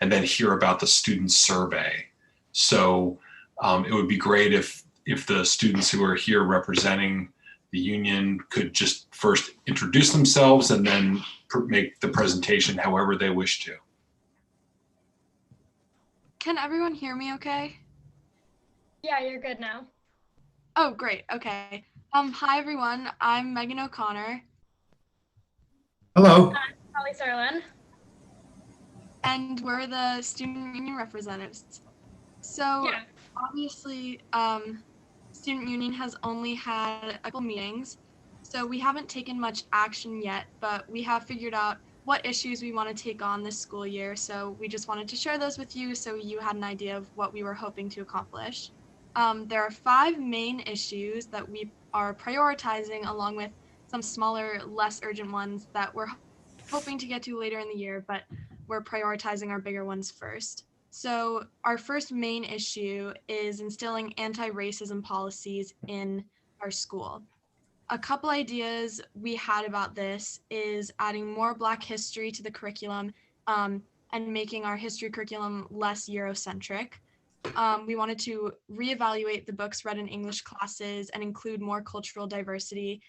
and then hear about the student survey. So it would be great if the students who are here representing the union could just first introduce themselves and then make the presentation however they wish to. Can everyone hear me okay? Yeah, you're good now. Oh, great. Okay. Hi, everyone. I'm Meghan O'Connor. Hello. I'm Tali Serlin. And we're the student union representatives. So Yeah. obviously, student union has only had a couple meetings, so we haven't taken much action yet, but we have figured out what issues we want to take on this school year. So we just wanted to share those with you so you had an idea of what we were hoping to accomplish. There are 5 main issues that we are prioritizing, along with some smaller, less urgent ones that we're hoping to get to later in the year, but we're prioritizing our bigger ones first. So our first main issue is instilling anti-racism policies in our school. A couple ideas we had about this is adding more Black history to the curriculum and making our history curriculum less Eurocentric. We wanted to reevaluate the books read in English classes and include more cultural diversity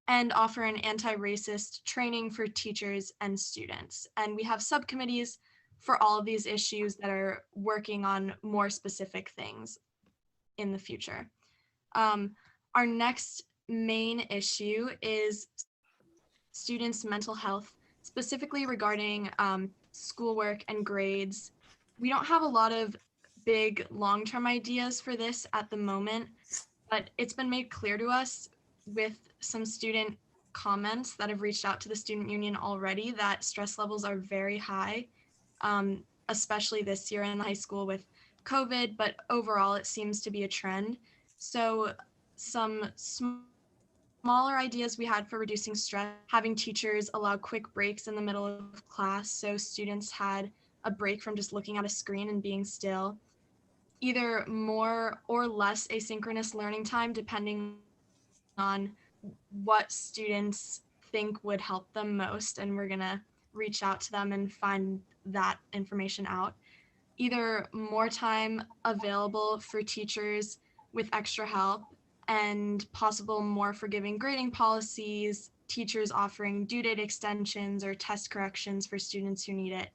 and offer an anti-racist training for teachers and students. And we have subcommittees for all of these issues that are working on more specific things in the future. Our next main issue is students' mental health, specifically regarding schoolwork and grades. We don't have a lot of big long-term ideas for this at the moment, but it's been made clear to us with some student comments that have reached out to the student union already that stress levels are very high, especially this year in high school with COVID, but overall it seems to be a trend. So some smaller ideas we had for reducing stress, having teachers allow quick breaks in the middle of class so students had a break from just looking at a screen and being still. Either more or less asynchronous learning time depending on what students think would help them most, and we're gonna reach out to them and find that information out. Either more time available for teachers with extra help and possible more forgiving grading policies, teachers offering due date extensions or test corrections for students who need it,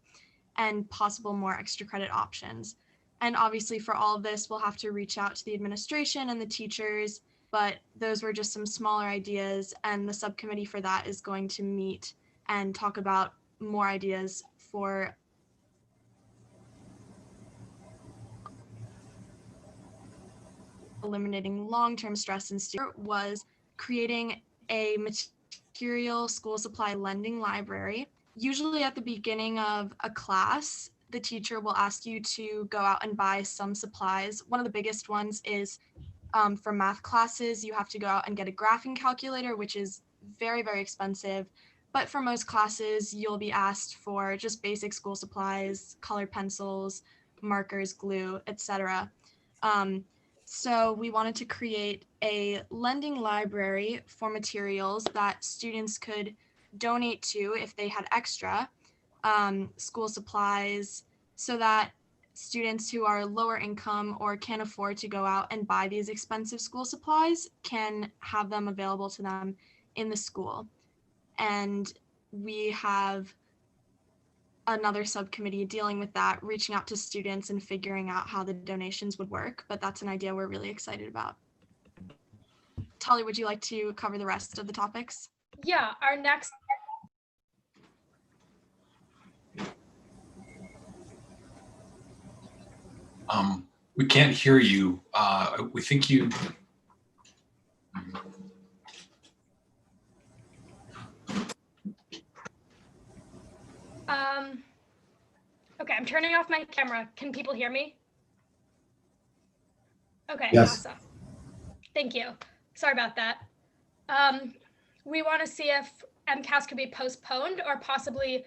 and possible more extra credit options. And obviously for all of this, we'll have to reach out to the administration and the teachers, but those were just some smaller ideas, and the subcommittee for that is going to meet and talk about more ideas for eliminating long-term stress in students. Was creating a material school supply lending library. Usually at the beginning of a class, the teacher will ask you to go out and buy some supplies. One of the biggest ones is for math classes, you have to go out and get a graphing calculator, which is very, very expensive. But for most classes, you'll be asked for just basic school supplies, colored pencils, markers, glue, etc. So we wanted to create a lending library for materials that students could donate to if they had extra school supplies, so that students who are lower income or can't afford to go out and buy these expensive school supplies can have them available to them in the school. And we have another subcommittee dealing with that, reaching out to students and figuring out how the donations would work, but that's an idea we're really excited about. Tali, would you like to cover the rest of the topics? Yeah, our next. We can't hear you. We think you. Okay, I'm turning off my camera. Can people hear me? Okay, Yes. Awesome. Thank you. Sorry about that. We want to see if MCAS could be postponed or possibly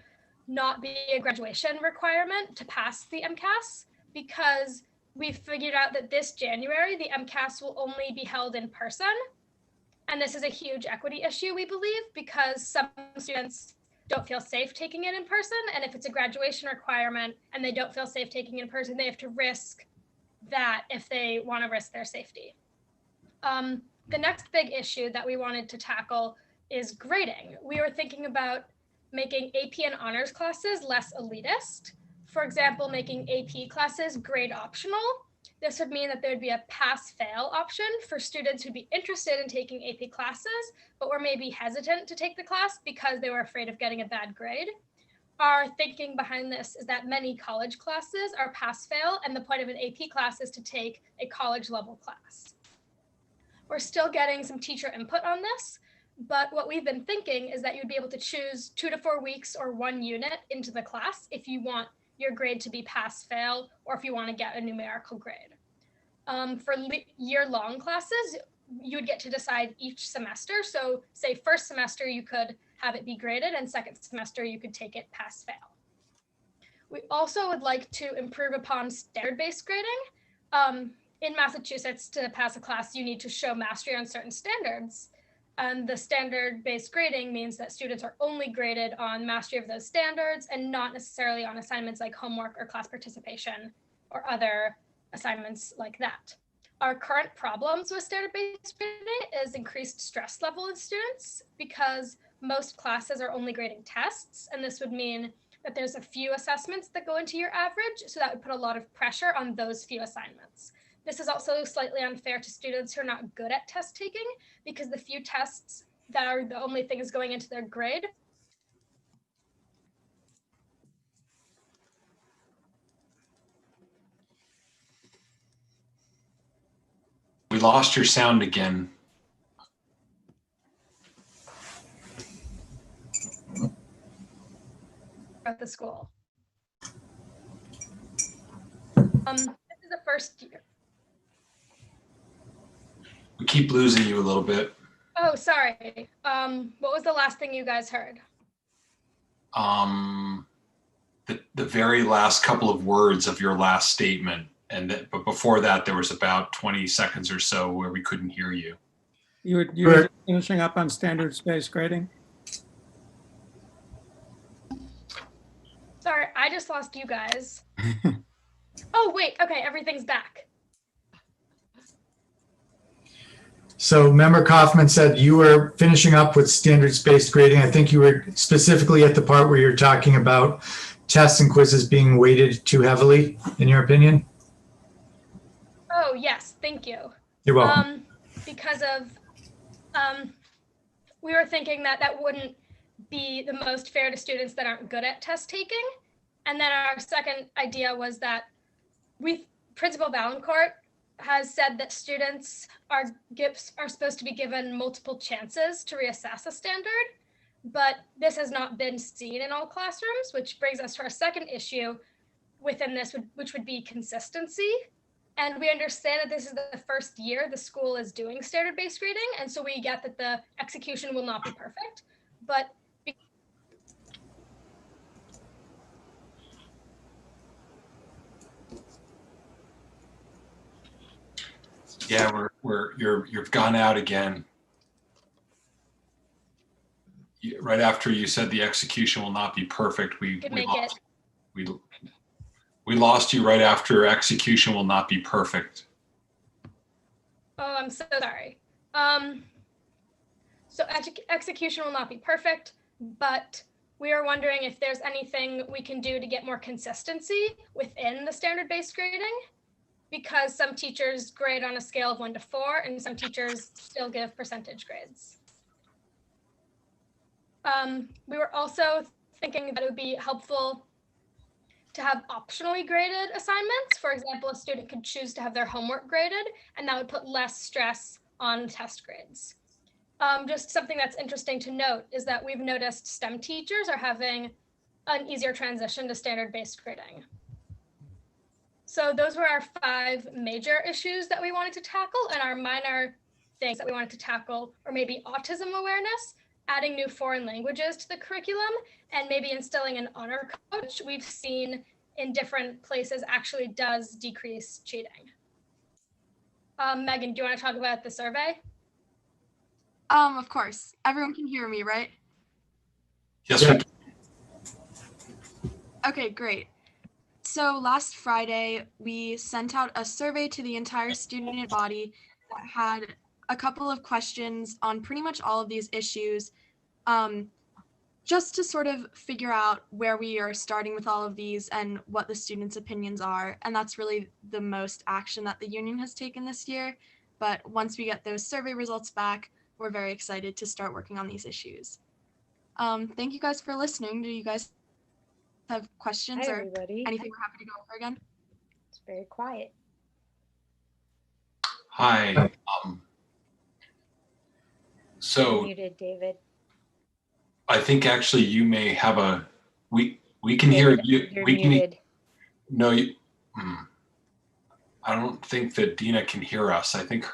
not be a graduation requirement to pass the MCAS, because we figured out that this January, the MCAS will only be held in person. And this is a huge equity issue, we believe, because some students don't feel safe taking it in person. And if it's a graduation requirement and they don't feel safe taking it in person, they have to risk that if they want to risk their safety. The next big issue that we wanted to tackle is grading. We were thinking about making AP and honors classes less elitist. For example, making AP classes grade optional. This would mean that there would be a pass-fail option for students who'd be interested in taking AP classes, but were maybe hesitant to take the class because they were afraid of getting a bad grade. Our thinking behind this is that many college classes are pass-fail, and the point of an AP class is to take a college-level class. We're still getting some teacher input on this, but what we've been thinking is that you'd be able to choose 2 to 4 weeks or 1 unit into the class if you want your grade to be pass-fail or if you want to get a numerical grade. For year-long classes, you would get to decide each semester. So say first semester, you could have it be graded, and second semester, you could take it pass-fail. We also would like to improve upon standard-based grading. In Massachusetts, to pass a class, you need to show mastery on certain standards. And the standard-based grading means that students are only graded on mastery of those standards and not necessarily on assignments like homework or class participation or other assignments like that. Our current problems with standard-based grading is increased stress level in students because most classes are only grading tests, and this would mean that there's a few assessments that go into your average, so that would put a lot of pressure on those few assignments. This is also slightly unfair to students who are not good at test taking because the few tests that are the only things going into their grade. We lost your sound again. At the school. This is the first year. We keep losing you a little bit. Oh, sorry. What was the last thing you guys heard? The very last couple of words of your last statement, but before that, there was about 20 seconds or so where we couldn't hear you. You were finishing up on standards-based grading? Sorry, I just lost you guys. Oh, wait. Okay, everything's back. So Member Kaufman said you were finishing up with standards-based grading. I think you were specifically at the part where you're talking about tests and quizzes being weighted too heavily, in your opinion? Oh, yes. Thank you. You're welcome. Because of, we were thinking that that wouldn't be the most fair to students that aren't good at test taking. And then our second idea was that Principal Valancourt has said that students are supposed to be given multiple chances to reassess a standard, but this has not been seen in all classrooms, which brings us to our second issue within this, which would be consistency. And we understand that this is the first year the school is doing standard-based grading, and so we get that the execution will not be perfect, but Yeah, you've gone out again. Right after you said the execution will not be perfect, we lost you right after execution will not be perfect. Oh, I'm so sorry. So execution will not be perfect, but we are wondering if there's anything we can do to get more consistency within the standard-based grading, because some teachers grade on a scale of 1 to 4 and some teachers still give percentage grades. We were also thinking that it would be helpful to have optionally graded assignments. For example, a student could choose to have their homework graded, and that would put less stress on test grades. Just something that's interesting to note is that we've noticed STEM teachers are having an easier transition to standard-based grading. So those were our 5 major issues that we wanted to tackle, and our minor things that we wanted to tackle or maybe autism awareness, adding new foreign languages to the curriculum, and maybe instilling an honor code, which we've seen in different places actually does decrease cheating. Megan, do you want to talk about the survey? Of course. Everyone can hear me, right? Yes, we can. Okay, great. So last Friday, we sent out a survey to the entire student body that had a couple of questions on pretty much all of these issues, just to sort of figure out where we are starting with all of these and what the students' opinions are. And that's really the most action that the union has taken this year. But once we get those survey results back, we're very excited to start working on these issues. Thank you guys for listening. Do you guys have questions Hi, or everybody. anything we're happy to go over again? It's very quiet. Hi. You're So muted, David. I think actually you may have a, we can hear David, you. You're We can, muted. no, I don't think that Dina can hear us. I think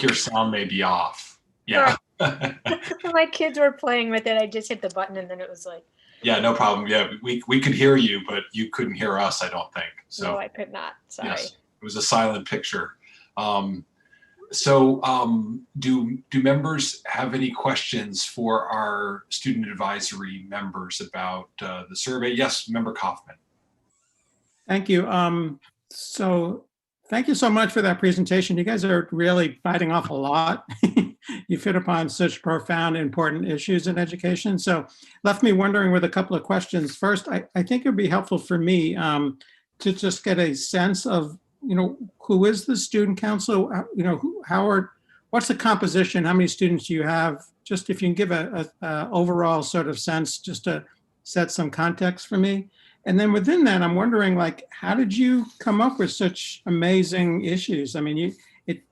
your sound may be off. Yeah. My kids were playing with it. I just hit the button and then it was like, Yeah, no problem. Yeah, we could hear you, but you couldn't hear us, I don't think. So no, I could not. Sorry. yes, it was a silent picture. Do members have any questions for our student advisory members about the survey? Yes, Member Kaufman. Thank you. So thank you so much for that presentation. You guys are really biting off a lot. You've hit upon such profound, important issues in education. So left me wondering with a couple of questions. First, I think it'd be helpful for me to just get a sense of, who is the student council? What's the composition? How many students do you have? Just if you can give a overall sort of sense, just to set some context for me. And then within that, I'm wondering, how did you come up with such amazing issues? I mean, did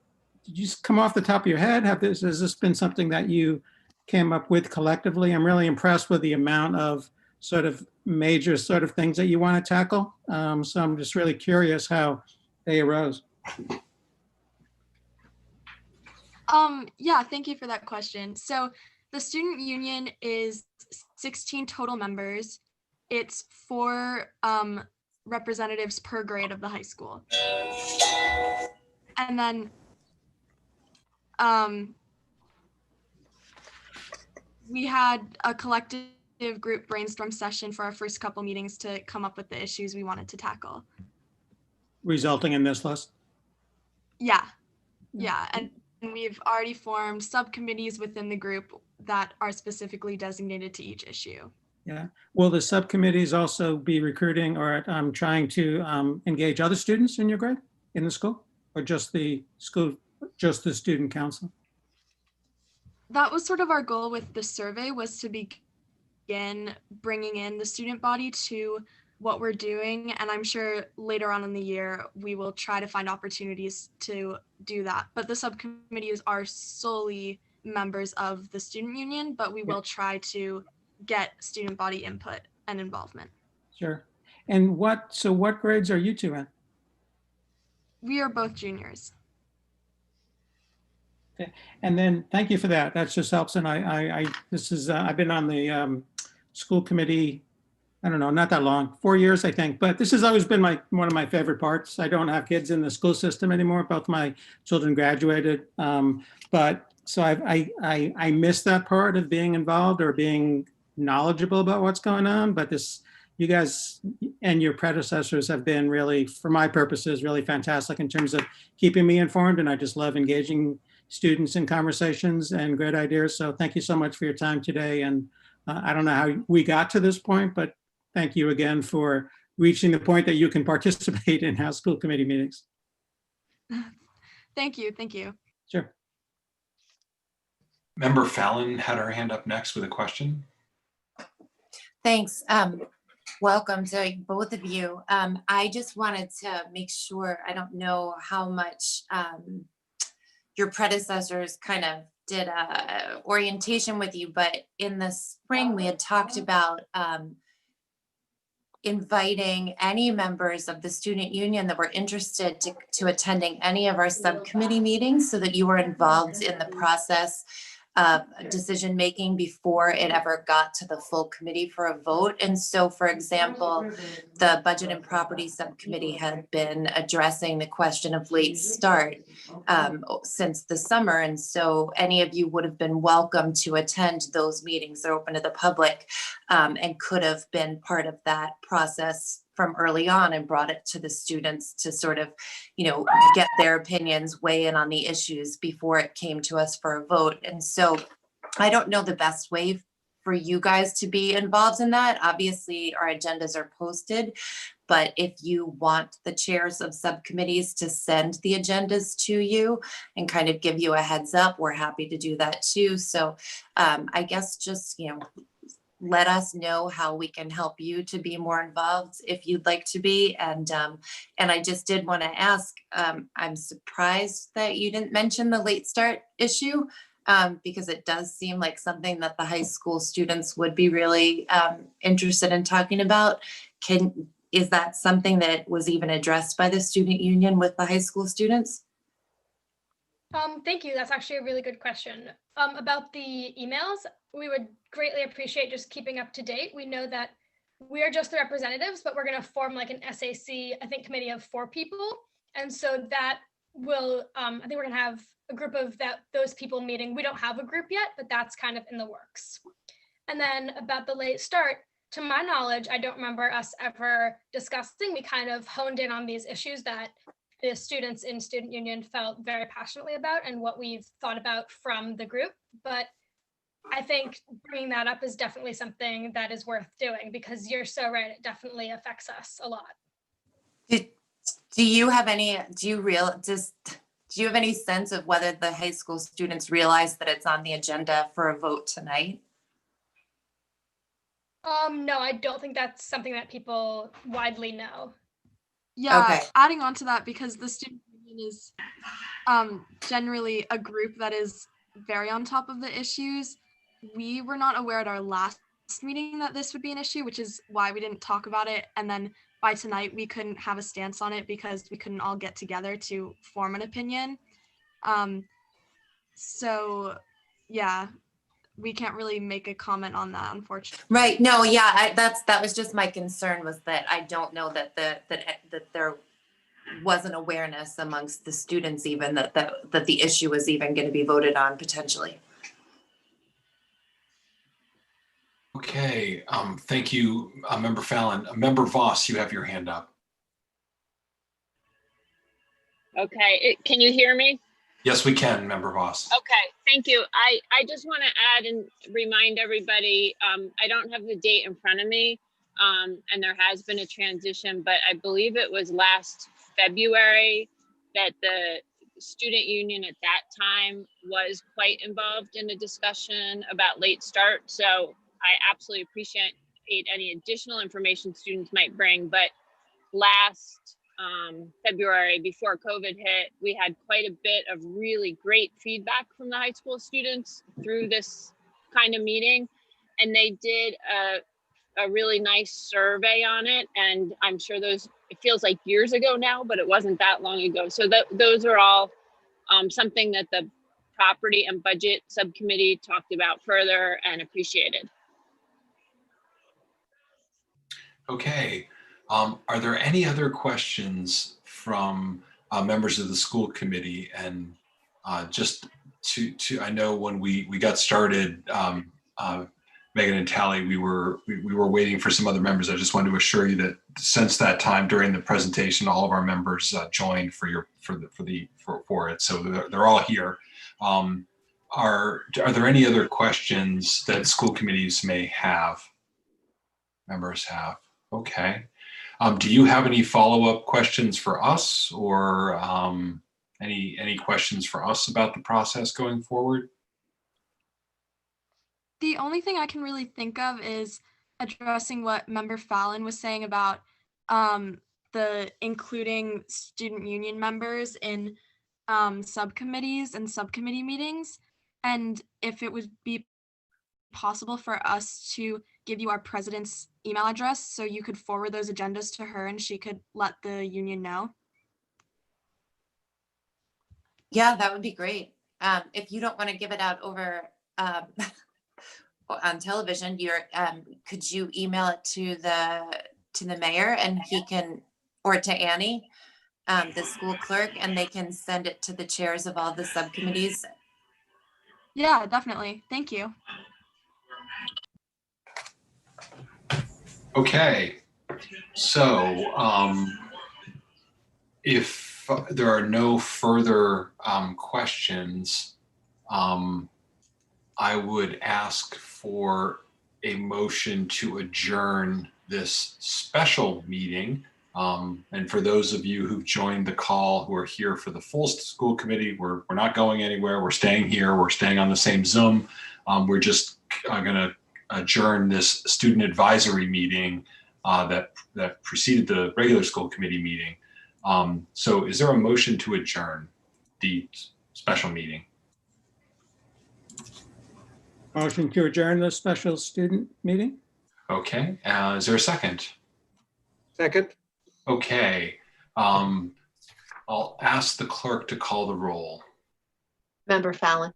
you just come off the top of your head? Has this been something that you came up with collectively? I'm really impressed with the amount of sort of major sort of things that you want to tackle. So I'm just really curious how they arose. Yeah, thank you for that question. So the student union is 16 total members. It's 4 representatives per grade of the high school. And then we had a collective group brainstorm session for our first couple meetings to come up with the issues we wanted to tackle. Resulting in this list? Yeah. And we've already formed subcommittees within the group that are specifically designated to each issue. Yeah. Will the subcommittees also be recruiting or trying to engage other students in your grade, in the school, or just the student council? That was sort of our goal with the survey, was to begin bringing in the student body to what we're doing. And I'm sure later on in the year, we will try to find opportunities to do that. But the subcommittees are solely members of the student union, but we will try to get student body input and involvement. Sure. And what grades are you two in? We are both juniors. Okay. And then thank you for that. That just helps. And I've been on the school committee, I don't know, not that long, 4 years, I think, but this has always been one of my favorite parts. I don't have kids in the school system anymore. Both my children graduated. But so I miss that part of being involved or being knowledgeable about what's going on. But you guys and your predecessors have been really, for my purposes, really fantastic in terms of keeping me informed. And I just love engaging students in conversations and great ideas. So thank you so much for your time today. And I don't know how we got to this point, but thank you again for reaching the point that you can participate in House School Committee meetings. Thank you. Thank you. Sure. Member Fallon had her hand up next with a question. Thanks. Welcome to both of you. I just wanted to make sure, I don't know how much your predecessors kind of did a orientation with you, but in the spring we had talked about inviting any members of the student union that were interested to attending any of our subcommittee meetings so that you were involved in the process decision-making before it ever got to the full committee for a vote. And so, for example, the Budget and Property Subcommittee had been addressing the question of late start since the summer. And so any of you would have been welcome to attend those meetings. They're open to the public, and could have been part of that process from early on and brought it to the students to sort of, get their opinions, weigh in on the issues before it came to us for a vote. And so I don't know the best way for you guys to be involved in that. Obviously, our agendas are posted, but if you want the chairs of subcommittees to send the agendas to you and kind of give you a heads up, we're happy to do that too. So I guess just, let us know how we can help you to be more involved if you'd like to be. And I just did want to ask, I'm surprised that you didn't mention the late start issue, because it does seem like something that the high school students would be really interested in talking about. Is that something that was even addressed by the student union with the high school students? Thank you. That's actually a really good question. About the emails, we would greatly appreciate just keeping up to date. We know that we are just the representatives, but we're going to form like an SAC, I think, committee of 4 people. And so that will, I think we're going to have a group of those people meeting. We don't have a group yet, but that's kind of in the works. And then about the late start, to my knowledge, I don't remember us ever discussing. We kind of honed in on these issues that the students in student union felt very passionately about and what we've thought about from the group. But I think bringing that up is definitely something that is worth doing, because you're so right, it definitely affects us a lot. Do you have any sense of whether the high school students realize that it's on the agenda for a vote tonight? No, I don't think that's something that people widely know. Yeah, Okay. adding on to that, because the student union is generally a group that is very on top of the issues. We were not aware at our last meeting that this would be an issue, which is why we didn't talk about it. And then by tonight, we couldn't have a stance on it because we couldn't all get together to form an opinion. So yeah, we can't really make a comment on that, unfortunately. Right. No. Yeah. That was just my concern, was that I don't know that that there wasn't awareness amongst the students even that the issue was even going to be voted on potentially. Okay, thank you, Member Fallon. Member Voss, you have your hand up. Okay, can you hear me? Yes, we can, Member Voss. Okay, thank you. I just want to add and remind everybody, I don't have the date in front of me, and there has been a transition, but I believe it was last February that the student union at that time was quite involved in a discussion about late start. So I absolutely appreciate any additional information students might bring, but last February, before COVID hit, we had quite a bit of really great feedback from the high school students through this kind of meeting. And they did a really nice survey on it. And I'm sure it feels like years ago now, but it wasn't that long ago. So those are all something that the Property and Budget Subcommittee talked about further and appreciated. Okay, are there any other questions from members of the school committee? And just to I know when we got started, Meghan and Tali, we were waiting for some other members. I just wanted to assure you that since that time during the presentation, all of our members joined for it. So they're all here. Are there any other questions that school committees may have? Members have. Okay. Do you have any follow-up questions for us, or any questions for us about the process going forward? The only thing I can really think of is addressing what Member Fallon was saying about the including student union members in subcommittees and subcommittee meetings, and if it would be possible for us to give you our president's email address so you could forward those agendas to her and she could let the union know. Yeah, that would be great. If you don't want to give it out over on television, could you email it to the mayor and he can, or to Annie, the school clerk, and they can send it to the chairs of all the subcommittees? Yeah, definitely. Thank you. Okay, so if there are no further questions, I would ask for a motion to adjourn this special meeting. And for those of you who've joined the call who are here for the full school committee, we're not going anywhere. We're staying here. We're staying on the same Zoom. We're just going to adjourn this student advisory meeting that preceded the regular school committee meeting. So is there a motion to adjourn the special meeting? Motion to adjourn the special student meeting? Okay, is there a second? Second. Okay, I'll ask the clerk to call the roll. Member Fallon.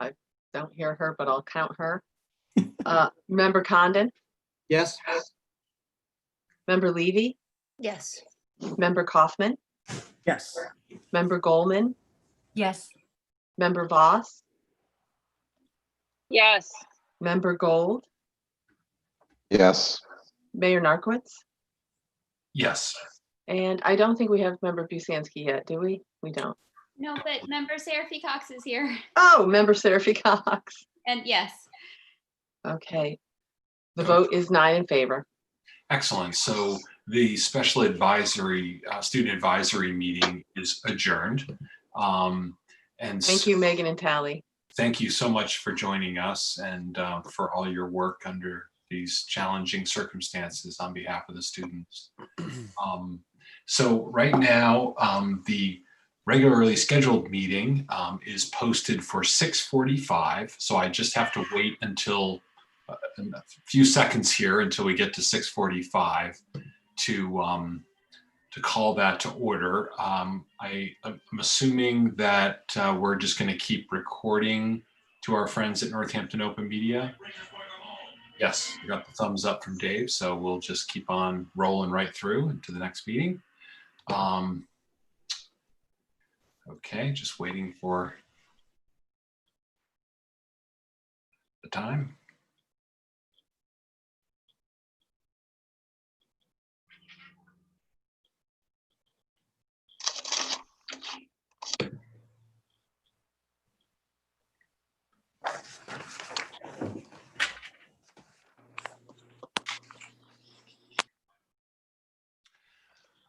I don't hear her, but I'll count her. Member Condon, Yes. Member Levy, Yes. Member Kaufman, Yes. Member Goldman, Yes. Member Voss, Yes. Member Gold, Yes. Mayor Narcoitz. Yes. And I don't think we have Member Busanski yet, do we? We don't. No, but member Serafy-Co is here. Oh, Member Serafy-Co. And yes. Okay. The vote is 9 in favor. Excellent. So the special advisory, student advisory meeting is adjourned. And Thank you, Meghan and Tali. thank you so much for joining us and for all your work under these challenging circumstances on behalf of the students. So right now, the regularly scheduled meeting is posted for 6:45. So I just have to wait until a few seconds here until we get to 6:45 to call that to order. I'm assuming that we're just going to keep recording to our friends at Northampton Open Media. Yes, we got the thumbs up from Dave, so we'll just keep on rolling right through into the next meeting. Okay, just waiting for the time.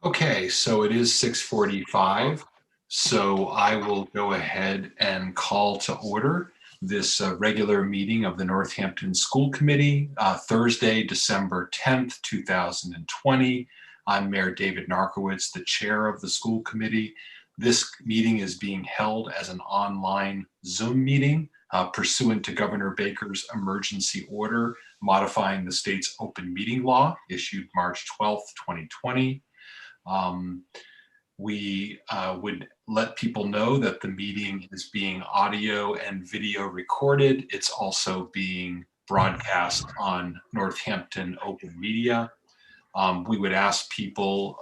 Okay, so it is 6:45. So I will go ahead and call to order this regular meeting of the Northampton School Committee, Thursday, December 10th, 2020. I'm Mayor David Narkowitz, the chair of the school committee. This meeting is being held as an online Zoom meeting pursuant to Governor Baker's emergency order modifying the state's open meeting law issued March 12th, 2020. We would let people know that the meeting is being audio and video recorded. It's also being broadcast on Northampton Open Media. We would ask people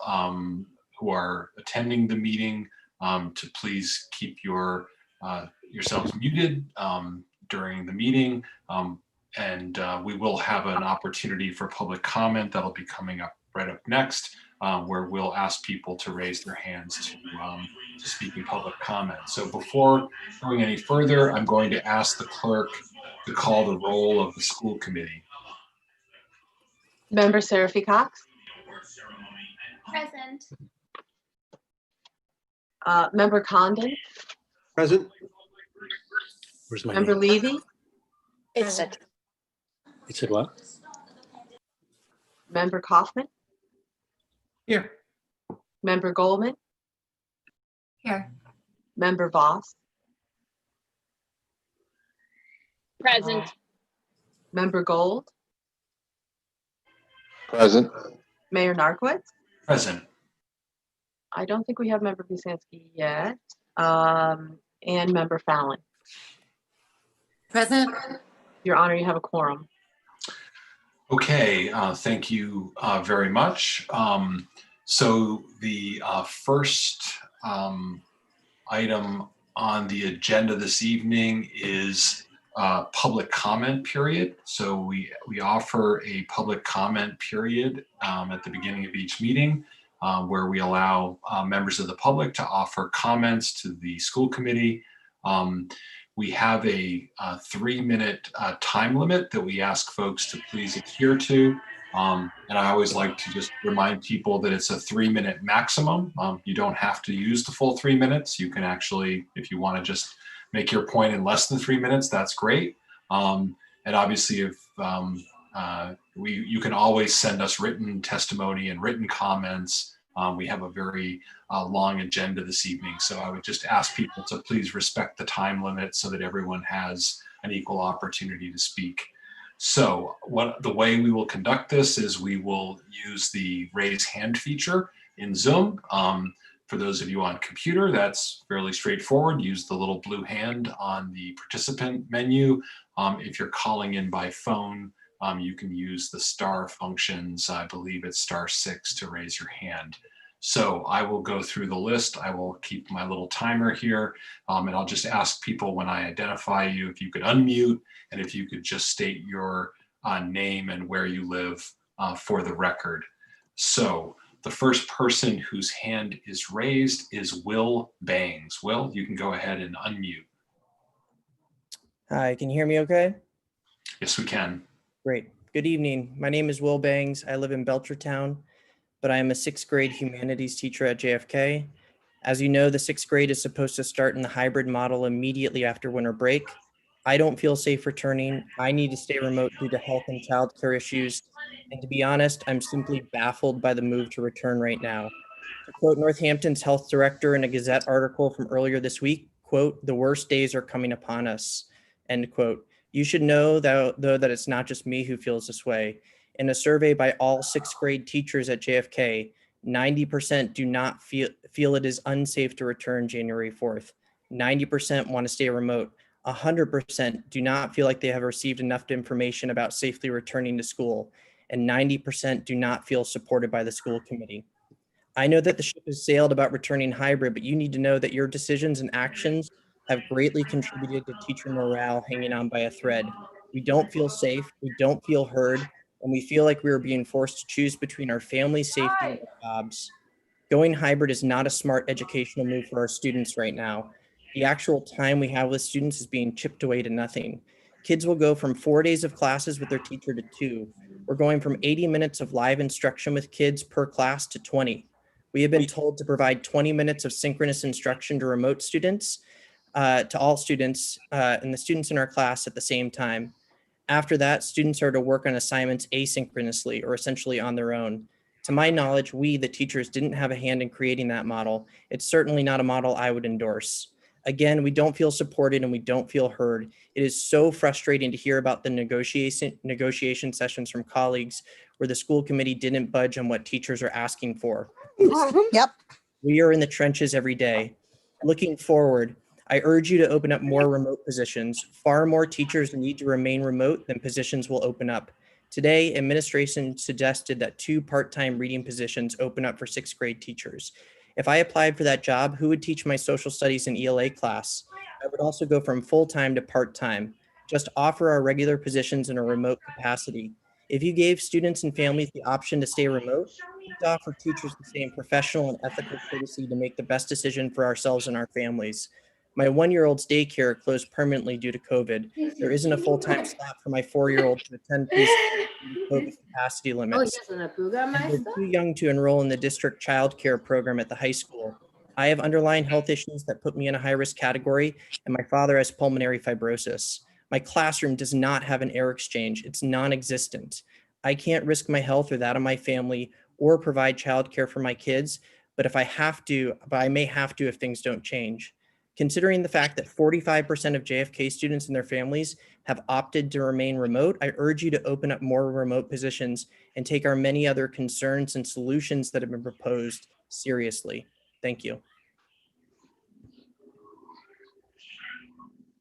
who are attending the meeting to please keep yourselves muted during the meeting. And we will have an opportunity for public comment that'll be coming up right up next. Where we'll ask people to raise their hands to speak in public comment. So before going any further, I'm going to ask the clerk to call the roll of the school committee. Member Serafy-Co. Present. Member Condon, Present. Where's my Member name? Levy, Present. It said what? Member Kaufman, Here. Member Goldman, Here. Member Voss, Present. Member Gold, Present. Mayor Narcoitz. Present. I don't think we have Member Busanski yet. And Member Fallon. Present. Your Honor, you have a quorum. Okay, thank you very much. So the first item on the agenda this evening is public comment period. So we offer a public comment period at the beginning of each meeting where we allow members of the public to offer comments to the school committee. We have a 3-minute time limit that we ask folks to please adhere to. And I always like to just remind people that it's a 3-minute maximum. You don't have to use the full 3 minutes. You can actually, if you want to just make your point in less than 3 minutes, that's great. And obviously, if you can always send us written testimony and written comments. We have a very long agenda this evening, so I would just ask people to please respect the time limit so that everyone has an equal opportunity to speak. So the way we will conduct this is we will use the raise hand feature in Zoom. For those of you on computer, that's fairly straightforward. Use the little blue hand on the participant menu. If you're calling in by phone, you can use the star functions. I believe it's *6 to raise your hand. So I will go through the list. I will keep my little timer here, and I'll just ask people when I identify you, if you could unmute and if you could just state your name and where you live for the record. So the first person whose hand is raised is Will Bangs. Will, you can go ahead and unmute. Hi, can you hear me okay? Yes, we can. Great. Good evening. My name is Will Bangs. I live in Belchertown, but I am a 6th grade humanities teacher at JFK. As you know, the 6th grade is supposed to start in the hybrid model immediately after winter break. I don't feel safe returning. I need to stay remote due to health and childcare issues. And to be honest, I'm simply baffled by the move to return right now. To quote Northampton's health director in a Gazette article from earlier this week, quote, "The worst days are coming upon us," end quote. You should know, though, that it's not just me who feels this way. In a survey by all 6th grade teachers at JFK, 90% do not feel it is unsafe to return January 4th. 90% want to stay remote. 100% do not feel like they have received enough information about safely returning to school. And 90% do not feel supported by the school committee. I know that the ship has sailed about returning hybrid, but you need to know that your decisions and actions have greatly contributed to teacher morale hanging on by a thread. We don't feel safe, we don't feel heard, and we feel like we are being forced to choose between our family's safety and our jobs. Going hybrid is not a smart educational move for our students right now. The actual time we have with students is being chipped away to nothing. Kids will go from 4 days of classes with their teacher to 2. We're going from 80 minutes of live instruction with kids per class to 20. We have been told to provide 20 minutes of synchronous instruction to remote students, to all students, and the students in our class at the same time. After that, students are to work on assignments asynchronously or essentially on their own. To my knowledge, we, the teachers, didn't have a hand in creating that model. It's certainly not a model I would endorse. Again, we don't feel supported and we don't feel heard. It is so frustrating to hear about the negotiation sessions from colleagues where the school committee didn't budge on what teachers are asking for. Yep. We are in the trenches every day. Looking forward, I urge you to open up more remote positions. Far more teachers need to remain remote than positions will open up. Today, administration suggested that 2 part-time reading positions open up for 6th grade teachers. If I applied for that job, who would teach my social studies and ELA class? I would also go from full-time to part-time. Just offer our regular positions in a remote capacity. If you gave students and families the option to stay remote, we'd offer teachers the same professional and ethical courtesy to make the best decision for ourselves and our families. My 1-year-old's daycare closed permanently due to COVID. There isn't a full-time slot for my 4-year-old to attend preschool due to COVID capacity limits. And they're too young to enroll in the district child care program at the high school. I have underlying health issues that put me in a high-risk category, and my father has pulmonary fibrosis. My classroom does not have an air exchange. It's non-existent. I can't risk my health or that of my family or provide childcare for my kids, but I may have to if things don't change. Considering the fact that 45% of JFK students and their families have opted to remain remote, I urge you to open up more remote positions and take our many other concerns and solutions that have been proposed seriously. Thank you.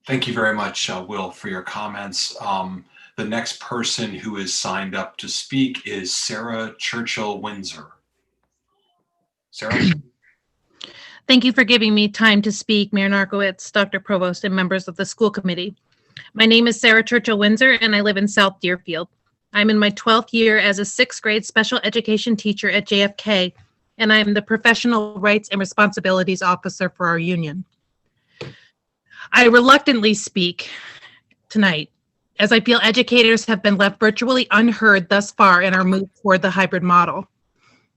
Thank you very much, Will, for your comments. The next person who is signed up to speak is Sarah Churchill-Windsor. Sarah? Thank you for giving me time to speak, Mayor Narkowitz, Dr. Provost, and members of the school committee. My name is Sarah Churchill-Windsor, and I live in South Deerfield. I'm in my 12th year as a 6th grade special education teacher at JFK, and I'm the Professional Rights and Responsibilities Officer for our union. I reluctantly speak tonight, as I feel educators have been left virtually unheard thus far in our move toward the hybrid model.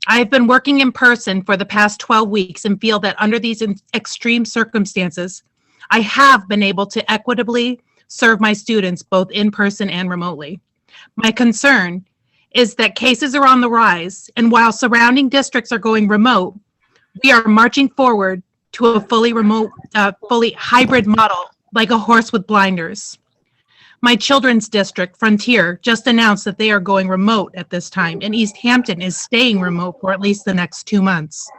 I have been working in person for the past 12 weeks and feel that under these extreme circumstances, I have been able to equitably serve my students both in person and remotely. My concern is that cases are on the rise, and while surrounding districts are going remote, we are marching forward to a fully hybrid model like a horse with blinders. My children's district, Frontier, just announced that they are going remote at this time, and East Hampton is staying remote for at least the next 2 months.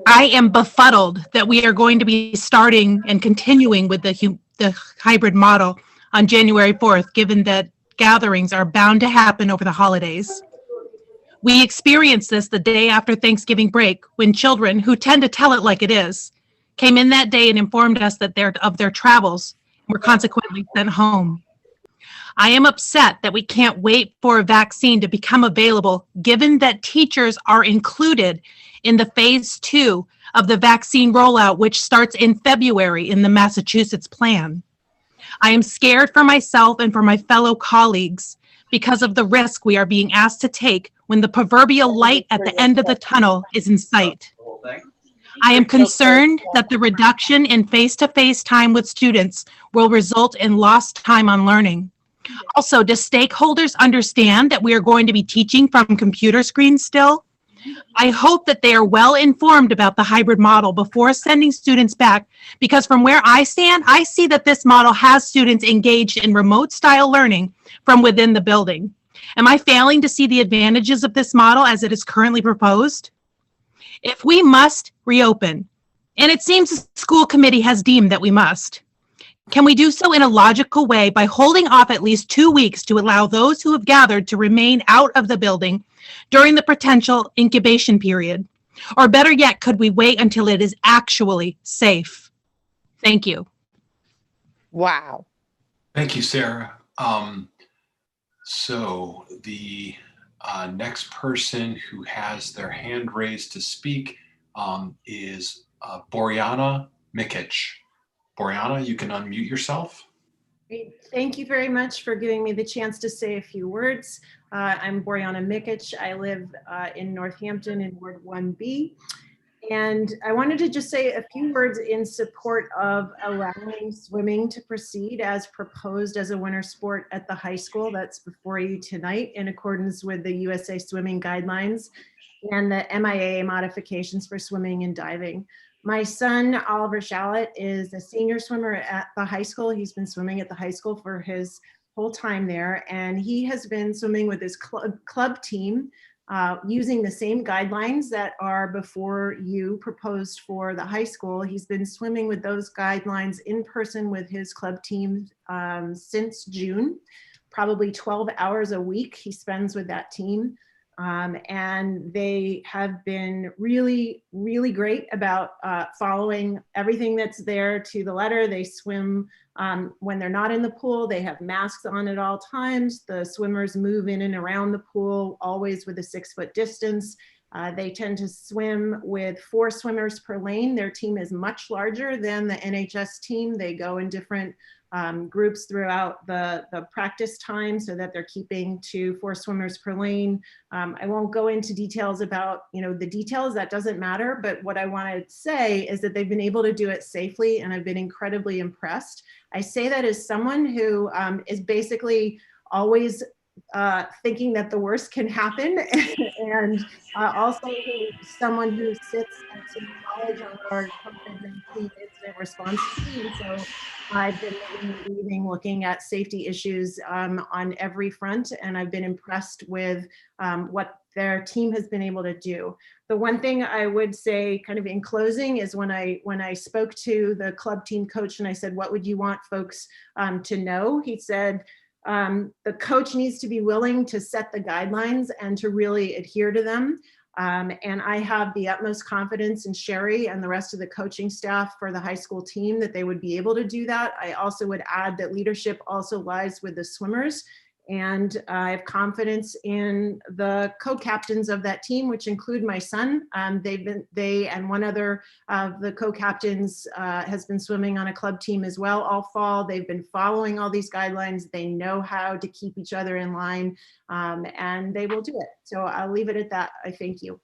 I am befuddled that we are going to be starting and continuing with the hybrid model on January 4th, given that gatherings are bound to happen over the holidays. We experienced this the day after Thanksgiving break, when children, who tend to tell it like it is, came in that day and informed us that of their travels, were consequently sent home. I am upset that we can't wait for a vaccine to become available, given that teachers are included in the phase 2 of the vaccine rollout, which starts in February in the Massachusetts plan. I am scared for myself and for my fellow colleagues because of the risk we are being asked to take when the proverbial light at the end of the tunnel is in sight. I am concerned that the reduction in face-to-face time with students will result in lost time on learning. Also, do stakeholders understand that we are going to be teaching from computer screens still? I hope that they are well informed about the hybrid model before sending students back, because from where I stand, I see that this model has students engaged in remote style learning from within the building. Am I failing to see the advantages of this model as it is currently proposed? If we must reopen, and it seems the school committee has deemed that we must, can we do so in a logical way by holding off at least 2 weeks to allow those who have gathered to remain out of the building during the potential incubation period? Or better yet, could we wait until it is actually safe? Thank you. Wow. Thank you, Sarah. So the next person who has their hand raised to speak is Boriana Mikic. Boriana, you can unmute yourself. Great. Thank you very much for giving me the chance to say a few words. I'm Boriana Mikic. I live in Northampton in Ward 1B. And I wanted to just say a few words in support of allowing swimming to proceed as proposed as a winter sport at the high school. That's before you tonight, in accordance with the USA Swimming Guidelines and the MIA modifications for swimming and diving. My son, Oliver Shallett, is a senior swimmer at the high school. He's been swimming at the high school for his whole time there, and he has been swimming with his club team using the same guidelines that are before you proposed for the high school. He's been swimming with those guidelines in person with his club team since June, probably 12 hours a week he spends with that team. And they have been really, really great about following everything that's there to the letter. They swim when they're not in the pool. They have masks on at all times. The swimmers move in and around the pool, always with a 6-foot distance. They tend to swim with 4 swimmers per lane. Their team is much larger than the NHS team. They go in different groups throughout the practice time so that they're keeping to 4 swimmers per lane. I won't go into details about, the details, that doesn't matter, but what I want to say is that they've been able to do it safely, and I've been incredibly impressed. I say that as someone who is basically always thinking that the worst can happen, and also someone who sits at some knowledge on our COVID-19 incident response team. So I've been leaving, looking at safety issues on every front, and I've been impressed with what their team has been able to do. The one thing I would say kind of in closing is when I spoke to the club team coach and I said, what would you want folks to know? He said, the coach needs to be willing to set the guidelines and to really adhere to them. And I have the utmost confidence in Sherry and the rest of the coaching staff for the high school team that they would be able to do that. I also would add that leadership also lies with the swimmers. And I have confidence in the co-captains of that team, which include my son. They and one other of the co-captains has been swimming on a club team as well all fall. They've been following all these guidelines. They know how to keep each other in line, and they will do it. So I'll leave it at that. I thank you.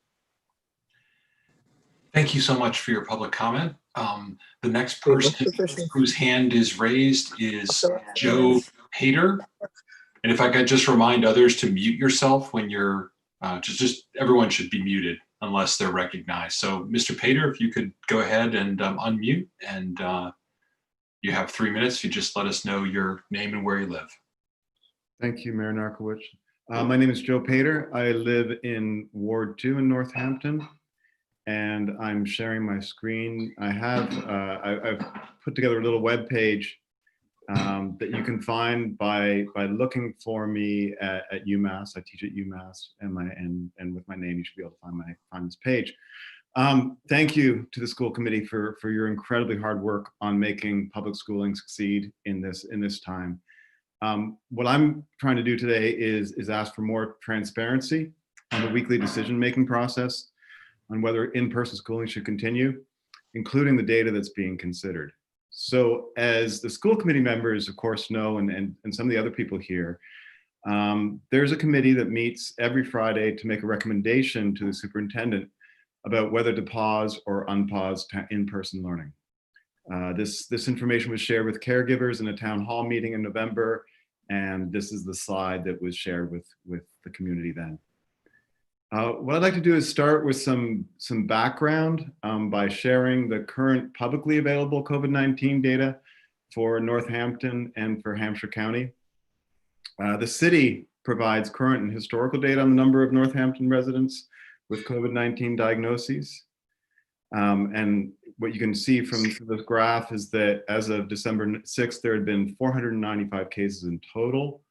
Thank you so much for your public comment. The next person whose hand is raised is Joe Pater. And if I could just remind others to mute yourself when you're, just everyone should be muted unless they're recognized. So Mr. Pater, if you could go ahead and unmute, and you have 3 minutes. You just let us know your name and where you live. Thank you, Mayor Narkowicz. My name is Joe Pater. I live in Ward 2 in Northampton, and I'm sharing my screen. I've put together a little web page that you can find by looking for me at UMass. I teach at UMass, and with my name, you should be able to find this page. Thank you to the school committee for your incredibly hard work on making public schooling succeed in this time. What I'm trying to do today is ask for more transparency on the weekly decision-making process on whether in-person schooling should continue, including the data that's being considered. So as the school committee members, of course, know, and some of the other people here, there's a committee that meets every Friday to make a recommendation to the superintendent about whether to pause or unpause in-person learning. This information was shared with caregivers in a town hall meeting in November, and this is the slide that was shared with the community then. What I'd like to do is start with some background by sharing the current publicly available COVID-19 data for Northampton and for Hampshire County. The city provides current and historical data on the number of Northampton residents with COVID-19 diagnoses. And what you can see from this graph is that as of December 6th, there had been 495 cases in total.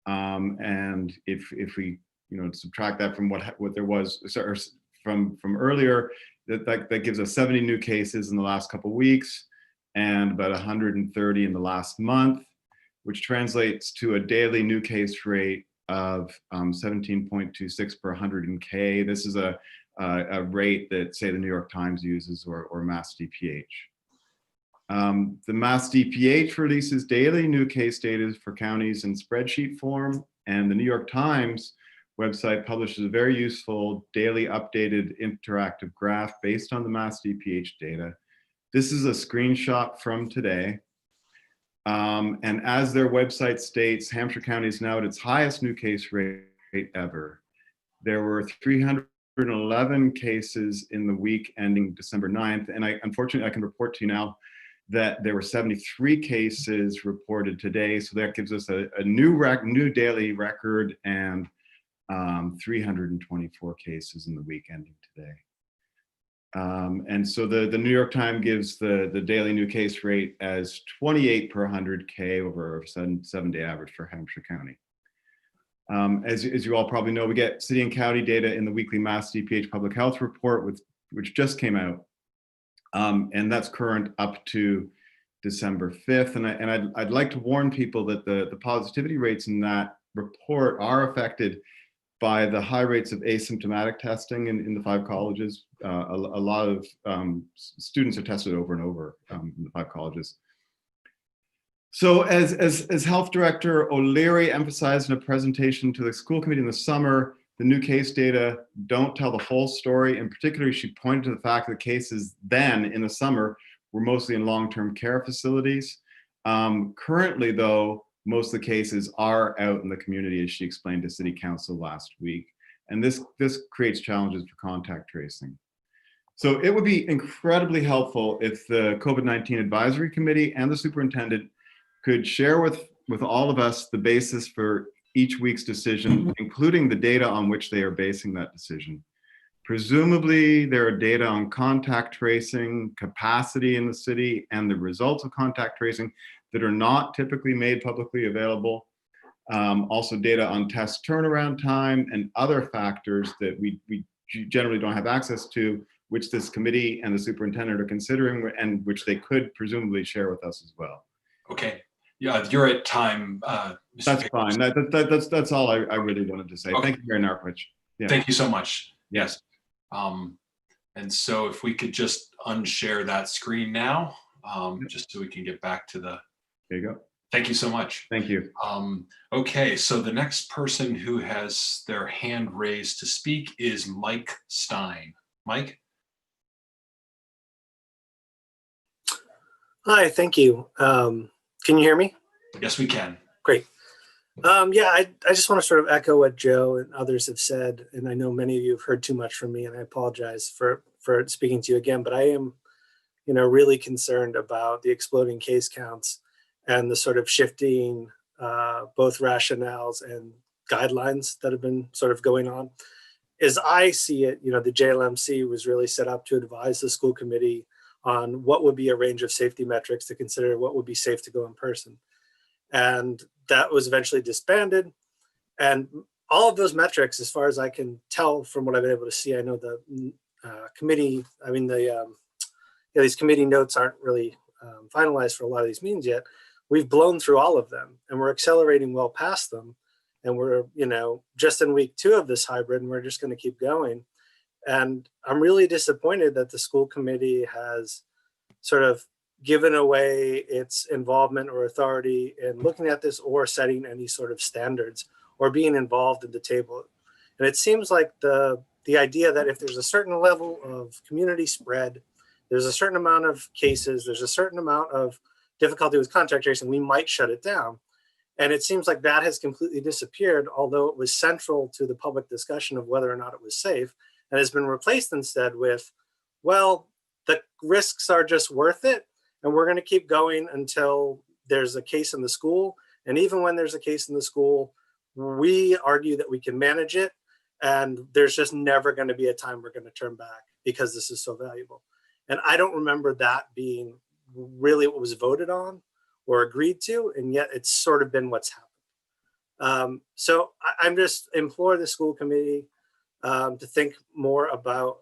And if we subtract that from what there was from earlier, that gives us 70 new cases in the last couple of weeks and about 130 in the last month, which translates to a daily new case rate of 17.26 per 100K. This is a rate that, say, the New York Times uses or Mass DPH. The Mass DPH releases daily new case data for counties in spreadsheet form, and the New York Times website publishes a very useful daily updated interactive graph based on the Mass DPH data. This is a screenshot from today. And as their website states, Hampshire County is now at its highest new case rate ever. There were 311 cases in the week ending December 9th. And unfortunately, I can report to you now that there were 73 cases reported today. So that gives us a new daily record, and 324 cases in the week ending today. And so the New York Times gives the daily new case rate as 28 per 100K over a 7-day average for Hampshire County. As you all probably know, we get city and county data in the weekly Mass DPH public health report, which just came out. And that's current up to December 5th. And I'd like to warn people that the positivity rates in that report are affected by the high rates of asymptomatic testing in the 5 colleges. A lot of students are tested over and over in the 5 colleges. So as Health Director O'Leary emphasized in a presentation to the school committee in the summer, the new case data don't tell the whole story. In particular, she pointed to the fact that cases then in the summer were mostly in long-term care facilities. Currently, though, most of the cases are out in the community, as she explained to City Council last week. And this creates challenges for contact tracing. So it would be incredibly helpful if the COVID-19 Advisory Committee and the superintendent could share with all of us the basis for each week's decision, including the data on which they are basing that decision. Presumably, there are data on contact tracing, capacity in the city, and the results of contact tracing that are not typically made publicly available. Also data on test turnaround time and other factors that we generally don't have access to, which this committee and the superintendent are considering and which they could presumably share with us as well. Okay. Yeah, you're at time. That's fine. That's all I really wanted to say. Okay. Thank you, Mayor Narkowicz. Yeah. Thank you so much. Yes. And so if we could just unshare that screen now, just so we can get back to the. There you go. Thank you so much. Thank you. Okay, so the next person who has their hand raised to speak is Mike Stein. Mike? Hi, thank you. Can you hear me? Yes, we can. Great. Yeah, I just want to sort of echo what Joe and others have said, and I know many of you have heard too much from me, and I apologize for speaking to you again, but I am, really concerned about the exploding case counts and the sort of shifting both rationales and guidelines that have been sort of going on. As I see it, the JLMC was really set up to advise the school committee on what would be a range of safety metrics to consider what would be safe to go in person. And that was eventually disbanded. And all of those metrics, as far as I can tell from what I've been able to see, I know the committee, these committee notes aren't really finalized for a lot of these meetings yet. We've blown through all of them and we're accelerating well past them. And we're, just in week 2 of this hybrid, and we're just going to keep going. And I'm really disappointed that the school committee has sort of given away its involvement or authority in looking at this or setting any sort of standards or being involved in the table. And it seems like the idea that if there's a certain level of community spread, there's a certain amount of cases, there's a certain amount of difficulty with contact tracing, we might shut it down. And it seems like that has completely disappeared, although it was central to the public discussion of whether or not it was safe, and has been replaced instead with, well, the risks are just worth it, and we're going to keep going until there's a case in the school. And even when there's a case in the school, we argue that we can manage it, and there's just never going to be a time we're going to turn back because this is so valuable. And I don't remember that being really what was voted on or agreed to, and yet it's sort of been what's happened. So I'm just implore the school committee to think more about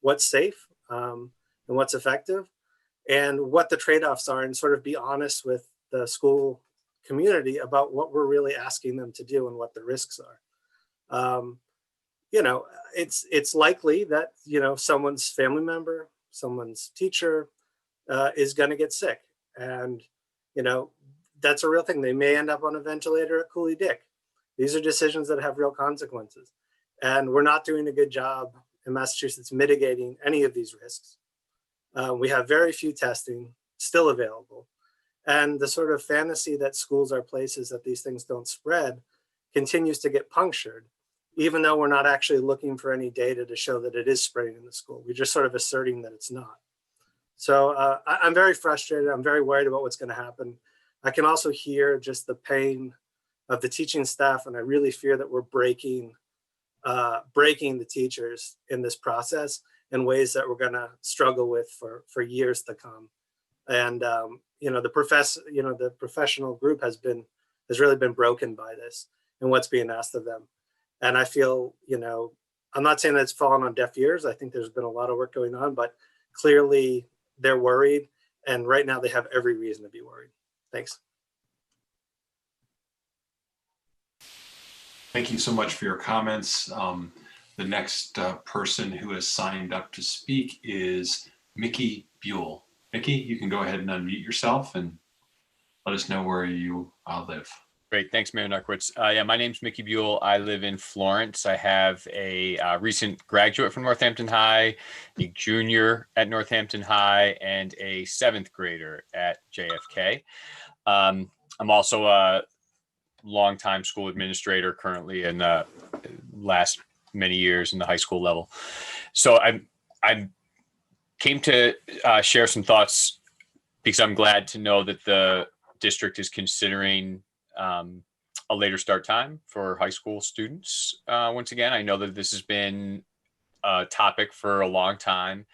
what's safe and what's effective and what the trade-offs are, and sort of be honest with the school community about what we're really asking them to do and what the risks are. It's likely that, someone's family member, someone's teacher is going to get sick. And, that's a real thing. They may end up on a ventilator at Cooley Dick. These are decisions that have real consequences. And we're not doing a good job in Massachusetts mitigating any of these risks. We have very few testing still available. And the sort of fantasy that schools are places that these things don't spread continues to get punctured, even though we're not actually looking for any data to show that it is spreading in the school. We're just sort of asserting that it's not. So I'm very frustrated. I'm very worried about what's going to happen. I can also hear just the pain of the teaching staff, and I really fear that we're breaking the teachers in this process in ways that we're going to struggle with for years to come. And the professional group has really been broken by this and what's being asked of them. And I feel, I'm not saying that it's fallen on deaf ears. I think there's been a lot of work going on, but clearly they're worried, and right now they have every reason to be worried. Thanks. Thank you so much for your comments. The next person who has signed up to speak is Mickey Buell. Mickey, you can go ahead and unmute yourself and let us know where you live. Great, thanks, Mayor Narkowicz. Yeah, my name's Mickey Buell. I live in Florence. I have a recent graduate from Northampton High, a junior at Northampton High, and a 7th grader at JFK. I'm also a longtime school administrator, currently in the last many years in the high school level. So I came to share some thoughts because I'm glad to know that the district is considering a later start time for high school students. Once again, I know that this has been a topic for a long time.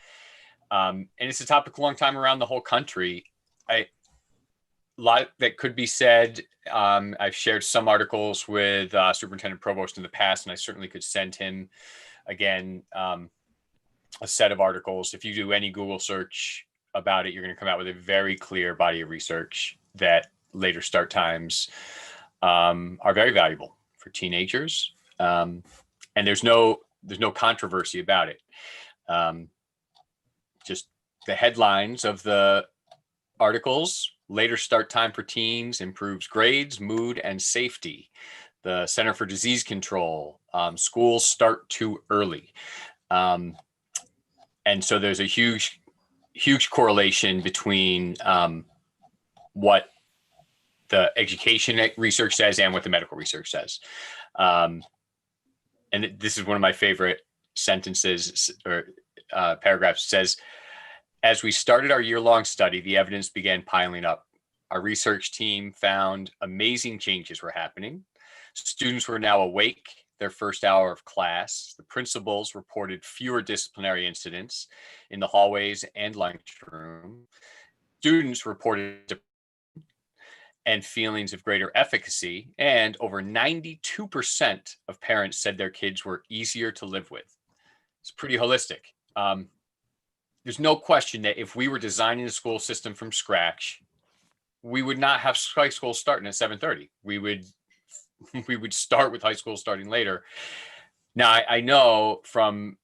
And it's a topic a long time around the whole country. A lot that could be said. I've shared some articles with Superintendent Provost in the past, and I certainly could send him again a set of articles. If you do any Google search about it, you're going to come out with a very clear body of research that later start times are very valuable for teenagers, and there's no controversy about it. Just the headlines of the articles: later start time for teens improves grades, mood, and safety. The Center for Disease Control, schools start too early. And so there's a huge correlation between what the education research says and what the medical research says. And this is one of my favorite sentences or paragraphs. Says, as we started our year-long study, the evidence began piling up. Our research team found amazing changes were happening. Students were now awake their first hour of class. The principals reported fewer disciplinary incidents in the hallways and lunchroom. Students reported depression and feelings of greater efficacy, and over 92% of parents said their kids were easier to live with. It's pretty holistic. There's no question that if we were designing a school system from scratch, we would not have high school starting at 7:30. We would start with high school starting later. Now, I know from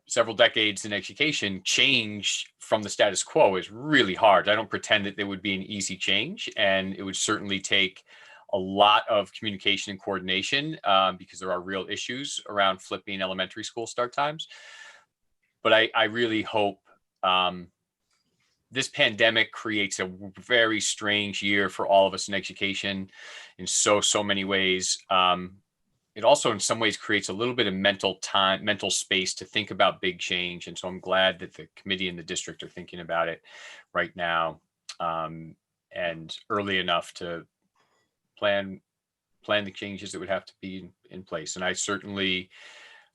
several decades in education, change from the status quo is really hard. I don't pretend that there would be an easy change, and it would certainly take a lot of communication and coordination because there are real issues around flipping elementary school start times. But I really hope this pandemic creates a very strange year for all of us in education in so many ways. It also in some ways creates a little bit of mental space to think about big change. And so I'm glad that the committee and the district are thinking about it right now and early enough to plan the changes that would have to be in place. And I certainly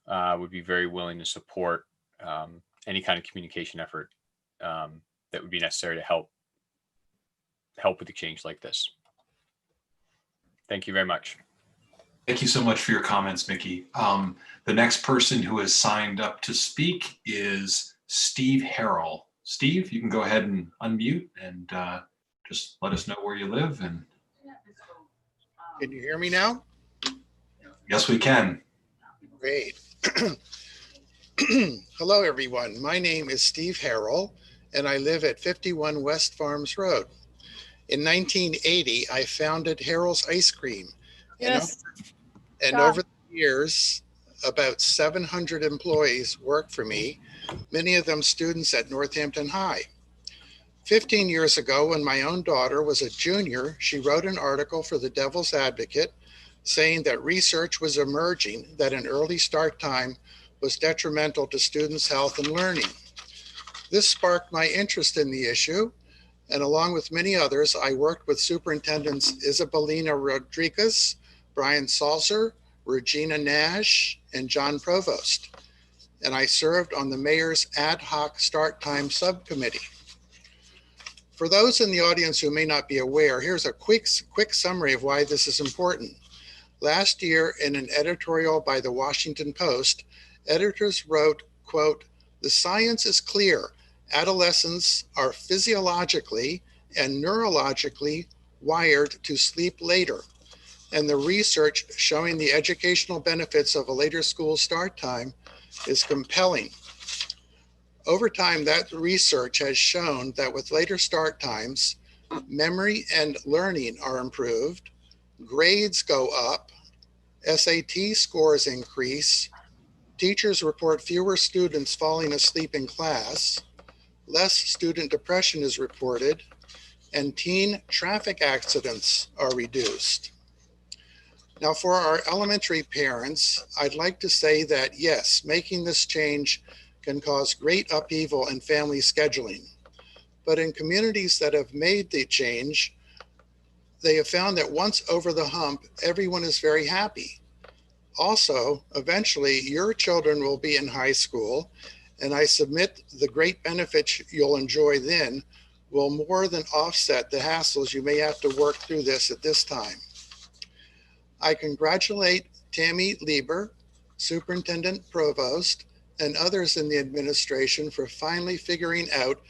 would be very willing to support any kind of communication effort that would be necessary to help with a change like this. Thank you very much. Thank you so much for your comments, Mickey. The next person who has signed up to speak is Steve Harrell. Steve, you can go ahead and unmute and just let us know where you live. And can you hear me now? Yes, we can. Great. Hello, everyone. My name is Steve Harrell, and I live at 51 West Farms Road. In 1980, I founded Harrell's Ice Cream. Yes. And over the years, about 700 employees work for me, many of them students at Northampton High. 15 years ago, when my own daughter was a junior, she wrote an article for the Devil's Advocate saying that research was emerging that an early start time was detrimental to students' health and learning. This sparked my interest in the issue, and along with many others, I worked with Superintendents Isabelina Rodriguez, Brian Salzer, Regina Nash, and John Provost. And I served on the mayor's ad hoc start time subcommittee. For those in the audience who may not be aware, here's a quick summary of why this is important. Last year, in an editorial by the Washington Post, editors wrote, quote, "The science is clear. Adolescents are physiologically and neurologically wired to sleep later. And the research showing the educational benefits of a later school start time is compelling. Over time, that research has shown that with later start times, memory and learning are improved, grades go up, SAT scores increase, teachers report fewer students falling asleep in class, less student depression is reported, and teen traffic accidents are reduced." Now, for our elementary parents, I'd like to say that yes, making this change can cause great upheaval in family scheduling. But in communities that have made the change, They have found that once over the hump, everyone is very happy. Also, eventually, your children will be in high school, and I submit the great benefits you'll enjoy then will more than offset the hassles you may have to work through this at this time. I congratulate Tammy Lieber, Superintendent Provost, and others in the administration for finally figuring out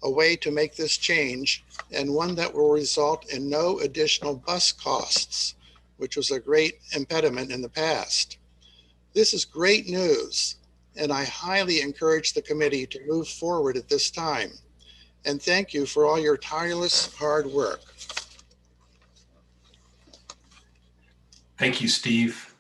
a way to make this change, and one that will result in no additional bus costs, which was a great impediment in the past. This is great news, and I highly encourage the committee to move forward at this time. And thank you for all your tireless hard work. Thank you, Steve.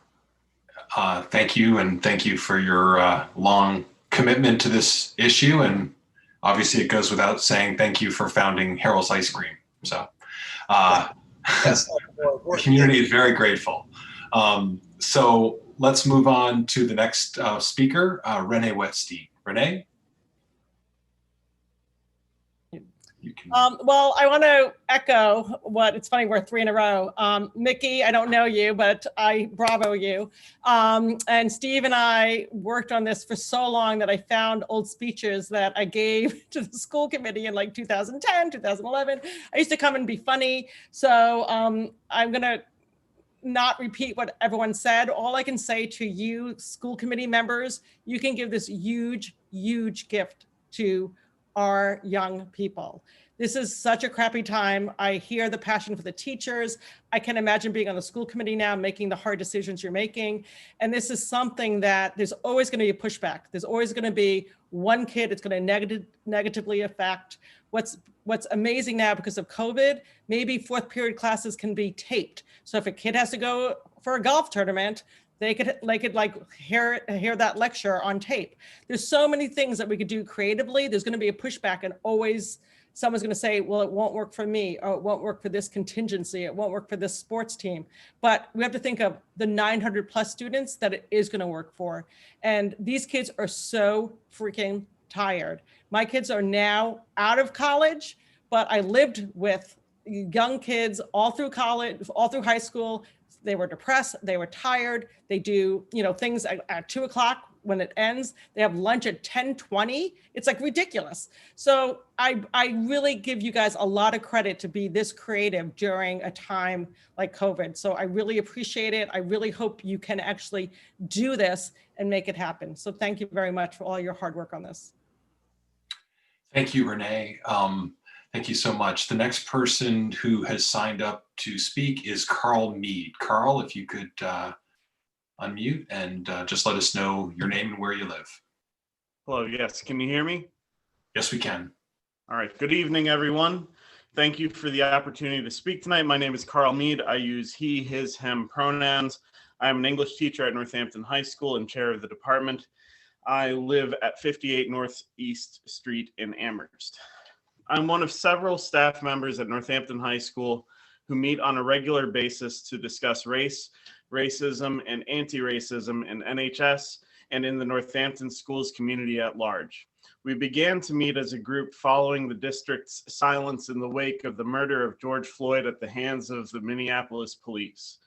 Thank you, and thank you for your long commitment to this issue. And obviously it goes without saying, thank you for founding Harold's Ice Cream. So Yes. the community is very grateful. So let's move on to the next speaker, Renee Wetstein. Renee? Well, I want to echo what, it's funny, we're 3 in a row. Mickey, I don't know you, but I bravo you. And Steve and I worked on this for so long that I found old speeches that I gave to the school committee in like 2010, 2011. I used to come and be funny. So I'm going to not repeat what everyone said. All I can say to you, school committee members, you can give this huge, huge gift to our young people. This is such a crappy time. I hear the passion for the teachers. I can imagine being on the school committee now, making the hard decisions you're making. And this is something that there's always going to be a pushback. There's always going to be one kid it's going to negatively affect. What's amazing now because of COVID, maybe fourth period classes can be taped. So if a kid has to go for a golf tournament, they could hear that lecture on tape. There's so many things that we could do creatively. There's going to be a pushback, and always someone's going to say, well, it won't work for me, or it won't work for this contingency. It won't work for this sports team. But we have to think of the 900 plus students that it is going to work for. And these kids are so freaking tired. My kids are now out of college, but I lived with young kids all through college, all through high school. They were depressed, they were tired. They do, things at 2 o'clock when it ends. They have lunch at 10:20. It's like ridiculous. So I really give you guys a lot of credit to be this creative during a time like COVID. So I really appreciate it. I really hope you can actually do this and make it happen. So thank you very much for all your hard work on this. Thank you, Renee. Thank you so much. The next person who has signed up to speak is Carl Mead. Carl, if you could unmute and just let us know your name and where you live. Hello, yes, can you hear me? Yes, we can. All right, good evening, everyone. Thank you for the opportunity to speak tonight. My name is Carl Mead. I use he, his, him pronouns. I'm an English teacher at Northampton High School and chair of the department. I live at 58 Northeast Street in Amherst. I'm one of several staff members at Northampton High School who meet on a regular basis to discuss race, racism, and anti-racism in NHS and in the Northampton schools community at large. We began to meet as a group following the district's silence in the wake of the murder of George Floyd at the hands of the Minneapolis police.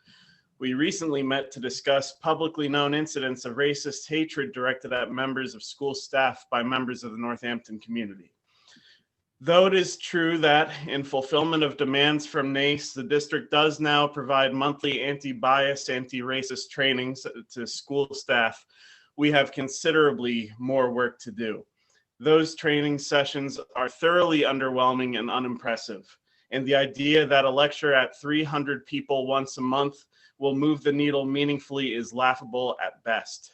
We recently met to discuss publicly known incidents of racist hatred directed at members of school staff by members of the Northampton community. Though it is true that in fulfillment of demands from NACE, the district does now provide monthly anti-bias, anti-racist trainings to school staff, we have considerably more work to do. Those training sessions are thoroughly underwhelming and unimpressive. And the idea that a lecture at 300 people once a month will move the needle meaningfully is laughable at best.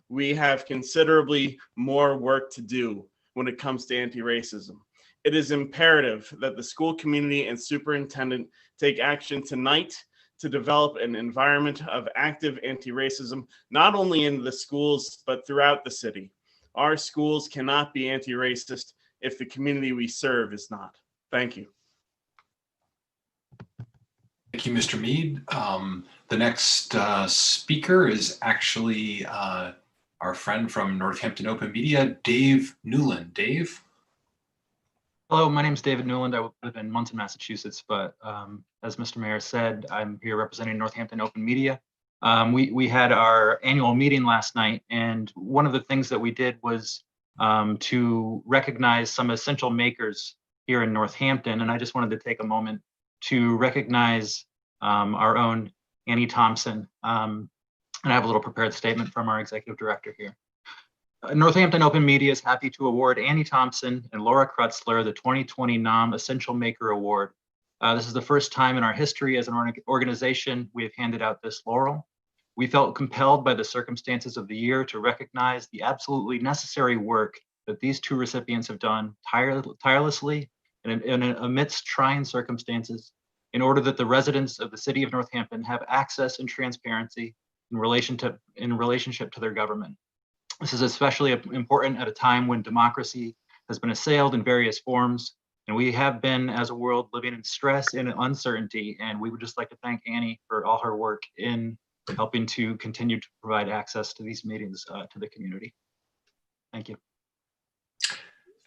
We have considerably more work to do when it comes to anti-racism. It is imperative that the school community and superintendent take action tonight to develop an environment of active anti-racism, not only in the schools, but throughout the city. Our schools cannot be anti-racist if the community we serve is not. Thank you. Thank you, Mr. Mead. The next speaker is actually our friend from Northampton Open Media, Dave Newland. Dave? Hello, my name is David Newland. I live in Munson, Massachusetts, but as Mr. Mayor said, I'm here representing Northampton Open Media. We had our annual meeting last night, and one of the things that we did was to recognize some essential makers here in Northampton. And I just wanted to take a moment to recognize our own Annie Thompson. And I have a little prepared statement from our executive director here. Northampton Open Media is happy to award Annie Thompson and Laura Krutzler the 2020 NOM Essential Maker Award. This is the first time in our history as an organization we have handed out this laurel. We felt compelled by the circumstances of the year to recognize the absolutely necessary work that these two recipients have done tirelessly and amidst trying circumstances in order that the residents of the city of Northampton have access and transparency in relationship to their government. This is especially important at a time when democracy has been assailed in various forms, and we have been, as a world, living in stress and uncertainty. And we would just like to thank Annie for all her work in helping to continue to provide access to these meetings to the community. Thank you.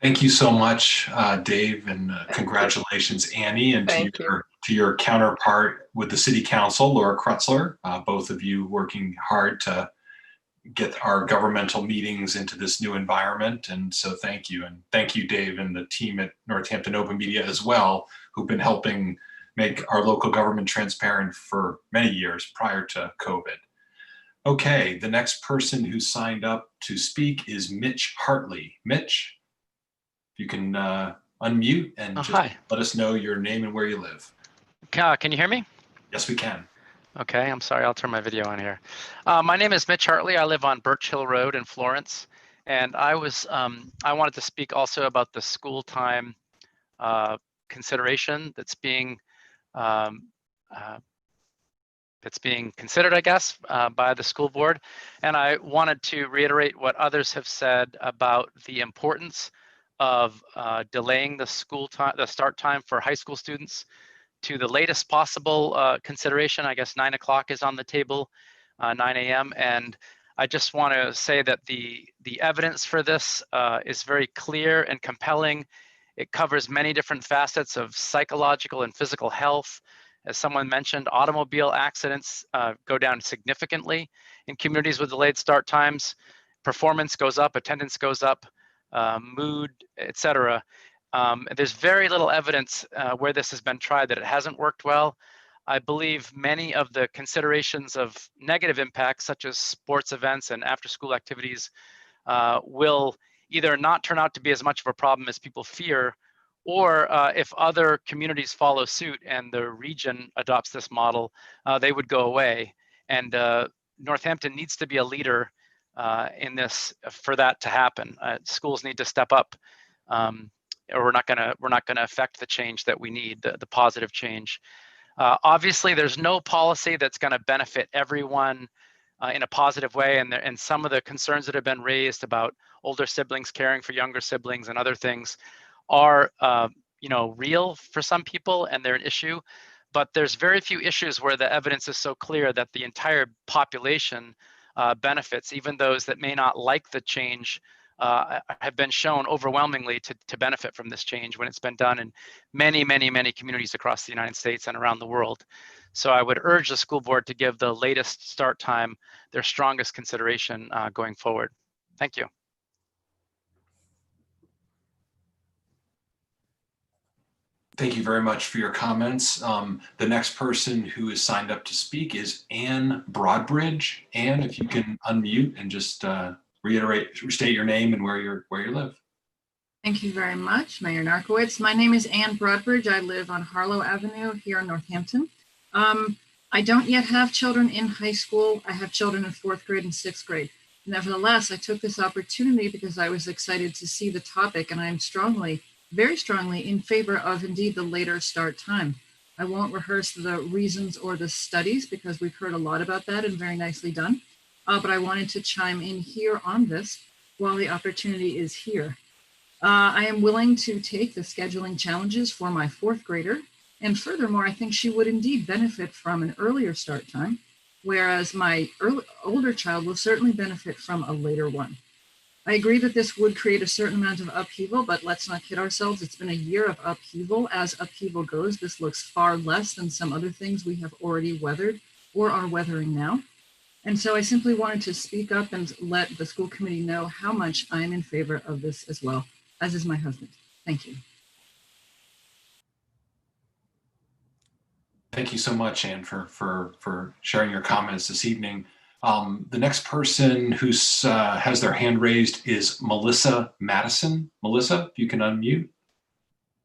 Thank you so much, Dave, and congratulations, Annie, and to your counterpart with the City Council, Laura Krutzler, both of you working hard to get our governmental meetings into this new environment. And so thank you. And thank you, Dave, and the team at Northampton Open Media as well, who've been helping make our local government transparent for many years prior to COVID. Okay, the next person who signed up to speak is Mitch Hartley. Mitch, if you can unmute and just let us know your name and where you live. Can you hear me? Yes, we can. Okay, I'm sorry, I'll turn my video on here. My name is Mitch Hartley. I live on Birch Hill Road in Florence. And I wanted to speak also about the school time consideration that's being considered, I guess, by the school board. And I wanted to reiterate what others have said about the importance of delaying the start time for high school students to the latest possible consideration. I guess 9 o'clock is on the table, 9 a.m. And I just want to say that the evidence for this is very clear and compelling. It covers many different facets of psychological and physical health. As someone mentioned, automobile accidents go down significantly in communities with delayed start times. Performance goes up, attendance goes up, mood, etc. There's very little evidence where this has been tried that it hasn't worked well. I believe many of the considerations of negative impacts, such as sports events and after-school activities, will either not turn out to be as much of a problem as people fear, or if other communities follow suit and the region adopts this model, they would go away. And Northampton needs to be a leader in this for that to happen. Schools need to step up, or we're not gonna affect the change that we need, the positive change. Obviously, there's no policy that's going to benefit everyone in a positive way, and some of the concerns that have been raised about older siblings caring for younger siblings and other things are real for some people, and they're an issue. But there's very few issues where the evidence is so clear that the entire population benefits. Even those that may not like the change have been shown overwhelmingly to benefit from this change when it's been done in many, many, many communities across the United States and around the world. So I would urge the school board to give the latest start time their strongest consideration going forward. Thank you. Thank you very much for your comments. The next person who is signed up to speak is Ann Broadbridge. Ann, if you can unmute and just restate your name and where you live. Thank you very much, Mayor Narkowitz. My name is Ann Broadbridge. I live on Harlow Avenue here in Northampton. I don't yet have children in high school. I have children in 4th grade and 6th grade. Nevertheless, I took this opportunity because I was excited to see the topic, and I am very strongly in favor of indeed the later start time. I won't rehearse the reasons or the studies because we've heard a lot about that and very nicely done. But I wanted to chime in here on this while the opportunity is here. I am willing to take the scheduling challenges for my 4th grader. And furthermore, I think she would indeed benefit from an earlier start time, whereas my older child will certainly benefit from a later one. I agree that this would create a certain amount of upheaval, but let's not kid ourselves. It's been a year of upheaval. As upheaval goes, this looks far less than some other things we have already weathered or are weathering now. And so I simply wanted to speak up and let the school committee know how much I'm in favor of this as well, as is my husband. Thank you. Thank you so much, Anne, for sharing your comments this evening. The next person who's has their hand raised is Melissa Madison. Melissa, if you can unmute.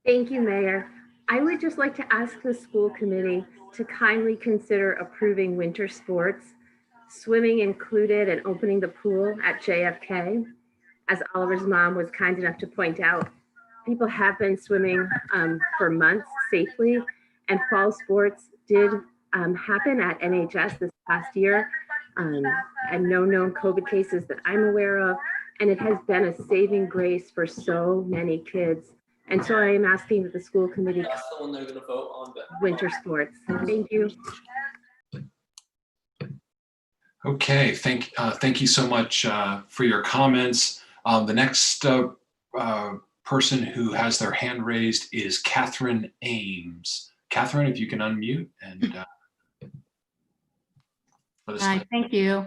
Thank you, Mayor. I would just like to ask the school committee to kindly consider approving winter sports, swimming included, and opening the pool at JFK. As Oliver's mom was kind enough to point out, people have been swimming for months safely, and fall sports did happen at NHS this past year, and no known COVID cases that I'm aware of, and it has been a saving grace for so many kids. And so I am asking that the school committee winter sports. Thank you. Okay, thank you so much for your comments. The next person who has their hand raised is Catherine Ames. Catherine, if you can unmute and let us know. Hi, thank you.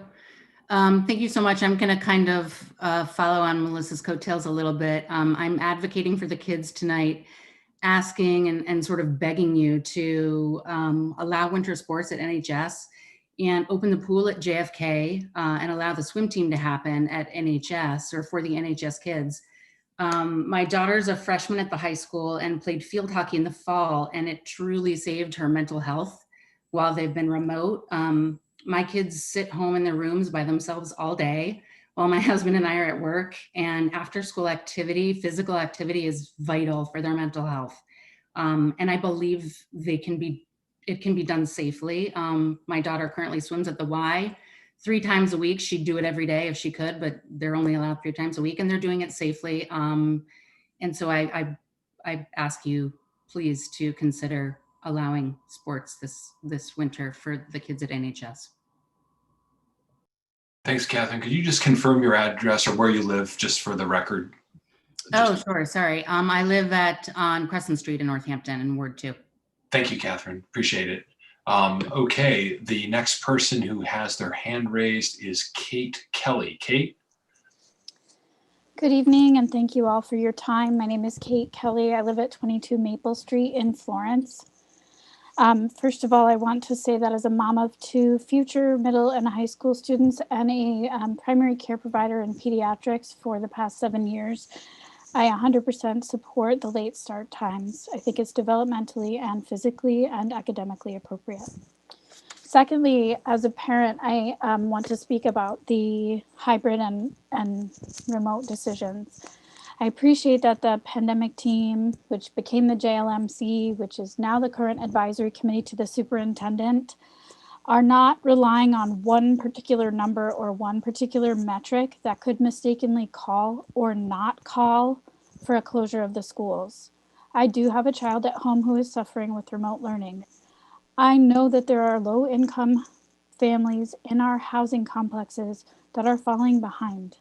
Thank you so much. I'm going to kind of follow on Melissa's coattails a little bit. I'm advocating for the kids tonight, asking and sort of begging you to allow winter sports at NHS and open the pool at JFK and allow the swim team to happen at NHS or for the NHS kids. My daughter's a freshman at the high school and played field hockey in the fall, and it truly saved her mental health while they've been remote. My kids sit home in their rooms by themselves all day while my husband and I are at work, and after school activity, physical activity is vital for their mental health. And I believe it can be done safely. My daughter currently swims at the Y 3 times a week. She'd do it every day if she could, but they're only allowed 3 times a week and they're doing it safely. And so I ask you please to consider allowing sports this winter for the kids at NHS. Thanks, Catherine. Could you just confirm your address or where you live, just for the record? Oh, sure. Sorry. I live on Crescent Street in Northampton in Ward 2. Thank you, Catherine. Appreciate it. Okay, the next person who has their hand raised is Kate Kelly. Kate? Good evening, and thank you all for your time. My name is Kate Kelly. I live at 22 Maple Street in Florence. First of all, I want to say that as a mom of 2 future middle and high school students and a primary care provider in pediatrics for the past 7 years, I 100% support the late start times. I think it's developmentally and physically and academically appropriate. Secondly, as a parent, I want to speak about the hybrid and remote decisions. I appreciate that the pandemic team, which became the JLMC, which is now the current advisory committee to the superintendent, are not relying on one particular number or one particular metric that could mistakenly call or not call for a closure of the schools. I do have a child at home who is suffering with remote learning. I know that there are low-income families in our housing complexes that are falling behind.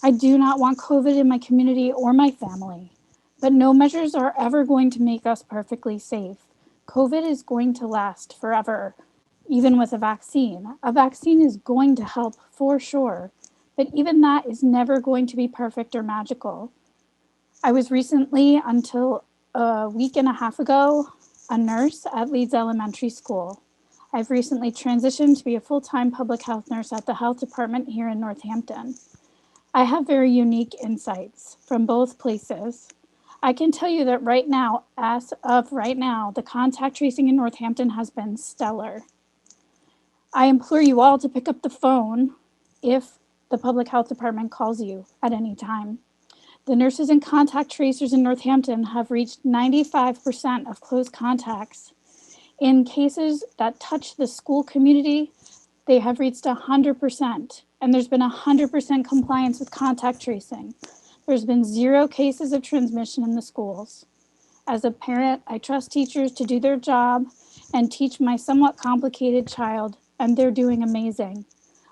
I do not want COVID in my community or my family, but no measures are ever going to make us perfectly safe. COVID is going to last forever, even with a vaccine. A vaccine is going to help for sure, but even that is never going to be perfect or magical. I was recently, until a week and a half ago, a nurse at Leeds Elementary School. I've recently transitioned to be a full-time public health nurse at the health department here in Northampton. I have very unique insights from both places. I can tell you that right now, as of right now, the contact tracing in Northampton has been stellar. I implore you all to pick up the phone if the public health department calls you at any time. The nurses and contact tracers in Northampton have reached 95% of close contacts. In cases that touch the school community, they have reached 100%, and there's been 100% compliance with contact tracing. There's been 0 cases of transmission in the schools. As a parent, I trust teachers to do their job and teach my somewhat complicated child, and they're doing amazing.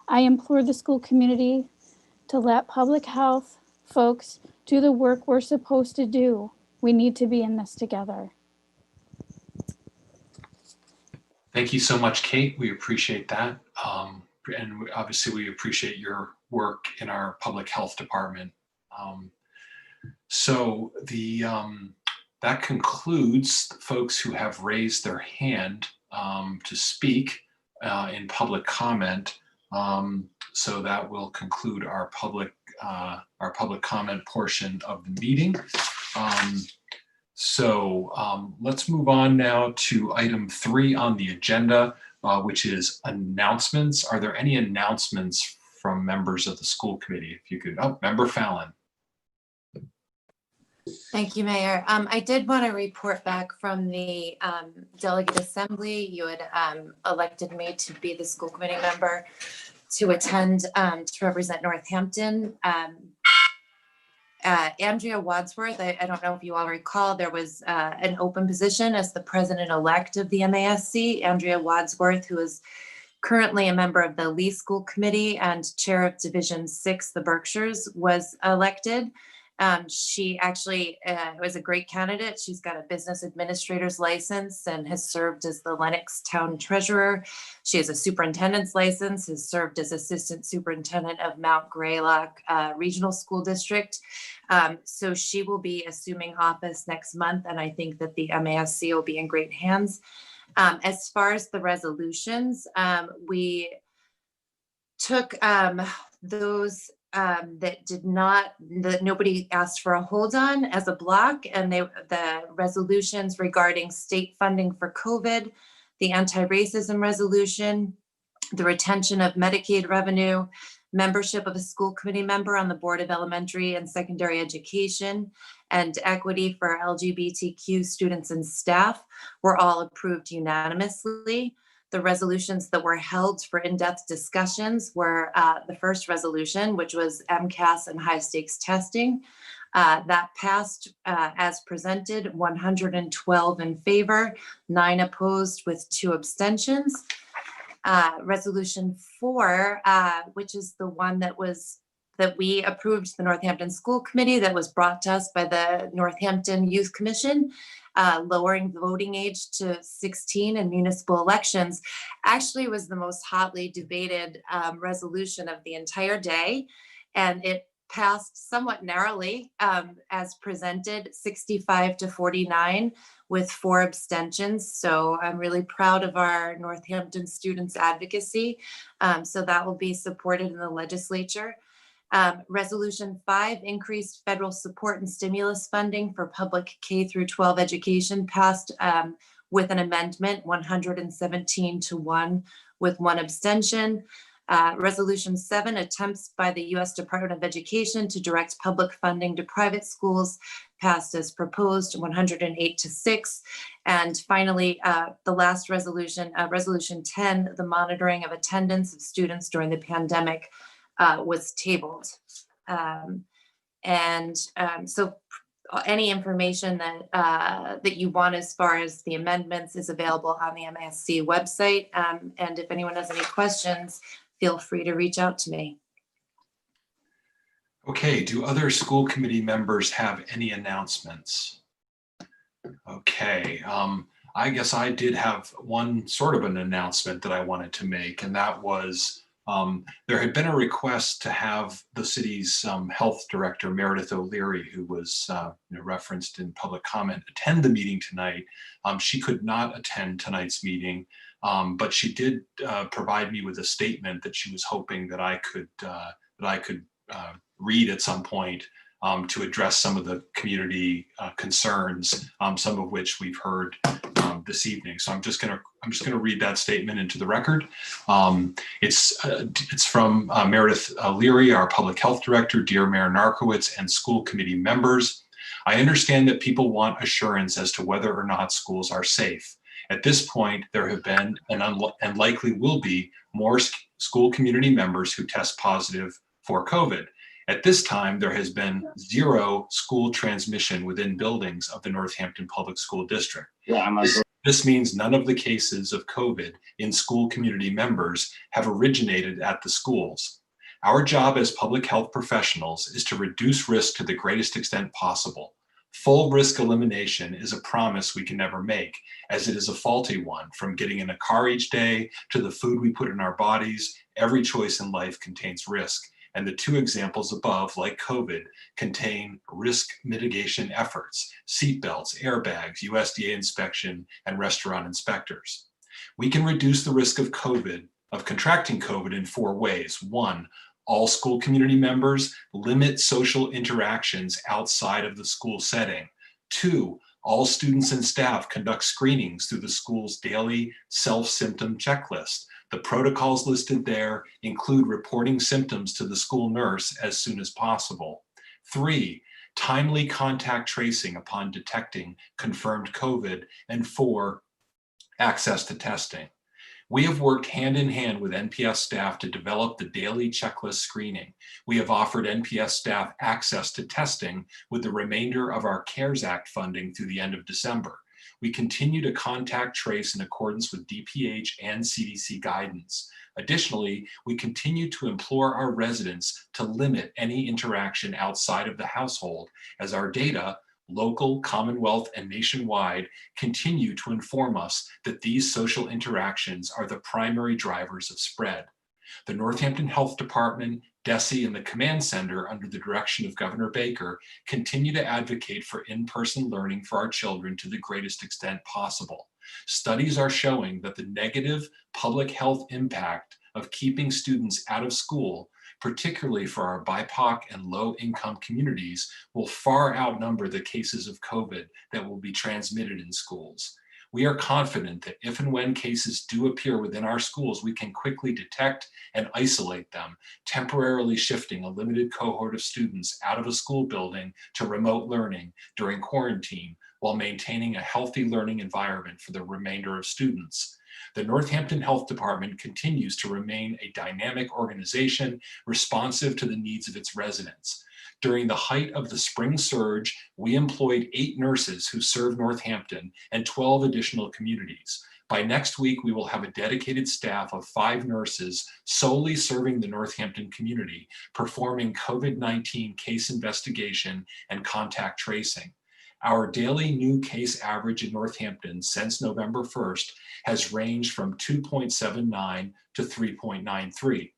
I implore the school community to let public health folks do the work we're supposed to do. We need to be in this together. Thank you so much, Kate. We appreciate that. Obviously we appreciate your work in our public health department. That concludes the folks who have raised their hand to speak in public comment. So that will conclude our public comment portion of the meeting. Let's move on now to item 3 on the agenda, which is announcements. Are there any announcements from members of the school committee? If you could, Member Fallon. Thank you, Mayor. I did want to report back from the delegate assembly. You had elected me to be the school committee member to attend to represent Northampton. Andrea Wadsworth, I don't know if you all recall, there was an open position as the president-elect of the MASC. Andrea Wadsworth, who is currently a member of the Lee School Committee and chair of Division 6, the Berkshires, was elected. She actually was a great candidate. She's got a business administrator's license and has served as the Lenox town treasurer. She has a superintendent's license, has served as assistant superintendent of Mount Greylock Regional School District. So she will be assuming office next month, and I think that the MASC will be in great hands. As far as the resolutions, we took those that nobody asked for a hold on as a block, and the resolutions regarding state funding for COVID, the anti-racism resolution, the retention of Medicaid revenue, membership of a school committee member on the Board of Elementary and Secondary Education, and equity for LGBTQ students and staff were all approved unanimously. The resolutions that were held for in-depth discussions were the first resolution, which was MCAS and high stakes testing. That passed as presented, 112 in favor, 9 opposed with 2 abstentions. Resolution 4, which is the one that we approved the Northampton School Committee, that was brought to us by the Northampton Youth Commission, lowering the voting age to 16 in municipal elections, actually was the most hotly debated resolution of the entire day. And it passed somewhat narrowly as presented, 65-49 with 4 abstentions. So I'm really proud of our Northampton students' advocacy. So that will be supported in the legislature. Resolution 5, increased federal support and stimulus funding for public K-12 education, passed with an amendment, 117-1 with 1 abstention. Resolution 7, attempts by the U.S. Department of Education to direct public funding to private schools, passed as proposed, 108-6. And finally, the last resolution, Resolution 10, the monitoring of attendance of students during the pandemic, was tabled. So any information that you want as far as the amendments is available on the MASC website. And if anyone has any questions, feel free to reach out to me. Okay, do other school committee members have any announcements? Okay, I guess I did have one sort of an announcement that I wanted to make, and that was there had been a request to have the city's health director, Meredith O'Leary, who was referenced in public comment, attend the meeting tonight. She could not attend tonight's meeting, but she did provide me with a statement that she was hoping that I could read at some point to address some of the community concerns, some of which we've heard this evening. So I'm just gonna read that statement into the record. It's from Meredith Leary, our public health director. Dear Mayor Narkowitz and school committee members, I understand that people want assurance as to whether or not schools are safe. At this point, there have been and likely will be more school community members who test positive for COVID. At this time, there has been 0 school transmission within buildings of the Northampton Public School District. This means none of the cases of COVID in school community members have originated at the schools. Our job as public health professionals is to reduce risk to the greatest extent possible. Full risk elimination is a promise we can never make, as it is a faulty one. From getting in a car each day to the food we put in our bodies, every choice in life contains risk. And the two examples above, like COVID, contain risk mitigation efforts: seatbelts, airbags, USDA inspection, and restaurant inspectors. We can reduce the risk of contracting COVID in 4 ways. 1, all school community members limit social interactions outside of the school setting. 2, all students and staff conduct screenings through the school's daily self-symptom checklist. The protocols listed there include reporting symptoms to the school nurse as soon as possible. 3, timely contact tracing upon detecting confirmed COVID. And 4, access to testing. We have worked hand in hand with NPS staff to develop the daily checklist screening. We have offered NPS staff access to testing with the remainder of our CARES Act funding through the end of December. We continue to contact trace in accordance with DPH and CDC guidance. Additionally, we continue to implore our residents to limit any interaction outside of the household, as our data, local, Commonwealth, and nationwide, continue to inform us that these social interactions are the primary drivers of spread. The Northampton Health Department, DESE, and the Command Center, under the direction of Governor Baker, continue to advocate for in-person learning for our children to the greatest extent possible. Studies are showing that the negative public health impact of keeping students out of school, particularly for our BIPOC and low-income communities, will far outnumber the cases of COVID that will be transmitted in schools. We are confident that if and when cases do appear within our schools, we can quickly detect and isolate them, temporarily shifting a limited cohort of students out of a school building to remote learning during quarantine, while maintaining a healthy learning environment for the remainder of students. The Northampton Health Department continues to remain a dynamic organization responsive to the needs of its residents. During the height of the spring surge, we employed 8 nurses who serve Northampton and 12 additional communities. By next week, we will have a dedicated staff of 5 nurses solely serving the Northampton community, performing COVID-19 case investigation and contact tracing. Our daily new case average in Northampton since November 1st has ranged from 2.79 to 3.93.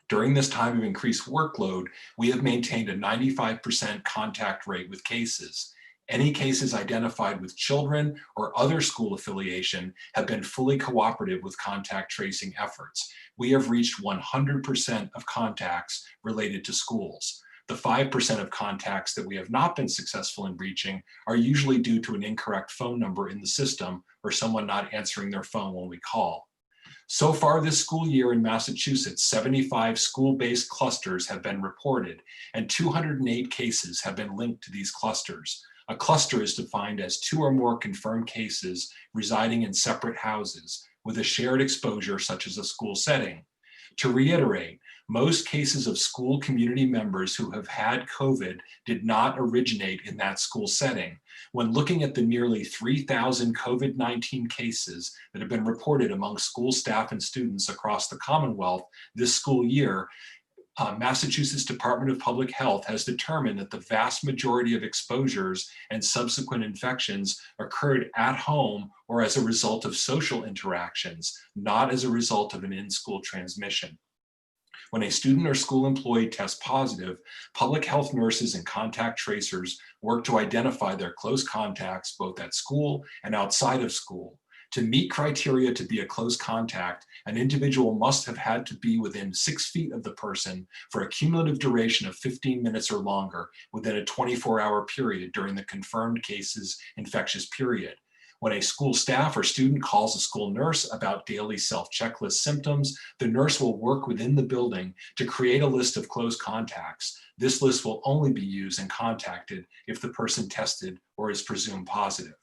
During this time of increased workload, we have maintained a 95% contact rate with cases. Any cases identified with children or other school affiliation have been fully cooperative with contact tracing efforts. We have reached 100% of contacts related to schools. The 5% of contacts that we have not been successful in reaching are usually due to an incorrect phone number in the system or someone not answering their phone when we call. So far this school year in Massachusetts, 75 school-based clusters have been reported, and 208 cases have been linked to these clusters. A cluster is defined as 2 or more confirmed cases residing in separate houses with a shared exposure, such as a school setting. To reiterate, most cases of school community members who have had COVID did not originate in that school setting. When looking at the nearly 3,000 COVID-19 cases that have been reported among school staff and students across the Commonwealth this school year, Massachusetts Department of Public Health has determined that the vast majority of exposures and subsequent infections occurred at home or as a result of social interactions, not as a result of an in-school transmission. When a student or school employee tests positive, public health nurses and contact tracers work to identify their close contacts both at school and outside of school. To meet criteria to be a close contact, an individual must have had to be within 6 feet of the person for a cumulative duration of 15 minutes or longer within a 24-hour period during the confirmed case's infectious period. When a school staff or student calls a school nurse about daily self-checklist symptoms, the nurse will work within the building to create a list of close contacts. This list will only be used and contacted if the person tested or is presumed positive.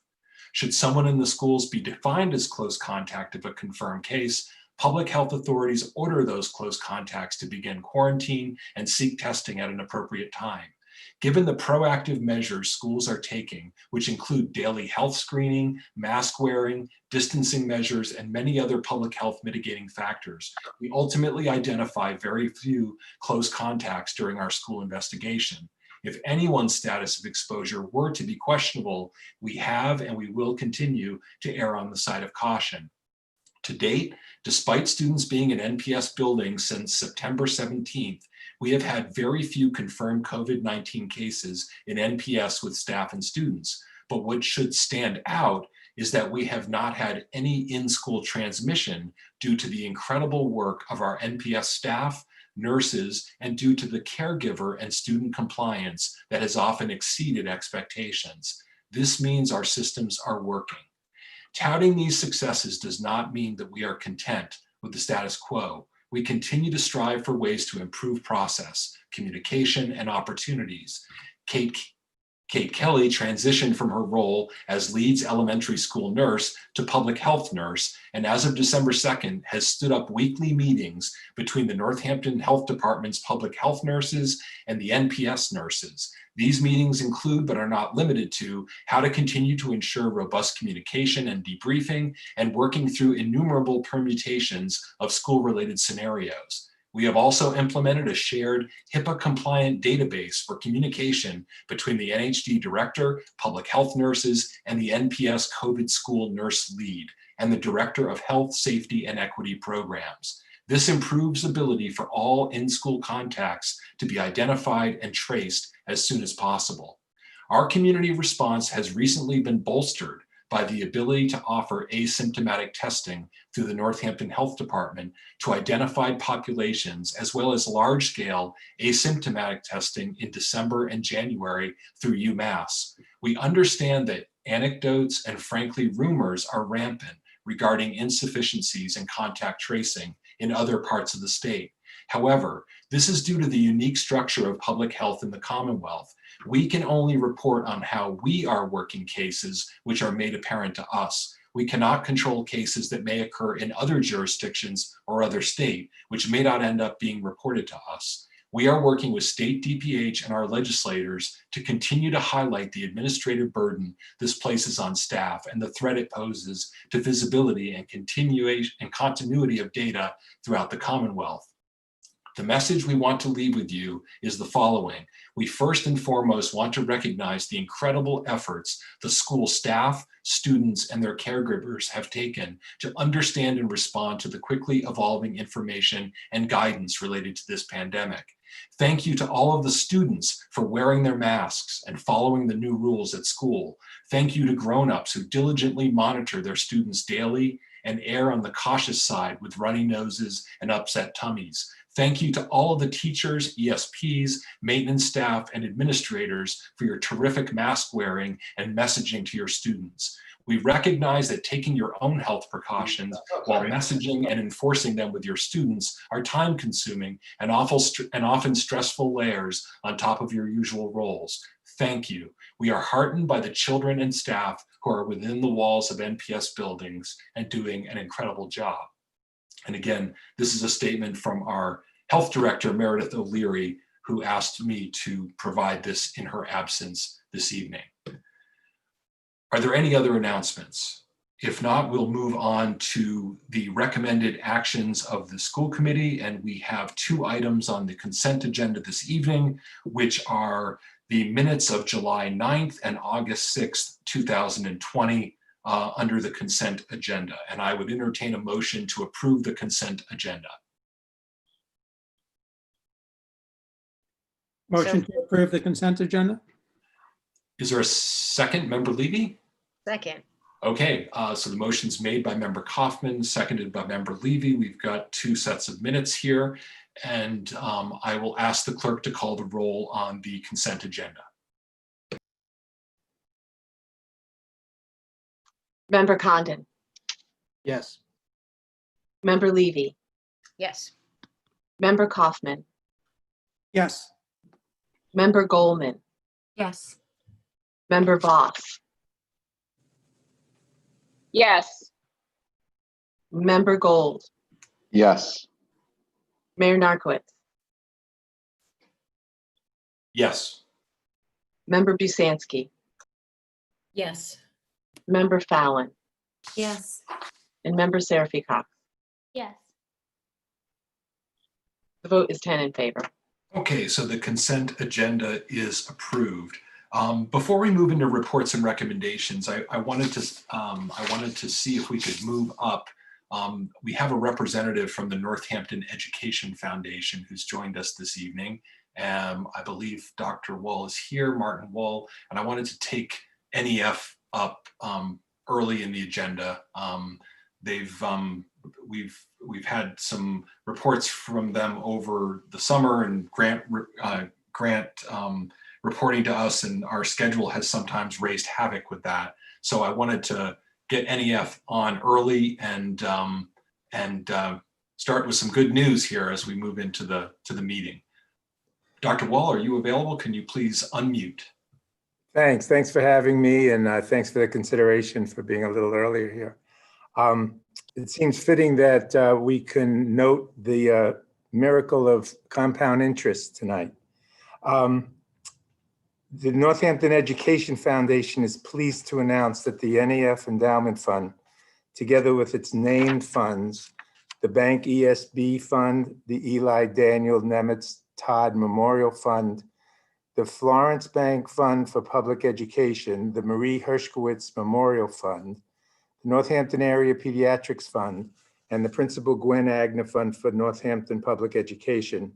Should someone in the schools be defined as close contact of a confirmed case, public health authorities order those close contacts to begin quarantine and seek testing at an appropriate time. Given the proactive measures schools are taking, which include daily health screening, mask wearing, distancing measures, and many other public health mitigating factors, we ultimately identify very few close contacts during our school investigation. If anyone's status of exposure were to be questionable, we have and we will continue to err on the side of caution. To date, despite students being in NPS buildings since September 17th, we have had very few confirmed COVID-19 cases in NPS with staff and students. But what should stand out is that we have not had any in-school transmission due to the incredible work of our NPS staff, nurses, and due to the caregiver and student compliance that has often exceeded expectations. This means our systems are working. Touting these successes does not mean that we are content with the status quo. We continue to strive for ways to improve process, communication, and opportunities. Kate Kelly transitioned from her role as Leeds elementary school nurse to public health nurse, and as of December 2nd, has stood up weekly meetings between the Northampton Health Department's public health nurses and the NPS nurses. These meetings include, but are not limited to, how to continue to ensure robust communication and debriefing, and working through innumerable permutations of school-related scenarios. We have also implemented a shared HIPAA-compliant database for communication between the NHD director, public health nurses, and the NPS COVID school nurse lead, and the director of health, safety, and equity programs. This improves ability for all in-school contacts to be identified and traced as soon as possible. Our community response has recently been bolstered by the ability to offer asymptomatic testing through the Northampton Health Department to identified populations, as well as large-scale asymptomatic testing in December and January through UMass. We understand that anecdotes and frankly rumors are rampant regarding insufficiencies in contact tracing in other parts of the state. However, this is due to the unique structure of public health in the Commonwealth. We can only report on how we are working cases which are made apparent to us. We cannot control cases that may occur in other jurisdictions or other state, which may not end up being reported to us. We are working with state DPH and our legislators to continue to highlight the administrative burden this places on staff and the threat it poses to visibility and continuation and continuity of data throughout the Commonwealth. The message we want to leave with you is the following. We first and foremost want to recognize the incredible efforts the school staff, students, and their caregivers have taken to understand and respond to the quickly evolving information and guidance related to this pandemic. Thank you to all of the students for wearing their masks and following the new rules at school. Thank you to grown-ups who diligently monitor their students daily and err on the cautious side with runny noses and upset tummies. Thank you to all of the teachers, ESPs, maintenance staff, and administrators for your terrific mask wearing and messaging to your students. We recognize that taking your own health precautions while messaging and enforcing them with your students are time-consuming and often stressful layers on top of your usual roles. Thank you. We are heartened by the children and staff who are within the walls of NPS buildings and doing an incredible job. And again, this is a statement from our health director, Meredith O'Leary, who asked me to provide this in her absence this evening. Are there any other announcements? If not, we'll move on to the recommended actions of the school committee. And we have two items on the consent agenda this evening, which are the minutes of July 9th and August 6th, 2020 under the consent agenda. And I would entertain a motion to approve the consent agenda. Motion to approve the consent agenda? Is there a second, Member Levy? Second. Okay, so the motion's made by Member Kaufman, seconded by Member Levy. We've got two sets of minutes here, and I will ask the clerk to call the roll on the consent agenda. Member Condon, Yes. Member Levy, Yes. Member Kaufman, Yes. Member Goldman, Yes. Member Voss, Yes. Member Gold, Yes. Mayor Narcoitz. Yes. Member Busansky, Yes. Member Fallon, Yes. and Member Serafy-Co. Yes. The vote is 10 in favor. Okay, so the consent agenda is approved. Before we move into reports and recommendations, I wanted to see if we could move up. We have a representative from the Northampton Education Foundation who's joined us this evening. I believe Dr. Wool is here, Martin Wool, and I wanted to take NEF up early in the agenda. We've had some reports from them over the summer and grant reporting to us, and our schedule has sometimes raised havoc with that. So I wanted to get NEF on early and start with some good news here as we move into the meeting. Dr. Wall, are you available? Can you please unmute? Thanks for having me, and thanks for the consideration for being a little earlier here. It seems fitting that we can note the miracle of compound interest tonight. The Northampton Education Foundation is pleased to announce that the NEF Endowment Fund, together with its named funds, the Bank ESB Fund, the Eli Daniel Nemitz Todd Memorial Fund, the Florence Bank Fund for Public Education, the Marie Hershkowitz Memorial Fund, the Northampton Area Pediatrics Fund, and the Principal Gwen Agner Fund for Northampton Public Education,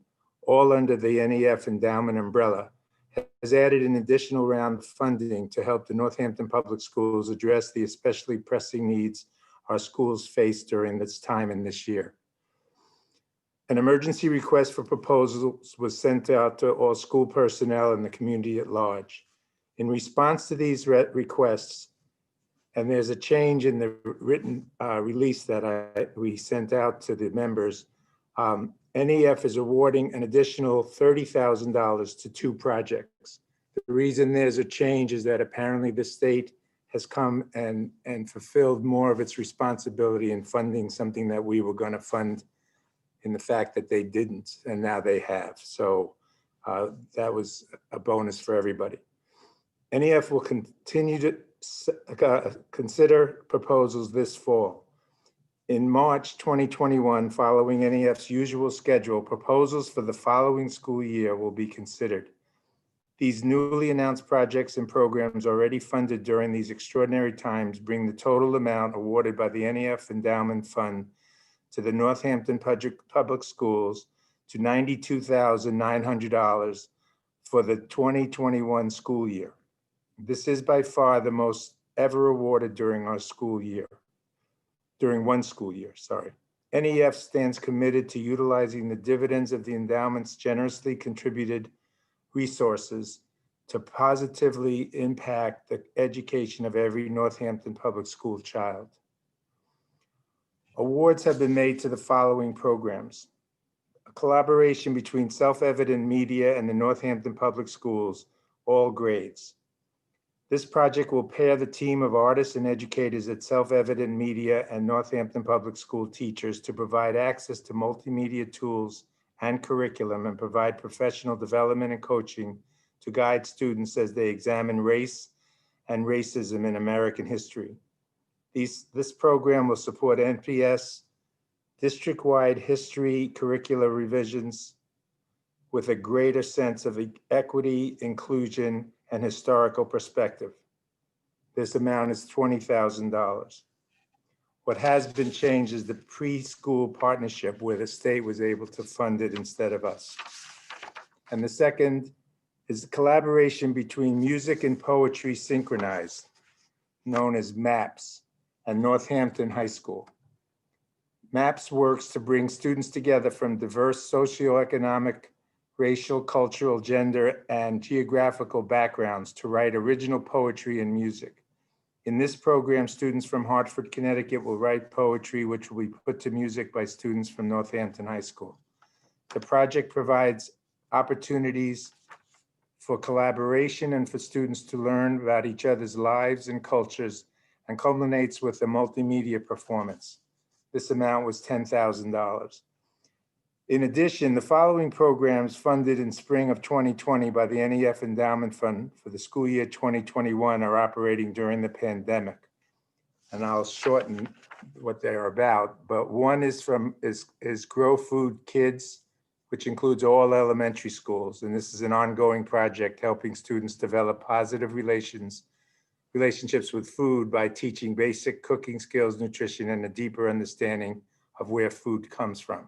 all under the NEF Endowment umbrella, has added an additional round of funding to help the Northampton Public Schools address the especially pressing needs our schools face during this time and this year. An emergency request for proposals was sent out to all school personnel and the community at large. In response to these requests, and there's a change in the written release that we sent out to the members, NEF is awarding an additional $30,000 to 2 projects. The reason there's a change is that apparently the state has come and fulfilled more of its responsibility in funding something that we were going to fund, in the fact that they didn't, and now they have. So that was a bonus for everybody. NEF will continue to consider proposals this fall. In March 2021, following NEF's usual schedule, proposals for the following school year will be considered. These newly announced projects and programs already funded during these extraordinary times bring the total amount awarded by the NEF Endowment Fund to the Northampton Public Schools to $92,900 for the 2021 school year. This is by far the most ever awarded during one school year, sorry. NEF stands committed to utilizing the dividends of the endowment's generously contributed resources to positively impact the education of every Northampton Public School child. Awards have been made to the following programs: a collaboration between Self-Evident Media and the Northampton Public Schools, all grades. This project will pair the team of artists and educators at Self-Evident Media and Northampton Public School teachers to provide access to multimedia tools and curriculum and provide professional development and coaching to guide students as they examine race and racism in American history. This program will support NPS district-wide history curricular revisions with a greater sense of equity, inclusion, and historical perspective. This amount is $20,000. What has been changed is the preschool partnership, where the state was able to fund it instead of us. And the second is the collaboration between Music and Poetry Synchronized, known as MAPS, and Northampton High School. MAPS works to bring students together from diverse socioeconomic, racial, cultural, gender, and geographical backgrounds to write original poetry and music. In this program, students from Hartford, Connecticut will write poetry, which will be put to music by students from Northampton High School. The project provides opportunities for collaboration and for students to learn about each other's lives and cultures, and culminates with a multimedia performance. This amount was $10,000. In addition, the following programs funded in spring of 2020 by the NEF Endowment Fund for the school year 2021 are operating during the pandemic. And I'll shorten what they're about, but one is Grow Food Kids, which includes all elementary schools. And this is an ongoing project helping students develop positive relationships with food by teaching basic cooking skills, nutrition, and a deeper understanding of where food comes from.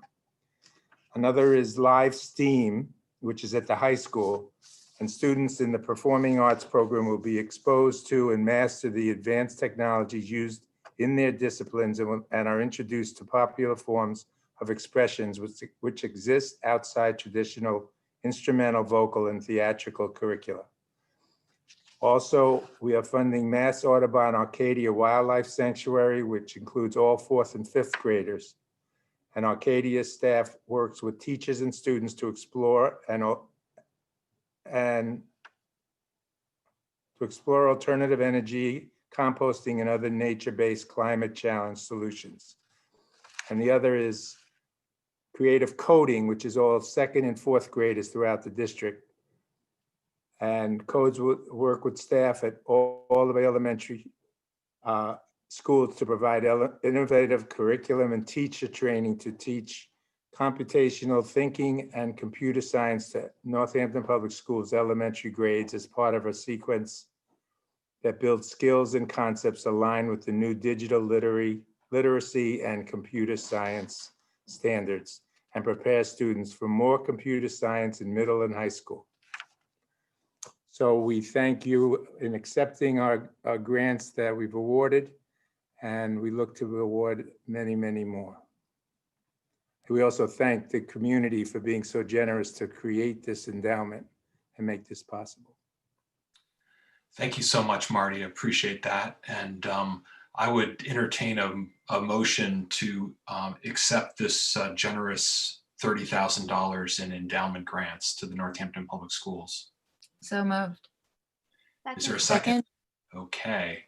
Another is Live STEAM, which is at the high school, and students in the performing arts program will be exposed to and master the advanced technologies used in their disciplines and are introduced to popular forms of expressions which exist outside traditional instrumental, vocal, and theatrical curricula. Also, we are funding Mass Audubon Arcadia Wildlife Sanctuary, which includes all 4th and 5th graders. And Arcadia staff works with teachers and students to explore alternative energy, composting, and other nature-based climate challenge solutions. And the other is Creative Coding, which is all 2nd and 4th graders throughout the district. And codes will work with staff at all of the elementary schools to provide innovative curriculum and teacher training to teach computational thinking and computer science to Northampton Public Schools elementary grades as part of a sequence that builds skills and concepts aligned with the new digital literacy and computer science standards and prepare students for more computer science in middle and high school. So we thank you in accepting our grants that we've awarded, and we look to award many, many more. We also thank the community for being so generous to create this endowment and make this possible. Thank you so much, Marty. I appreciate that. And I would entertain a motion to accept this generous $30,000 in endowment grants to the Northampton Public Schools. So moved. Is there a second? Okay.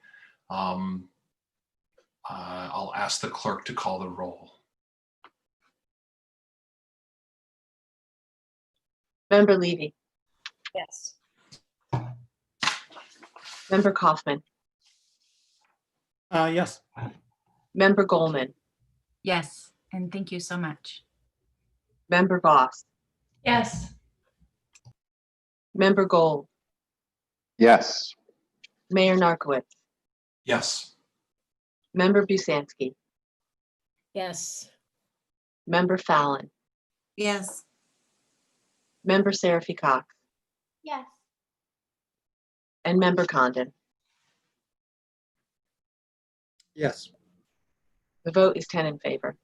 I'll ask the clerk to call the roll. Member Levy, Yes. Member Kaufman, Yes. Member Goldman, Yes, and thank you so much. Member Voss, Yes. Member Gold, Yes. Mayor Narcoitz, Yes. Member Busansky, Yes. Member Fallon, Yes. Member Serafy-Co, Yes. and Member Condon. Yes. The vote is 10 in favor.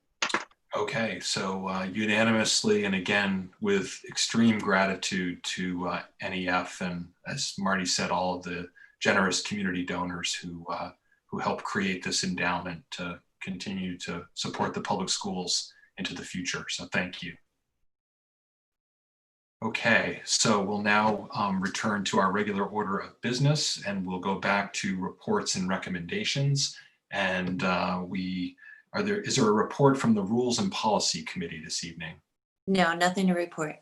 Okay, so unanimously, and again, with extreme gratitude to NEF, and as Marty said, all of the generous community donors who helped create this endowment to continue to support the public schools into the future. So thank you. Okay, so we'll now return to our regular order of business, and we'll go back to reports and recommendations. And is there a report from the Rules and Policy Committee this evening? No, nothing to report.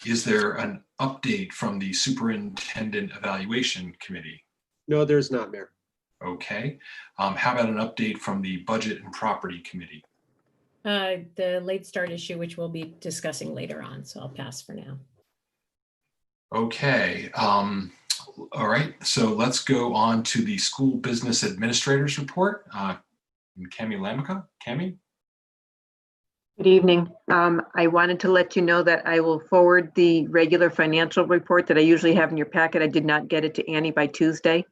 Is there an update from the Superintendent Evaluation Committee? No, there's not, Mayor. Okay. How about an update from the Budget and Property Committee? The late start issue, which we'll be discussing later on, so I'll pass for now. Okay. All right. So let's go on to the School Business Administrators Report. Cami Lamica. Cami? Good evening. I wanted to let you know that I will forward the regular financial report that I usually have in your packet. I did not get it to Annie by Tuesday.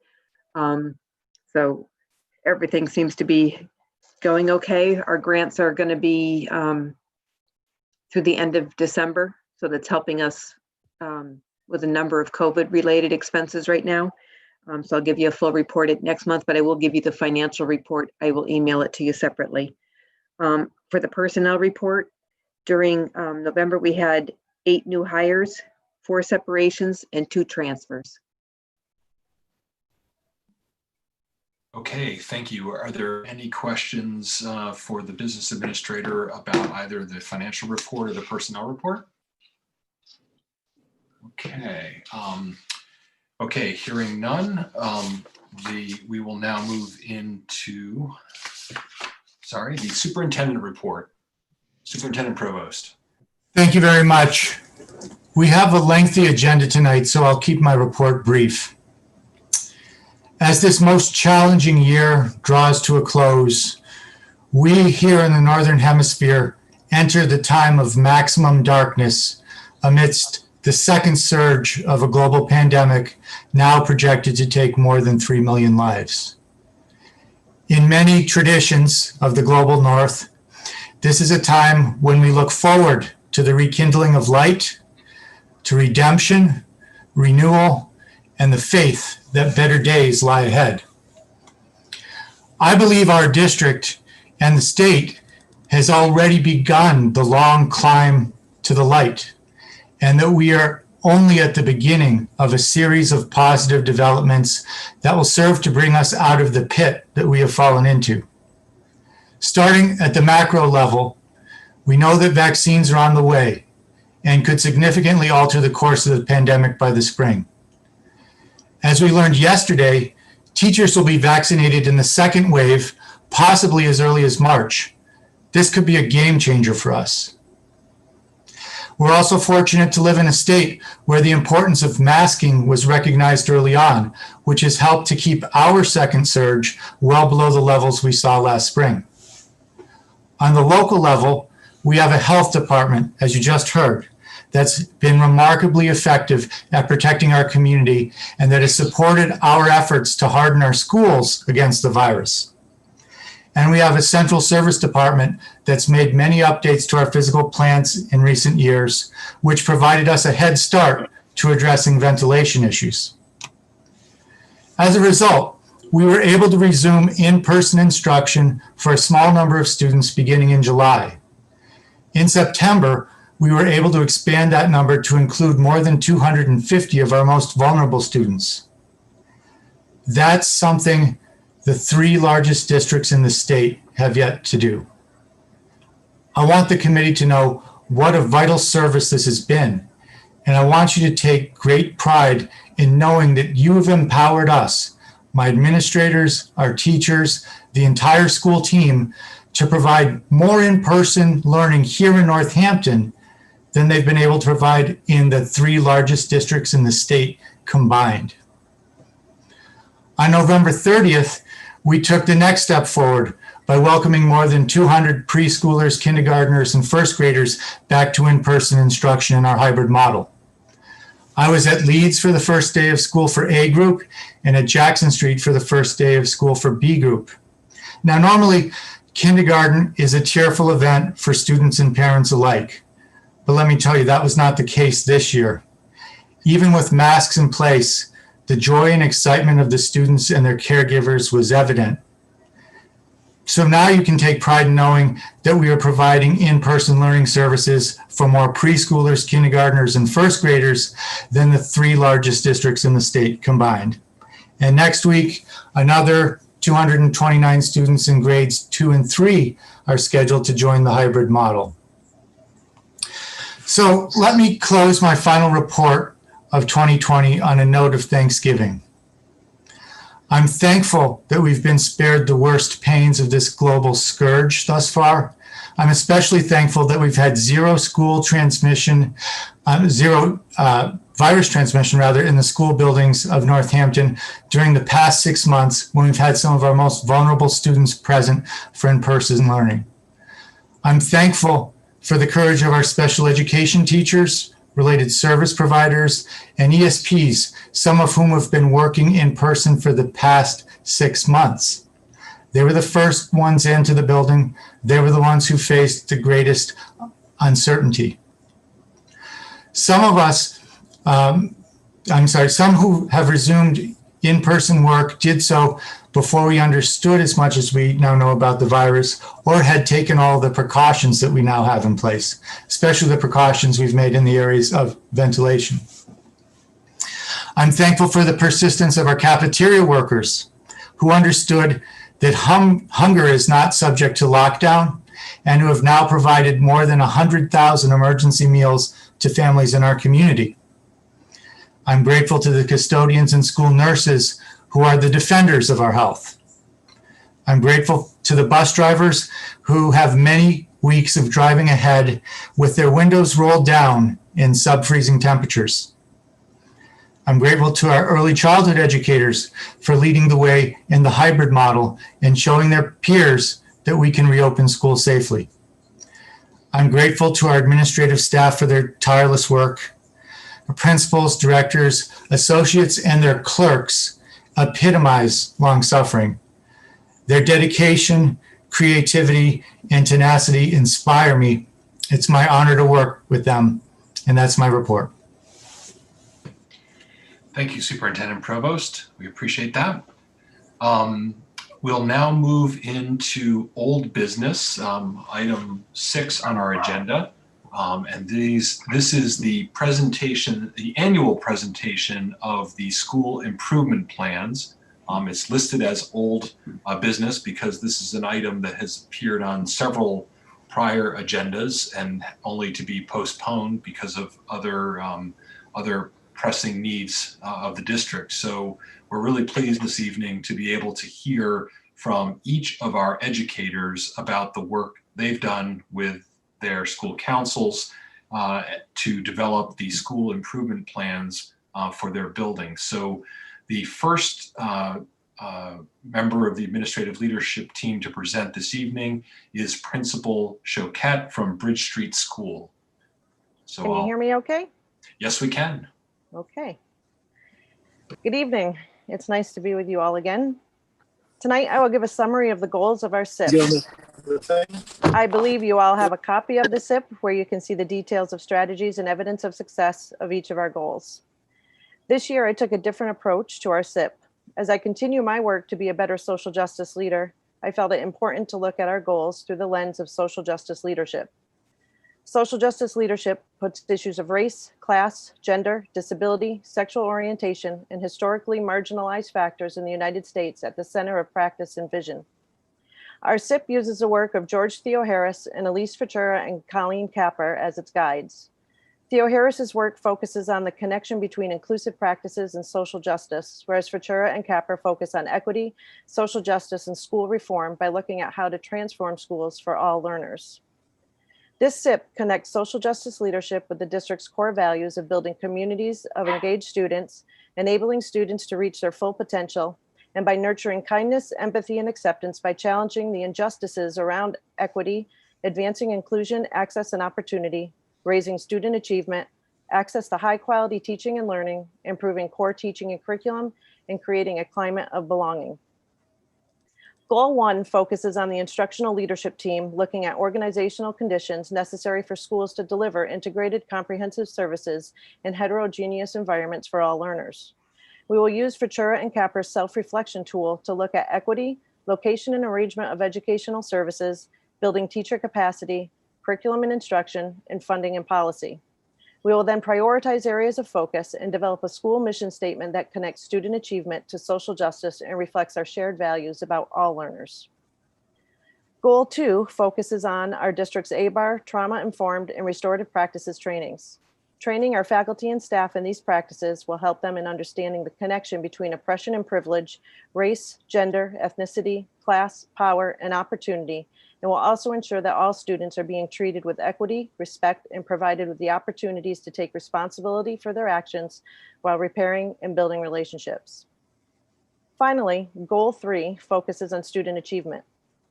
So everything seems to be going okay. Our grants are going to be through the end of December. So that's helping us with a number of COVID-related expenses right now. So I'll give you a full report next month, but I will give you the financial report. I will email it to you separately. For the personnel report, during November, we had 8 new hires, 4 separations, and 2 transfers. Okay, thank you. Are there any questions for the business administrator about either the financial report or the personnel report? Okay. Okay, hearing none, we will now move into, the superintendent report. Superintendent Provost. Thank you very much. We have a lengthy agenda tonight, so I'll keep my report brief. As this most challenging year draws to a close, we here in the Northern Hemisphere enter the time of maximum darkness amidst the second surge of a global pandemic now projected to take more than 3 million lives. In many traditions of the global North, this is a time when we look forward to the rekindling of light, to redemption, renewal, and the faith that better days lie ahead. I believe our district and the state has already begun the long climb to the light, and that we are only at the beginning of a series of positive developments that will serve to bring us out of the pit that we have fallen into. Starting at the macro level, we know that vaccines are on the way and could significantly alter the course of the pandemic by the spring. As we learned yesterday, teachers will be vaccinated in the second wave, possibly as early as March. This could be a game changer for us. We're also fortunate to live in a state where the importance of masking was recognized early on, which has helped to keep our second surge well below the levels we saw last spring. On the local level, we have a health department, as you just heard, that's been remarkably effective at protecting our community and that has supported our efforts to harden our schools against the virus. And we have a central service department that's made many updates to our physical plants in recent years, which provided us a head start to addressing ventilation issues. As a result, we were able to resume in-person instruction for a small number of students beginning in July. In September, we were able to expand that number to include more than 250 of our most vulnerable students. That's something the 3 largest districts in the state have yet to do. I want the committee to know what a vital service this has been, and I want you to take great pride in knowing that you have empowered us, my administrators, our teachers, the entire school team, to provide more in-person learning here in Northampton than they've been able to provide in the 3 largest districts in the state combined. On November 30th, we took the next step forward by welcoming more than 200 preschoolers, kindergartners, and first graders back to in-person instruction in our hybrid model. I was at Leeds for the first day of school for A group and at Jackson Street for the first day of school for B group. Now, normally, kindergarten is a cheerful event for students and parents alike. But let me tell you, that was not the case this year. Even with masks in place, the joy and excitement of the students and their caregivers was evident. So now you can take pride in knowing that we are providing in-person learning services for more preschoolers, kindergartners, and first graders than the 3 largest districts in the state combined. And next week, another 229 students in grades 2 and 3 are scheduled to join the hybrid model. So let me close my final report of 2020 on a note of thanksgiving. I'm thankful that we've been spared the worst pains of this global scourge thus far. I'm especially thankful that we've had zero virus transmission in the school buildings of Northampton during the past 6 months when we've had some of our most vulnerable students present for in-person learning. I'm thankful for the courage of our special education teachers, related service providers, and ESPs, some of whom have been working in person for the past 6 months. They were the first ones into the building. They were the ones who faced the greatest uncertainty. Some of us, some who have resumed in-person work did so before we understood as much as we now know about the virus, or had taken all the precautions that we now have in place, especially the precautions we've made in the areas of ventilation. I'm thankful for the persistence of our cafeteria workers, who understood that hunger is not subject to lockdown and who have now provided more than 100,000 emergency meals to families in our community. I'm grateful to the custodians and school nurses who are the defenders of our health. I'm grateful to the bus drivers who have many weeks of driving ahead with their windows rolled down in sub-freezing temperatures. I'm grateful to our early childhood educators for leading the way in the hybrid model and showing their peers that we can reopen schools safely. I'm grateful to our administrative staff for their tireless work. Our principals, directors, associates, and their clerks epitomize long suffering. Their dedication, creativity, and tenacity inspire me. It's my honor to work with them, and that's my report. Thank you, Superintendent Provost. We appreciate that. We'll now move into old business, item 6 on our agenda. And this is the presentation, the annual presentation of the school improvement plans. It's listed as old business because this is an item that has appeared on several prior agendas and only to be postponed because of other pressing needs of the district. So we're really pleased this evening to be able to hear from each of our educators about the work they've done with their school councils to develop the school improvement plans for their buildings. So the first member of the administrative leadership team to present this evening is Principal Choquette from Bridge Street School. So can you hear me okay? Yes, we can. Okay. Good evening. It's nice to be with you all again. Tonight, I will give a summary of the goals of our SIP. I believe you all have a copy of the SIP where you can see the details of strategies and evidence of success of each of our goals. This year, I took a different approach to our SIP. As I continue my work to be a better social justice leader, I felt it important to look at our goals through the lens of social justice leadership. Social justice leadership puts issues of race, class, gender, disability, sexual orientation, and historically marginalized factors in the United States at the center of practice and vision. Our SIP uses the work of George Theo Harris and Elise Futura and Colleen Capper as its guides. Theo Harris's work focuses on the connection between inclusive practices and social justice, whereas Futura and Capper focus on equity, social justice, and school reform by looking at how to transform schools for all learners. This SIP connects social justice leadership with the district's core values of building communities of engaged students, enabling students to reach their full potential, and by nurturing kindness, empathy, and acceptance by challenging the injustices around equity, advancing inclusion, access, and opportunity, raising student achievement, access to high-quality teaching and learning, improving core teaching and curriculum, and creating a climate of belonging. Goal 1 focuses on the instructional leadership team looking at organizational conditions necessary for schools to deliver integrated comprehensive services in heterogeneous environments for all learners. We will use Futura and Capper's self-reflection tool to look at equity, location and arrangement of educational services, building teacher capacity, curriculum and instruction, and funding and policy. We will then prioritize areas of focus and develop a school mission statement that connects student achievement to social justice and reflects our shared values about all learners. Goal 2 focuses on our district's ABAR, trauma-informed, and restorative practices trainings. Training our faculty and staff in these practices will help them in understanding the connection between oppression and privilege, race, gender, ethnicity, class, power, and opportunity, and will also ensure that all students are being treated with equity, respect, and provided with the opportunities to take responsibility for their actions while repairing and building relationships. Finally, Goal 3 focuses on student achievement.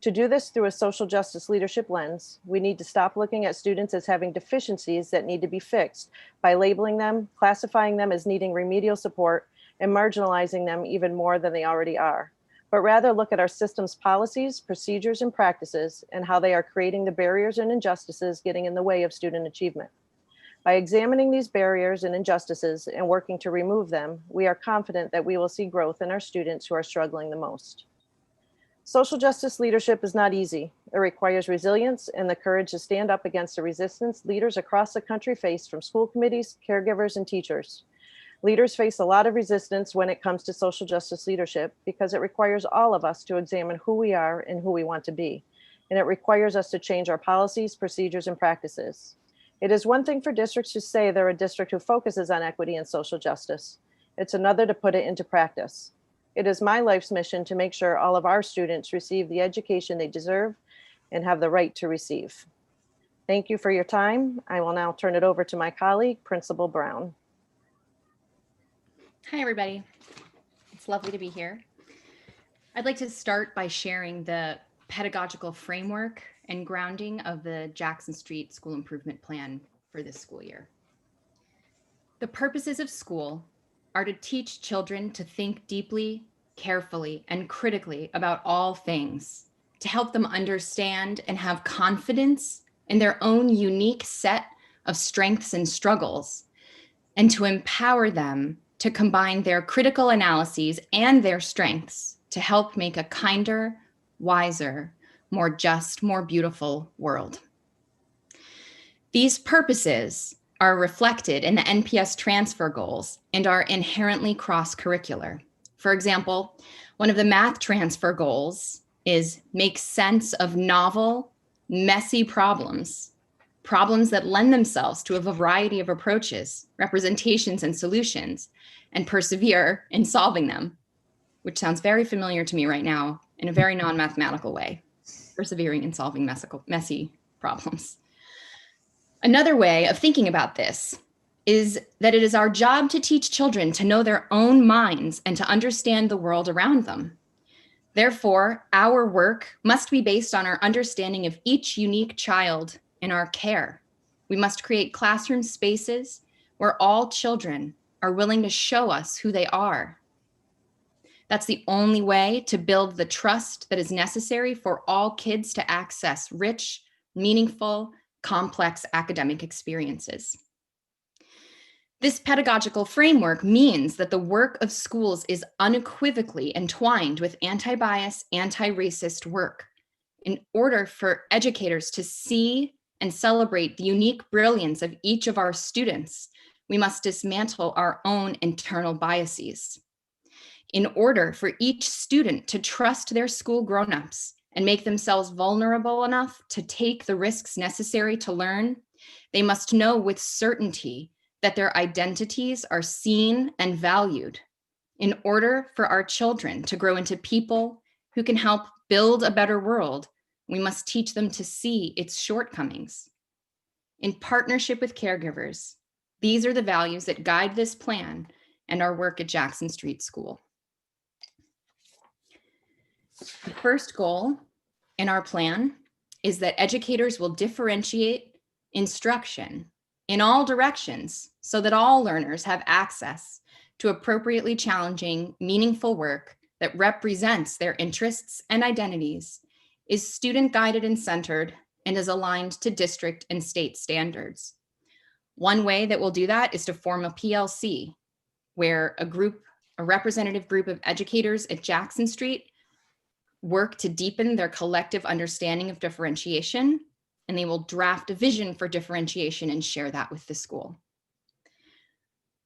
To do this through a social justice leadership lens, we need to stop looking at students as having deficiencies that need to be fixed by labeling them, classifying them as needing remedial support, and marginalizing them even more than they already are, but rather look at our system's policies, procedures, and practices and how they are creating the barriers and injustices getting in the way of student achievement. By examining these barriers and injustices and working to remove them, we are confident that we will see growth in our students who are struggling the most. Social justice leadership is not easy. It requires resilience and the courage to stand up against the resistance leaders across the country face from school committees, caregivers, and teachers. Leaders face a lot of resistance when it comes to social justice leadership because it requires all of us to examine who we are and who we want to be. And it requires us to change our policies, procedures, and practices. It is one thing for districts to say they're a district who focuses on equity and social justice. It's another to put it into practice. It is my life's mission to make sure all of our students receive the education they deserve and have the right to receive. Thank you for your time. I will now turn it over to my colleague, Principal Brown. Hi, everybody. It's lovely to be here. I'd like to start by sharing the pedagogical framework and grounding of the Jackson Street School Improvement Plan for this school year. The purposes of school are to teach children to think deeply, carefully, and critically about all things, to help them understand and have confidence in their own unique set of strengths and struggles, and to empower them to combine their critical analyses and their strengths to help make a kinder, wiser, more just, more beautiful world. These purposes are reflected in the NPS transfer goals and are inherently cross-curricular. For example, one of the math transfer goals is make sense of novel, messy problems that lend themselves to a variety of approaches, representations, and solutions, and persevere in solving them, which sounds very familiar to me right now in a very non-mathematical way, persevering in solving messy problems. Another way of thinking about this is that it is our job to teach children to know their own minds and to understand the world around them. Therefore, our work must be based on our understanding of each unique child in our care. We must create classroom spaces where all children are willing to show us who they are. That's the only way to build the trust that is necessary for all kids to access rich, meaningful, complex academic experiences. This pedagogical framework means that the work of schools is unequivocally entwined with anti-bias, anti-racist work in order for educators to see and celebrate the unique brilliance of each of our students. We must dismantle our own internal biases. In order for each student to trust their school grown-ups and make themselves vulnerable enough to take the risks necessary to learn, they must know with certainty that their identities are seen and valued. In order for our children to grow into people who can help build a better world, we must teach them to see its shortcomings. In partnership with caregivers, these are the values that guide this plan and our work at Jackson Street School. The first goal in our plan is that educators will differentiate instruction in all directions so that all learners have access to appropriately challenging, meaningful work that represents their interests and identities, is student-guided and centered, and is aligned to district and state standards. One way that we'll do that is to form a PLC, where a representative group of educators at Jackson Street work to deepen their collective understanding of differentiation, and they will draft a vision for differentiation and share that with the school.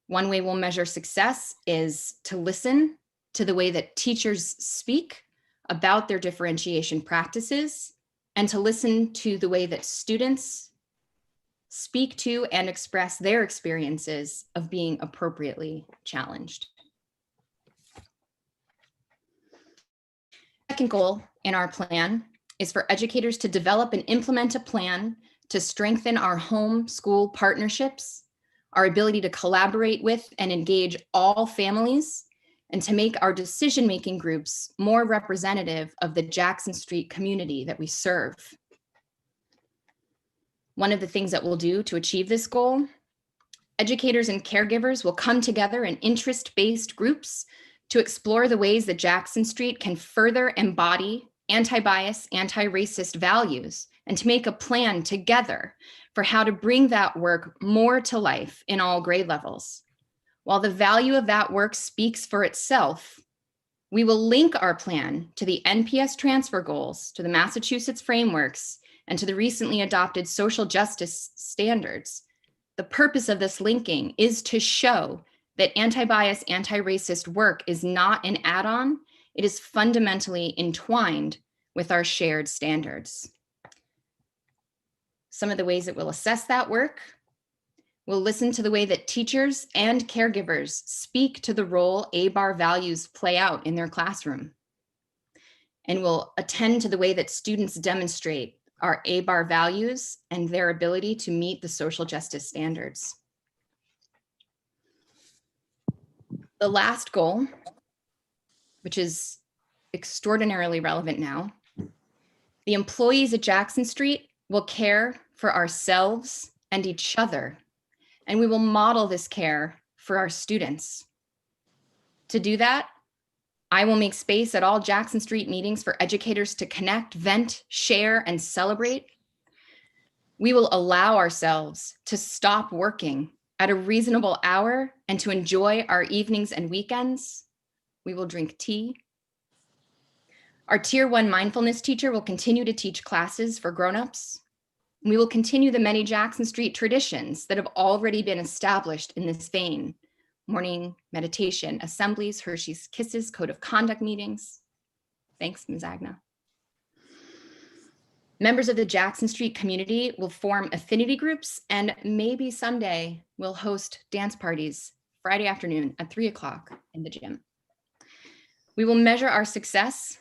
One way we'll measure success is to listen to the way that teachers speak about their differentiation practices, and to listen to the way that students speak to and express their experiences of being appropriately challenged. Second goal in our plan is for educators to develop and implement a plan to strengthen our home-school partnerships, our ability to collaborate with and engage all families, and to make our decision-making groups more representative of the Jackson Street community that we serve. One of the things that we'll do to achieve this goal, educators and caregivers will come together in interest-based groups to explore the ways that Jackson Street can further embody anti-bias, anti-racist values, and to make a plan together for how to bring that work more to life in all grade levels. While the value of that work speaks for itself, we will link our plan to the NPS transfer goals, to the Massachusetts frameworks, and to the recently adopted social justice standards. The purpose of this linking is to show that anti-bias, anti-racist work is not an add-on, it is fundamentally entwined with our shared standards. Some of the ways that we'll assess that work: we'll listen to the way that teachers and caregivers speak to the role ABAR values play out in their classroom. And we'll attend to the way that students demonstrate our ABAR values and their ability to meet the social justice standards. The last goal, which is extraordinarily relevant now, the employees at Jackson Street will care for ourselves and each other, and we will model this care for our students. To do that, I will make space at all Jackson Street meetings for educators to connect, vent, share, and celebrate. We will allow ourselves to stop working at a reasonable hour and to enjoy our evenings and weekends. We will drink tea. Our Tier 1 mindfulness teacher will continue to teach classes for grown-ups. We will continue the many Jackson Street traditions that have already been established in this vein: morning meditation, assemblies, Hershey's Kisses, code of conduct meetings. Thanks, Ms. Agna. Members of the Jackson Street community will form affinity groups, and maybe someday we'll host dance parties Friday afternoon at 3 o'clock in the gym. We will measure our success.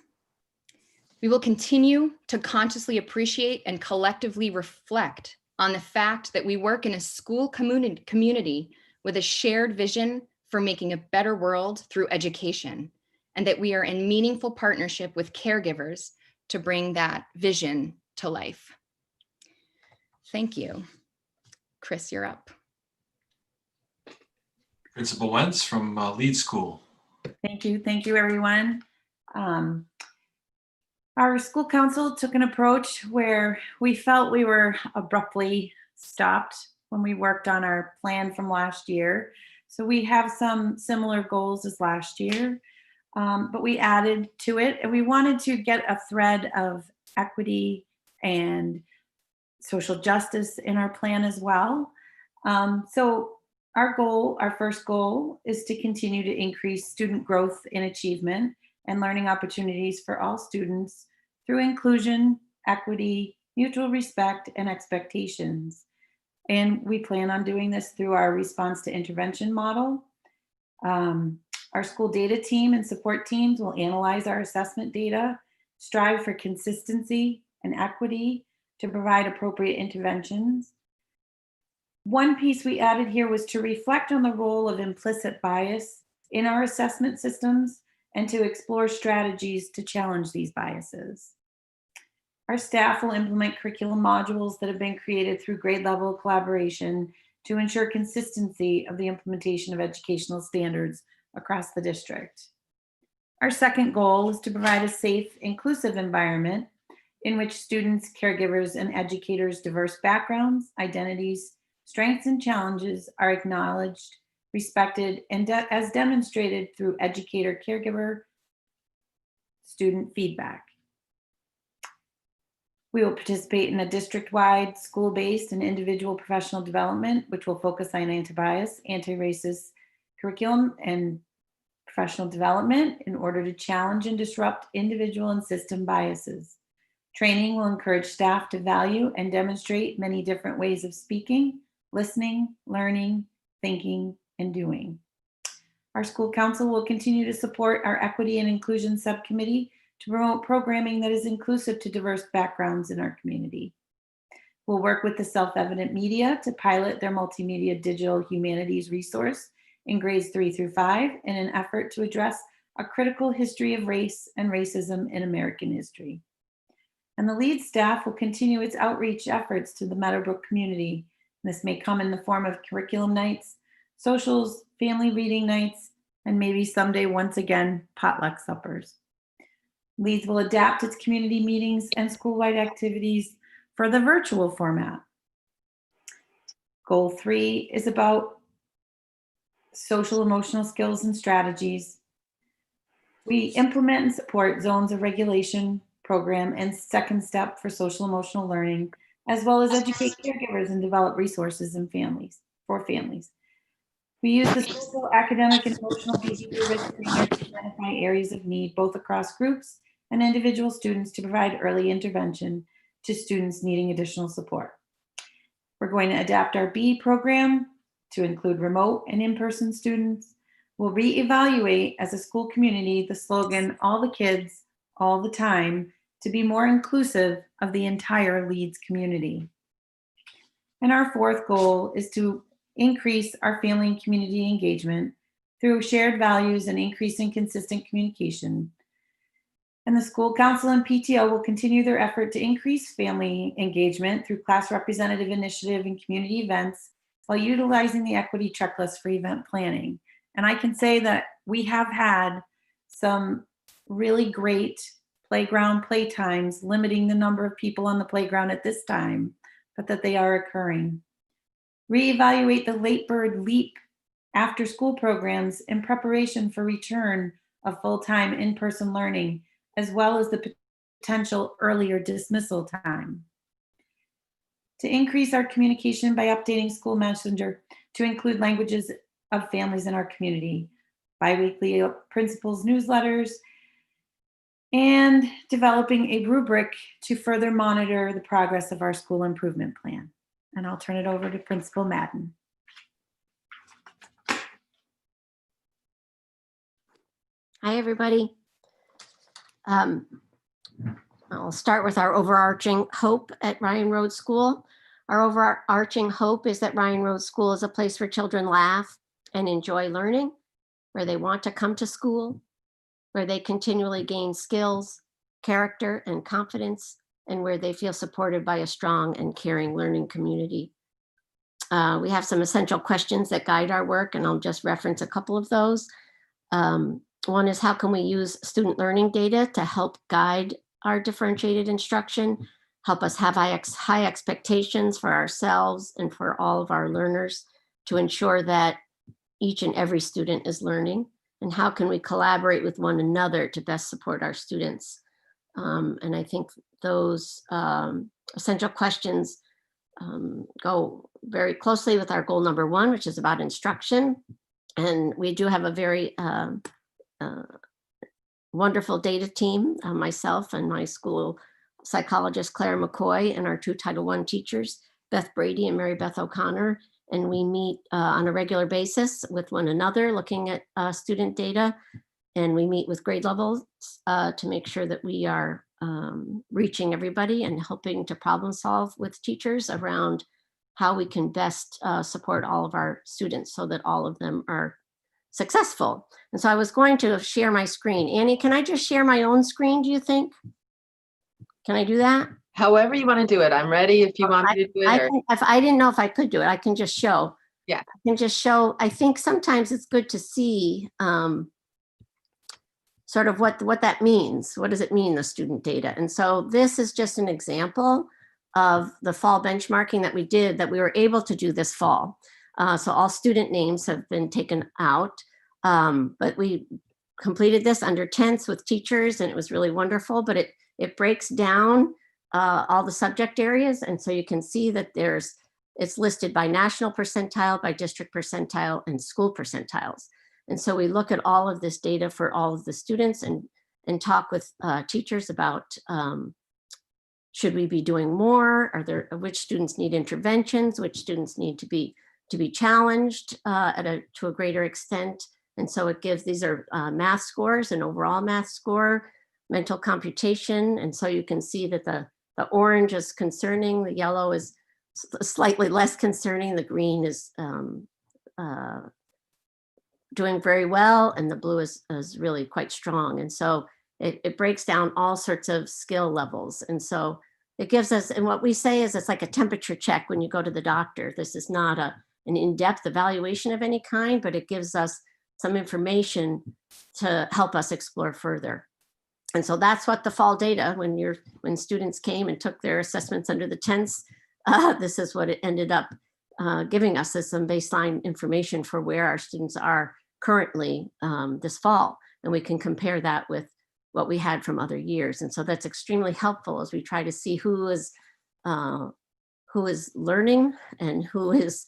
We will continue to consciously appreciate and collectively reflect on the fact that we work in a school community with a shared vision for making a better world through education, and that we are in meaningful partnership with caregivers to bring that vision to life. Thank you. Chris, you're up. Principal Wentz from Lead School. Thank you. Thank you, everyone. Our school council took an approach where we felt we were abruptly stopped when we worked on our plan from last year. So we have some similar goals as last year, but we added to it, and we wanted to get a thread of equity and social justice in our plan as well. So our first goal is to continue to increase student growth and achievement and learning opportunities for all students through inclusion, equity, mutual respect, and expectations. And we plan on doing this through our response to intervention model. Our school data team and support teams will analyze our assessment data, strive for consistency and equity to provide appropriate interventions. One piece we added here was to reflect on the role of implicit bias in our assessment systems and to explore strategies to challenge these biases. Our staff will implement curriculum modules that have been created through grade level collaboration to ensure consistency of the implementation of educational standards across the district. Our second goal is to provide a safe, inclusive environment in which students, caregivers, and educators' diverse backgrounds, identities, strengths, and challenges are acknowledged, respected, and as demonstrated through educator, caregiver, student feedback. We will participate in a district-wide, school-based, and individual professional development, which will focus on anti-bias, anti-racist curriculum, and professional development in order to challenge and disrupt individual and system biases. Training will encourage staff to value and demonstrate many different ways of speaking, listening, learning, thinking, and doing. Our school council will continue to support our equity and inclusion subcommittee to promote programming that is inclusive to diverse backgrounds in our community. We'll work with the Self-Evident Media to pilot their multimedia digital humanities resource in grades 3 through 5 in an effort to address a critical history of race and racism in American history. And the LEAD staff will continue its outreach efforts to the Meadowbrook community. This may come in the form of curriculum nights, socials, family reading nights, and maybe someday, once again, potluck suppers. LEADS will adapt its community meetings and school-wide activities for the virtual format. Goal 3 is about social emotional skills and strategies. We implement and support zones of regulation program and second step for social emotional learning, as well as educate caregivers and develop resources and for families. We use the social, academic, and emotional behavior risk framework to identify areas of need, both across groups and individual students, to provide early intervention to students needing additional support. We're going to adapt our B program to include remote and in-person students. We'll reevaluate as a school community the slogan, all the kids, all the time, to be more inclusive of the entire Leeds community. And our fourth goal is to increase our family and community engagement through shared values and increasing consistent communication. And the school council and PTO will continue their effort to increase family engagement through class representative initiative and community events while utilizing the equity checklist for event planning. And I can say that we have had some really great playground playtimes, limiting the number of people on the playground at this time, but that they are occurring. Reevaluate the late bird leap after school programs in preparation for return of full-time in-person learning, as well as the potential earlier dismissal time. To increase our communication by updating School Messenger to include languages of families in our community, biweekly principals newsletters, and developing a rubric to further monitor the progress of our school improvement plan. And I'll turn it over to Principal Madden. Hi, everybody. I'll start with our overarching hope at Ryan Road School. Our overarching hope is that Ryan Road School is a place where children laugh and enjoy learning, where they want to come to school, where they continually gain skills, character, and confidence, and where they feel supported by a strong and caring learning community. We have some essential questions that guide our work, and I'll just reference a couple of those. One is, how can we use student learning data to help guide our differentiated instruction, help us have high expectations for ourselves and for all of our learners to ensure that each and every student is learning? And how can we collaborate with one another to best support our students? And I think those essential questions go very closely with our goal number 1, which is about instruction. And we do have a very wonderful data team, myself and my school psychologist, Claire McCoy, and our 2 Title I teachers, Beth Brady and Mary Beth O'Connor. And we meet on a regular basis with one another, looking at student data. And we meet with grade levels to make sure that we are reaching everybody and helping to problem solve with teachers around how we can best support all of our students so that all of them are successful. And so I was going to share my screen. Annie, can I just share my own screen, do you think? Can I do that? However you want to do it. I'm ready if you want me to do it. If I didn't know if I could do it, I can just show. Yeah. I can just show. I think sometimes it's good to see sort of what that means. What does it mean, the student data? And so this is just an example of the fall benchmarking that we did, that we were able to do this fall. So all student names have been taken out, but we completed this under tenths with teachers, and it was really wonderful. But it breaks down all the subject areas, and so you can see that it's listed by national percentile, by district percentile, and school percentiles. And so we look at all of this data for all of the students and talk with teachers about should we be doing more? Which students need interventions? Which students need to be challenged to a greater extent? And so it gives, these are math scores, an overall math score, mental computation. And so you can see that the orange is concerning, the yellow is slightly less concerning, the green is doing very well, and the blue is really quite strong. And so it breaks down all sorts of skill levels. And so it gives us, and what we say is it's like a temperature check when you go to the doctor. This is not an in-depth evaluation of any kind, but it gives us some information to help us explore further. And so that's what the fall data, when students came and took their assessments under the tenths, this is what it ended up giving us as some baseline information for where our students are currently this fall. And we can compare that with what we had from other years. And so that's extremely helpful as we try to see who is learning and who is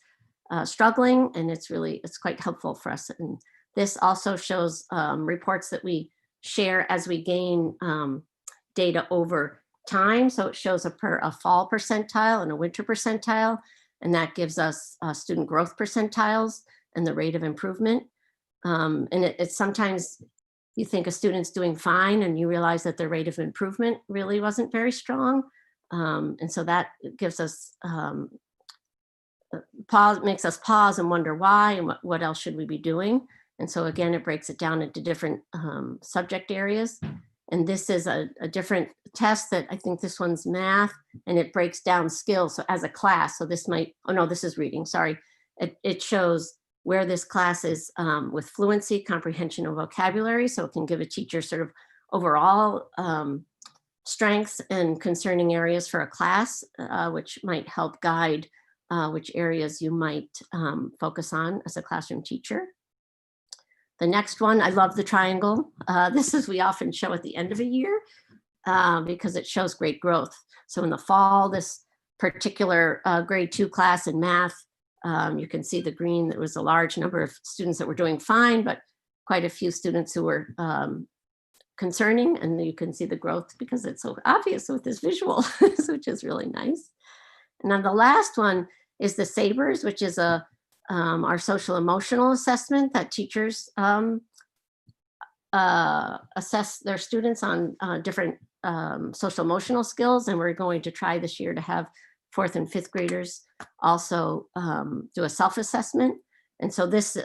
struggling, and it's quite helpful for us. And this also shows reports that we share as we gain data over time. So it shows a fall percentile and a winter percentile, and that gives us student growth percentiles and the rate of improvement. And it's sometimes you think a student's doing fine and you realize that their rate of improvement really wasn't very strong. And so that gives us makes us pause and wonder why and what else should we be doing. And so again, it breaks it down into different subject areas. And this is a different test that I think this one's math, and it breaks down skills. So as a class, so this might, oh no, this is reading, sorry. It shows where this class is with fluency, comprehension, and vocabulary. So it can give a teacher sort of overall strengths and concerning areas for a class, which might help guide which areas you might focus on as a classroom teacher. The next one, I love the triangle. This is we often show at the end of a year because it shows great growth. So in the fall, this particular grade 2 class in math, you can see the green. There was a large number of students that were doing fine, but quite a few students who were concerning, and you can see the growth because it's so obvious with this visual, which is really nice. And then the last one is the SABRS, which is our social emotional assessment that teachers assess their students on different social emotional skills. And we're going to try this year to have 4th and 5th graders also do a self-assessment. And so this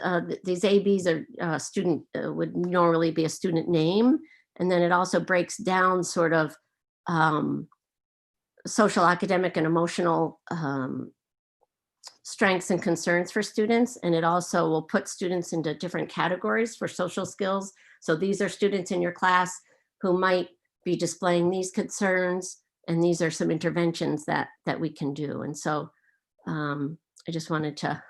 these ABs are student would normally be a student name. And then it also breaks down sort of social, academic, and emotional strengths and concerns for students. And it also will put students into different categories for social skills. So these are students in your class who might be displaying these concerns, and these are some interventions that we can do. And so I just wanted to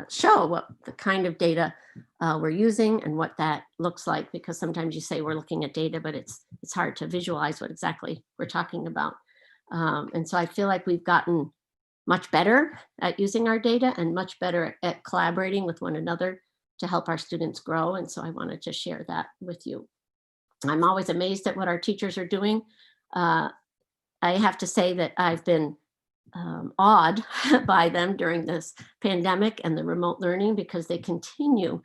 show what the kind of data we're using and what that looks like, because sometimes you say we're looking at data, but it's hard to visualize what exactly we're talking about. And so I feel like we've gotten much better at using our data and much better at collaborating with one another to help our students grow. And so I wanted to share that with you. I'm always amazed at what our teachers are doing. I have to say that I've been awed by them during this pandemic and the remote learning, because they continue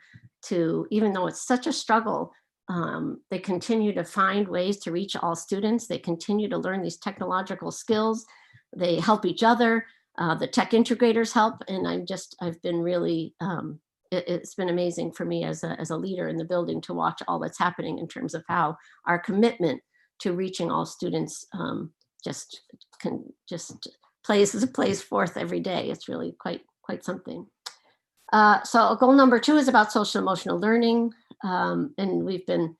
to, even though it's such a struggle, they continue to find ways to reach all students. They continue to learn these technological skills. They help each other. The tech integrators help. And I've been really, it's been amazing for me as a leader in the building to watch all that's happening in terms of how our commitment to reaching all students just plays forth every day. It's really quite something. So goal number 2 is about social emotional learning. And we've been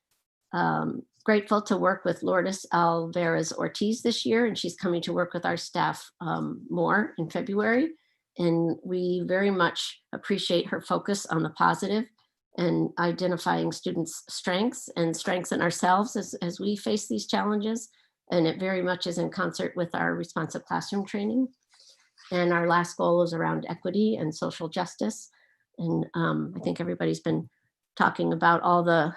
grateful to work with Lourdes Alvarez Ortiz this year, and she's coming to work with our staff more in February. And we very much appreciate her focus on the positive and identifying students' strengths and strengths in ourselves as we face these challenges. And it very much is in concert with our responsive classroom training. And our last goal is around equity and social justice. And I think everybody's been talking about all the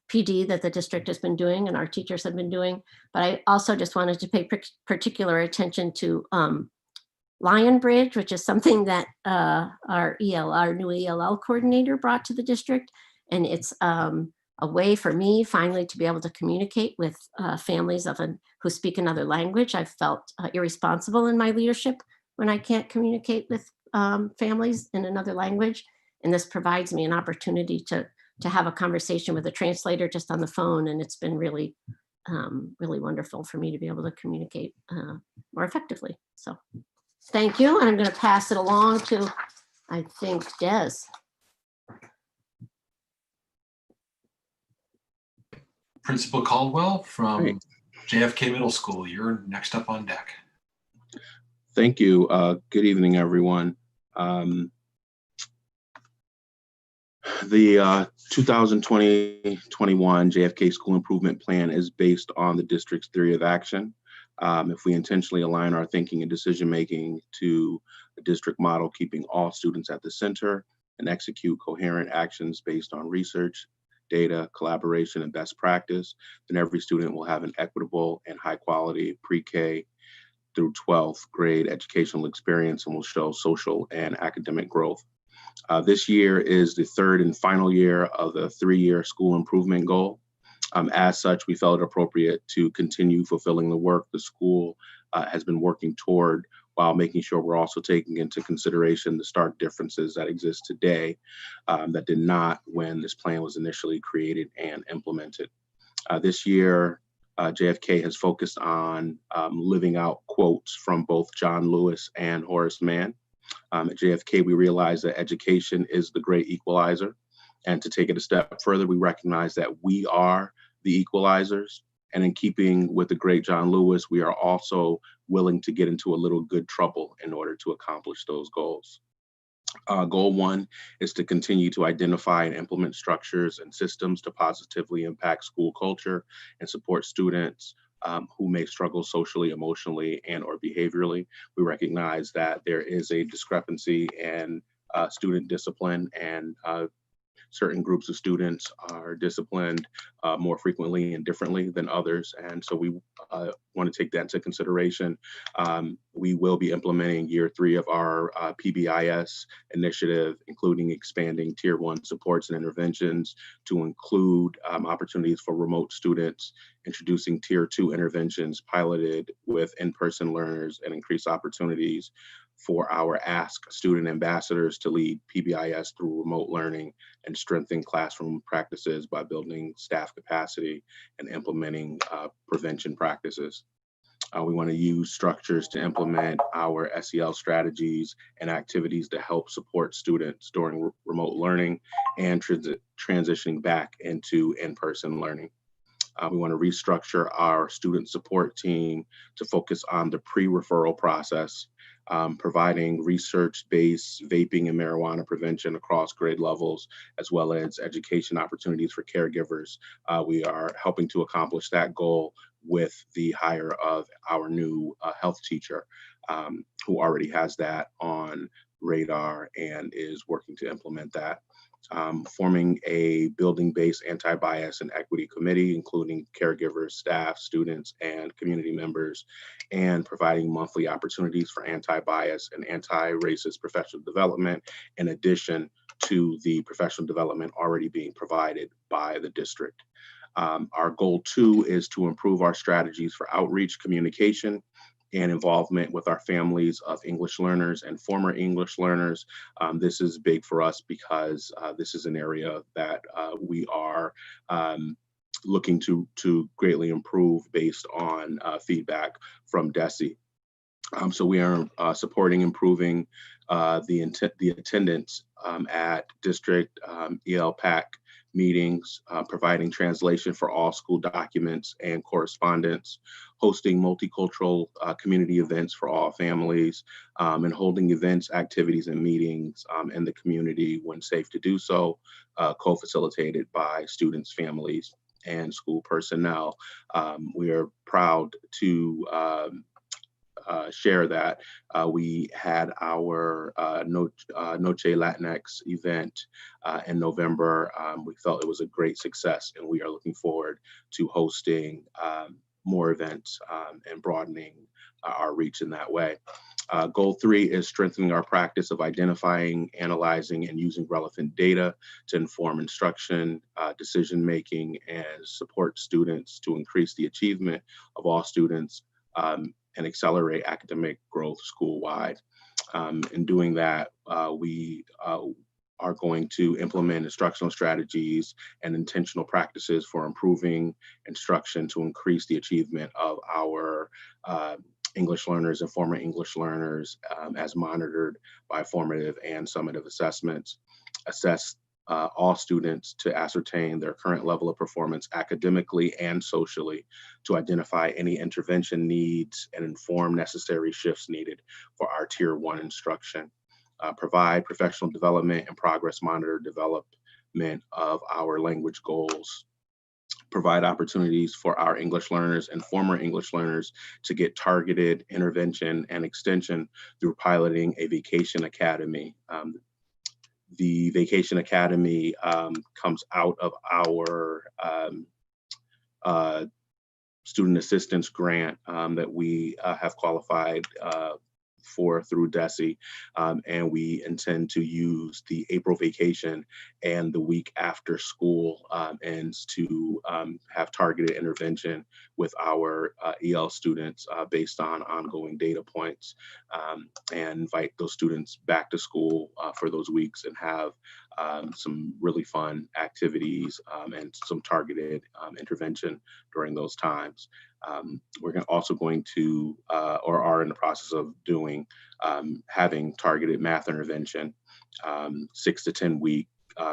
PD that the district has been doing and our teachers have been doing. But I also just wanted to pay particular attention to Lion Bridge, which is something that our new ELL coordinator brought to the district. And it's a way for me finally to be able to communicate with families who speak another language. I've felt irresponsible in my leadership when I can't communicate with families in another language. And this provides me an opportunity to have a conversation with a translator just on the phone. And it's been really, really wonderful for me to be able to communicate more effectively. So thank you. And I'm going to pass it along to, I think, Des. Principal Caldwell from JFK Middle School. You're next up on deck. Thank you. Good evening, everyone. The 2020-21 JFK School Improvement Plan is based on the district's theory of action. If we intentionally align our thinking and decision-making to a district model keeping all students at the center, and execute coherent actions based on research, data, collaboration, and best practice, then every student will have an equitable and high quality pre-K through 12th grade educational experience and will show social and academic growth. This year is the third and final year of the 3-year school improvement goal. As such, we felt it appropriate to continue fulfilling the work the school has been working toward, while making sure we're also taking into consideration the stark differences that exist today that did not when this plan was initially created and implemented. This year, JFK has focused on living out quotes from both John Lewis and Horace Mann. At JFK, we realize that education is the great equalizer. And to take it a step further, we recognize that we are the equalizers. And in keeping with the great John Lewis, we are also willing to get into a little good trouble in order to accomplish those goals. Goal 1 is to continue to identify and implement structures and systems to positively impact school culture and support students who may struggle socially, emotionally, and or behaviorally. We recognize that there is a discrepancy in student discipline, and certain groups of students are disciplined more frequently and differently than others. And so we want to take that into consideration. We will be implementing year 3 of our PBIS initiative, including expanding tier 1 supports and interventions to include opportunities for remote students, introducing tier 2 interventions piloted with in-person learners, and increased opportunities for our Ask student ambassadors to lead PBIS through remote learning and strengthen classroom practices by building staff capacity and implementing prevention practices. We want to use structures to implement our SEL strategies and activities to help support students during remote learning and transitioning back into in-person learning. We want to restructure our student support team to focus on the pre-referral process, providing research-based vaping and marijuana prevention across grade levels, as well as education opportunities for caregivers. We are helping to accomplish that goal with the hire of our new health teacher, who already has that on radar and is working to implement that. Forming a building-based anti-bias and equity committee, including caregivers, staff, students, and community members, and providing monthly opportunities for anti-bias and anti-racist professional development, in addition to the professional development already being provided by the district. Our goal 2 is to improve our strategies for outreach, communication, and involvement with our families of English learners and former English learners. This is big for us because this is an area that we are looking to greatly improve based on feedback from DESE. So we are supporting improving the attendance at district ELPAC meetings, providing translation for all school documents and correspondence, hosting multicultural community events for all families, and holding events, activities, and meetings in the community when safe to do so, co-facilitated by students, families, and school personnel. We are proud to share that we had our Noche Latinx event in November. We felt it was a great success, and we are looking forward to hosting more events and broadening our reach in that way. Goal 3 is strengthening our practice of identifying, analyzing, and using relevant data to inform instruction, decision-making, and support students to increase the achievement of all students and accelerate academic growth school-wide. In doing that, we are going to implement instructional strategies and intentional practices for improving instruction to increase the achievement of our English learners and former English learners as monitored by formative and summative assessments. Assess all students to ascertain their current level of performance academically and socially, to identify any intervention needs and inform necessary shifts needed for our Tier 1 instruction. Provide professional development and progress monitor development of our language goals. provide opportunities for our English learners and former English learners to get targeted intervention and extension through piloting a vacation academy. The Vacation Academy comes out of our student assistance grant that we have qualified for through DESE, and we intend to use the April vacation and the week after school and to have targeted intervention with our EL students based on ongoing data points, and invite those students back to school for those weeks and have some really fun activities and some targeted intervention during those times. We're also going to, or are in the process of doing, having targeted math intervention, 6 to 10 week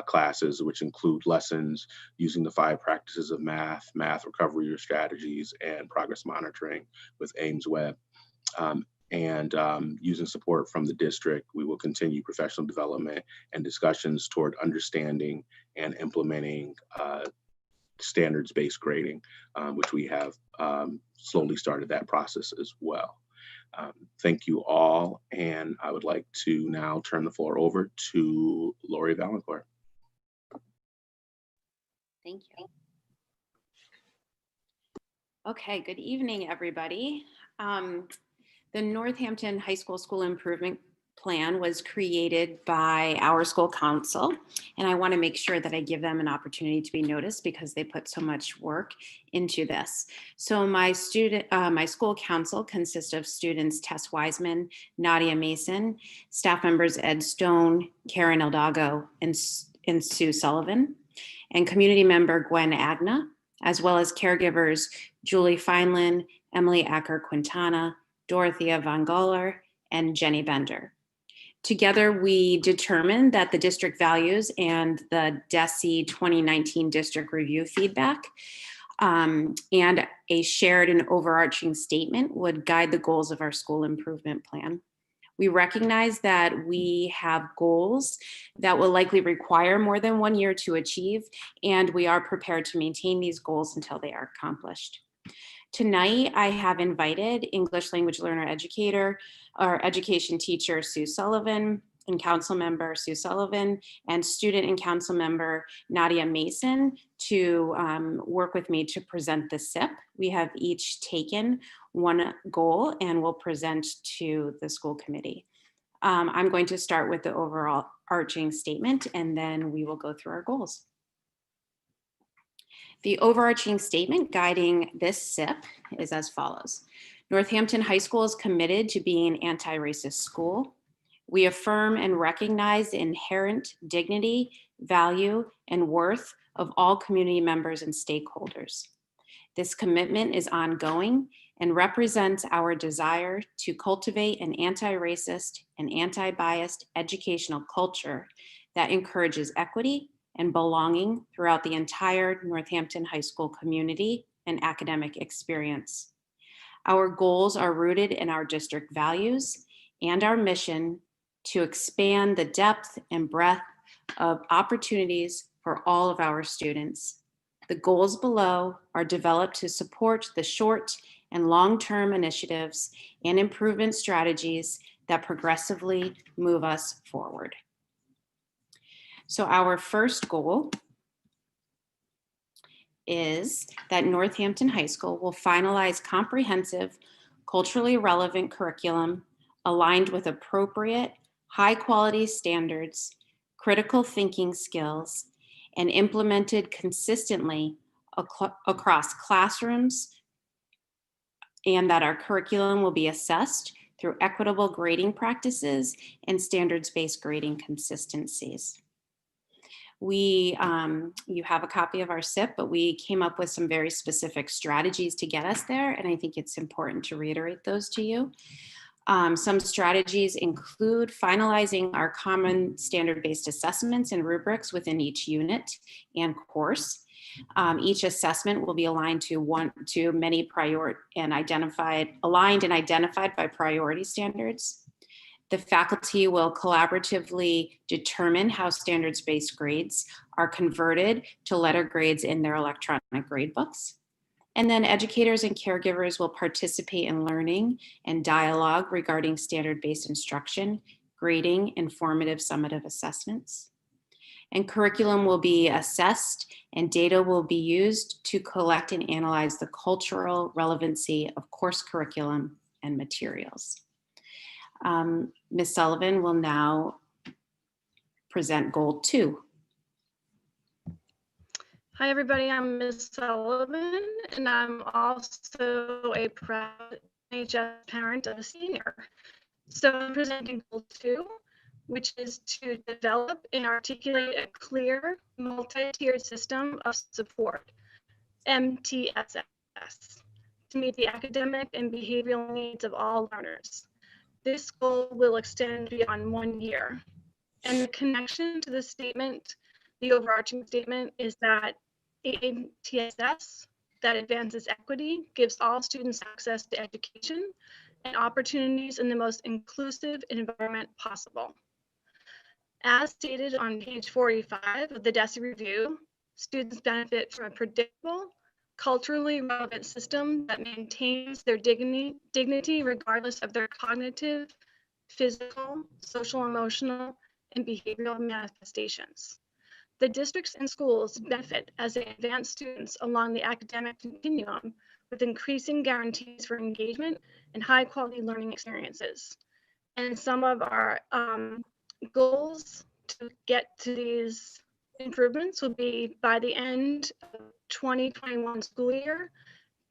classes, which include lessons using the 5 practices of math recovery strategies, and progress monitoring with Ames Web. And using support from the district, we will continue professional development and discussions toward understanding and implementing standards-based grading, which we have slowly started that process as well. Thank you all, and I would like to now turn the floor over to Lori Valancourt. Thank you. Okay, good evening, everybody. The Northampton High School School Improvement Plan was created by our school council, and I want to make sure that I give them an opportunity to be noticed because they put so much work into this. So my school council consists of students Tess Wiseman, Nadia Mason, staff members Ed Stone, Karen Eldago, and Sue Sullivan, and community member Gwen Agna, as well as caregivers Julie Feinlin, Emily Acker-Quintana, Dorothea Von Goller, and Jenny Bender. Together, we determined that the district values and the DESE 2019 district review feedback and a shared and overarching statement would guide the goals of our school improvement plan. We recognize that we have goals that will likely require more than 1 year to achieve, and we are prepared to maintain these goals until they are accomplished. Tonight, I have invited English language learner educator or education teacher Sue Sullivan and council member Sue Sullivan and student and council member Nadia Mason to work with me to present the SIP. We have each taken one goal and will present to the school committee. I'm going to start with the overall arching statement and then we will go through our goals. The overarching statement guiding this SIP is as follows. Northampton High School is committed to being an anti-racist school. We affirm and recognize the inherent dignity, value, and worth of all community members and stakeholders. This commitment is ongoing and represents our desire to cultivate an anti-racist and anti-biased educational culture that encourages equity and belonging throughout the entire Northampton High School community and academic experience. Our goals are rooted in our district values and our mission to expand the depth and breadth of opportunities for all of our students. The goals below are developed to support the short and long-term initiatives and improvement strategies that progressively move us forward. So our first goal is that Northampton High School will finalize comprehensive, culturally relevant curriculum aligned with appropriate, high-quality standards, critical thinking skills, and implemented consistently across classrooms, and that our curriculum will be assessed through equitable grading practices and standards-based grading consistencies. You have a copy of our SIP, but we came up with some very specific strategies to get us there, and I think it's important to reiterate those to you. Some strategies include finalizing our common standard-based assessments and rubrics within each unit and course. Each assessment will be aligned to many aligned and identified by priority standards. The faculty will collaboratively determine how standards-based grades are converted to letter grades in their electronic grade books. And then educators and caregivers will participate in learning and dialogue regarding standard-based instruction, grading, and formative summative assessments. And curriculum will be assessed and data will be used to collect and analyze the cultural relevancy of course curriculum and materials. Ms. Sullivan will now present goal 2. Hi, everybody. I'm Ms. Sullivan, and I'm also a proud NHS parent of a senior. So I'm presenting goal 2, which is to develop and articulate a clear multi-tiered system of support, MTSS, to meet the academic and behavioral needs of all learners. This goal will extend beyond 1 year. And the connection to the statement, the overarching statement, is that MTSS that advances equity gives all students access to education and opportunities in the most inclusive environment possible. As stated on page 45 of the DESE review, students benefit from a predictable, culturally relevant system that maintains their dignity regardless of their cognitive, physical, social, emotional, and behavioral manifestations. The districts and schools benefit as they advance students along the academic continuum with increasing guarantees for engagement and high quality learning experiences. And some of our goals to get to these improvements will be by the end of 2021 school year,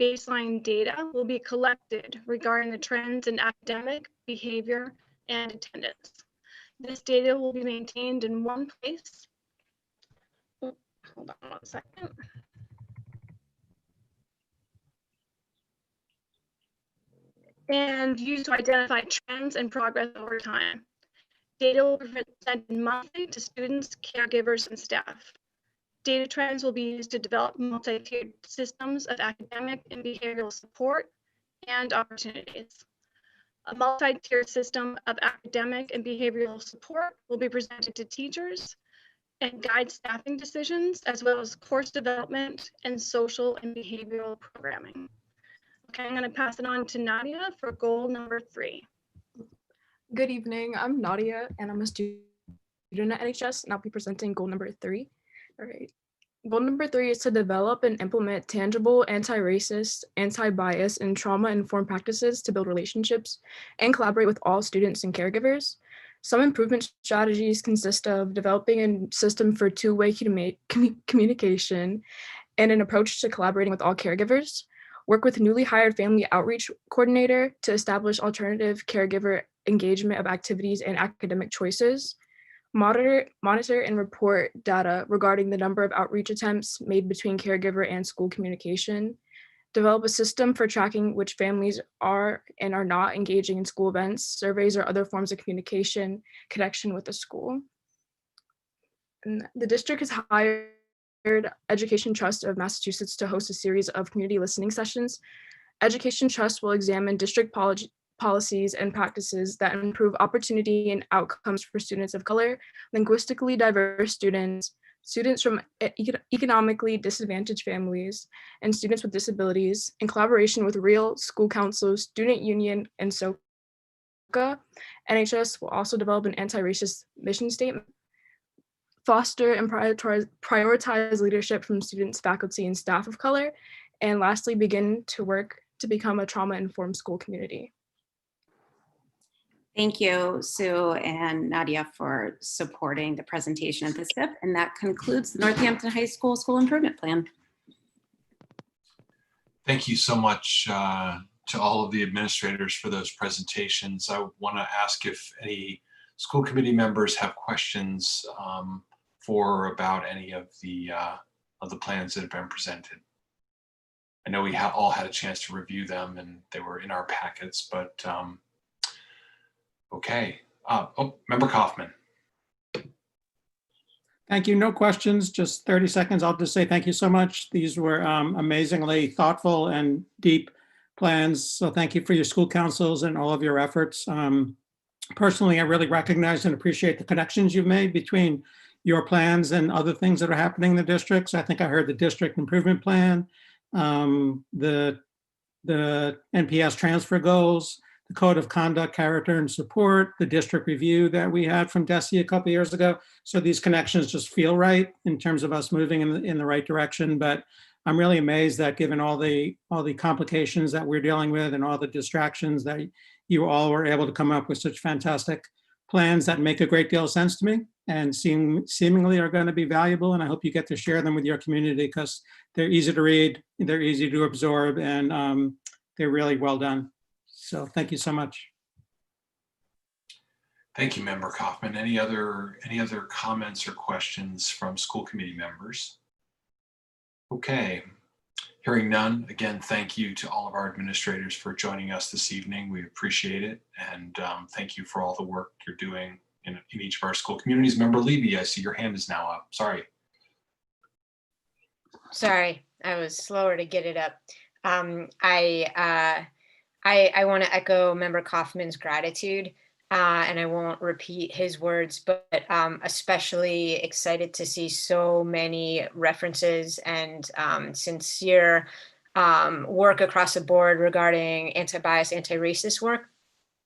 baseline data will be collected regarding the trends in academic behavior and attendance. This data will be maintained in one place. Hold on 1 second. And used to identify trends and progress over time. Data will be presented monthly to students, caregivers, and staff. Data trends will be used to develop multi-tiered systems of academic and behavioral support and opportunities. A multi-tiered system of academic and behavioral support will be presented to teachers and guide staffing decisions, as well as course development and social and behavioral programming. Okay, I'm going to pass it on to Nadia for goal number 3. Good evening, I'm Nadia and I'm a student at NHS and I'll be presenting goal number 3. All right. Goal number 3 is to develop and implement tangible anti-racist, anti-bias, and trauma-informed practices to build relationships and collaborate with all students and caregivers. Some improvement strategies consist of developing a system for two-way communication and an approach to collaborating with all caregivers. Work with newly hired family outreach coordinator to establish alternative caregiver engagement of activities and academic choices. Monitor and report data regarding the number of outreach attempts made between caregiver and school communication. Develop a system for tracking which families are and are not engaging in school events, surveys, or other forms of communication connection with the school. And the district has hired Education Trust of Massachusetts to host a series of community listening sessions. Education Trust will examine district policies and practices that improve opportunity and outcomes for students of color, linguistically diverse students, students from economically disadvantaged families, and students with disabilities in collaboration with real school councils, student union, and SOCA. NHS will also develop an anti-racist mission statement, foster and prioritize leadership from students, faculty, and staff of color, and lastly, begin to work to become a trauma-informed school community. Thank you, Sue and Nadia, for supporting the presentation of the SIP. And that concludes the Northampton High School School Improvement Plan. Thank you so much to all of the administrators for those presentations. I want to ask if any school committee members have questions about any of the plans that have been presented. I know we have all had a chance to review them and they were in our packets, but okay. Member Kaufman. Thank you. No questions, just 30 seconds. I'll just say thank you so much. These were amazingly thoughtful and deep plans. So thank you for your school councils and all of your efforts. Personally, I really recognize and appreciate the connections you've made between your plans and other things that are happening in the districts. I think I heard the district improvement plan, the NPS transfer goals, the code of conduct, character, and support, the district review that we had from DESI a couple years ago. So these connections just feel right in terms of us moving in the right direction. But I'm really amazed that given all the complications that we're dealing with and all the distractions, that you all were able to come up with such fantastic plans that make a great deal of sense to me and seemingly are going to be valuable. And I hope you get to share them with your community because they're easy to read, they're easy to absorb, and they're really well done. So thank you so much. Thank you, Member Kaufman. Any other comments or questions from school committee members? Okay, hearing none, again, thank you to all of our administrators for joining us this evening. We appreciate it. And thank you for all the work you're doing in each of our school communities. Member Levy, I see your hand is now up. Sorry. Sorry, I was slower to get it up. I want to echo Member Kaufman's gratitude, and I won't repeat his words, but especially excited to see so many references and sincere work across the board regarding anti-bias, anti-racist work.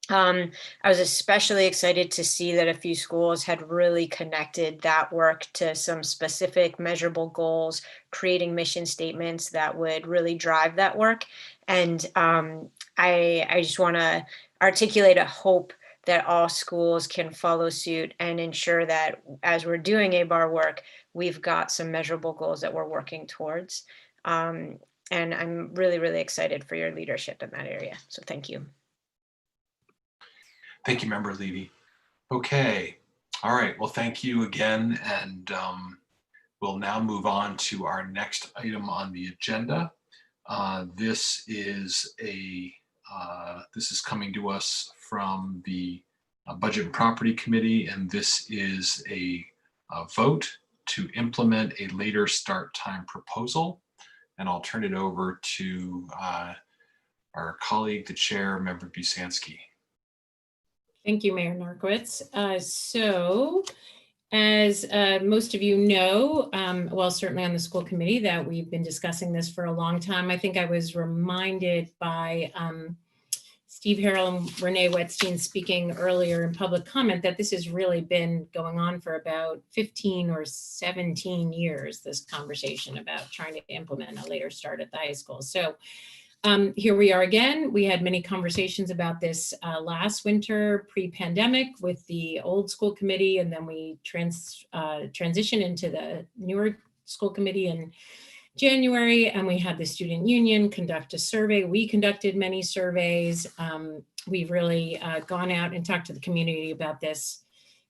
I was especially excited to see that a few schools had really connected that work to some specific measurable goals, creating mission statements that would really drive that work. And I just want to articulate a hope that all schools can follow suit and ensure that as we're doing ABAR work, we've got some measurable goals that we're working towards. And I'm really, really excited for your leadership in that area. So thank you. Thank you, Member Levy. Okay, all right, well, thank you again. And we'll now move on to our next item on the agenda. This is coming to us from the Budget and Property Committee, and this is a vote to implement a later start time proposal. And I'll turn it over to our colleague, the chair, Member Busanski. Thank you, Mayor Narkowitz. So as most of you know, well, certainly on the school committee, that we've been discussing this for a long time. I think I was reminded by Steve Harrell and Renee Wetstein speaking earlier in public comment that this has really been going on for about 15 or 17 years, this conversation about trying to implement a later start at the high school. So here we are again. We had many conversations about this last winter pre-pandemic with the old school committee, and then we transitioned into the newer school committee in January, and we had the student union conduct a survey. We conducted many surveys. We've really gone out and talked to the community about this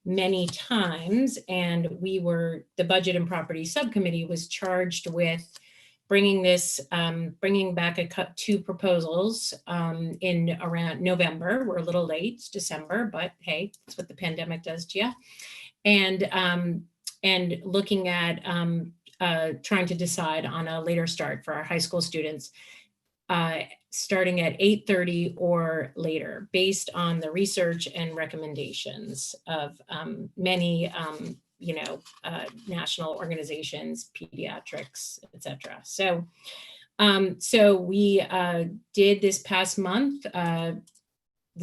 many times, and the Budget and Property Subcommittee was charged with bringing back two proposals in around November. We're a little late, it's December, but hey, that's what the pandemic does to you. And looking at trying to decide on a later start for our high school students, starting at 8:30 or later, based on the research and recommendations of many national organizations, pediatrics, etc. So we did this past month, the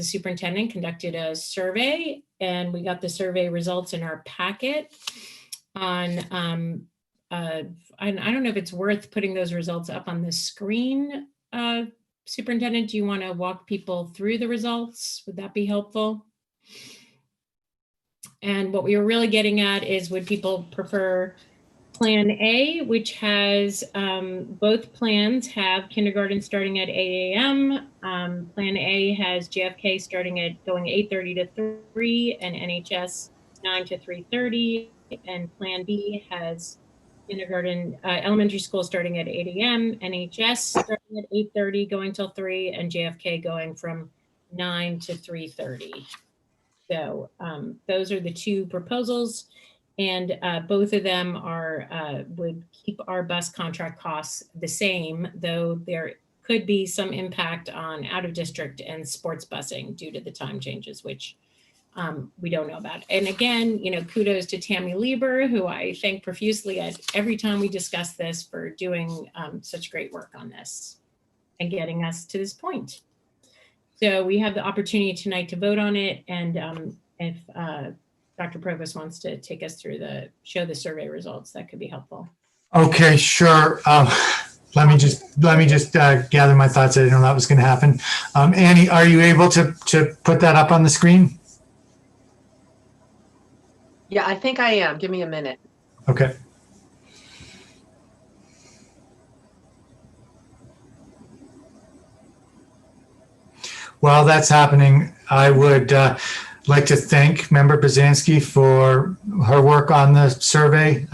superintendent conducted a survey, and we got the survey results in our packet on, I don't know if it's worth putting those results up on the screen. Superintendent, do you want to walk people through the results? Would that be helpful? And what we were really getting at is, would people prefer Plan A, which has both plans have kindergarten starting at 8 a.m. Plan A has JFK going 8:30 to 3 and NHS 9 to 3:30. And Plan B has kindergarten, elementary school starting at 8 a.m., NHS starting at 8:30 going till 3, and JFK going from 9 to 3:30. So those are the two proposals, and both of them would keep our bus contract costs the same, though there could be some impact on out of district and sports busing due to the time changes, which we don't know about. And again, kudos to Tammy Lieber, who I thank profusely at every time we discuss this, for doing such great work on this and getting us to this point. So we have the opportunity tonight to vote on it. And if Dr. Provost wants to take us through show the survey results, that could be helpful. Okay, sure. Let me just gather my thoughts. I didn't know that was going to happen. Annie, are you able to put that up on the screen? Yeah, I think I am. Give me a minute. Okay. While that's happening, I would like to thank Member Brzezinski for her work on the survey.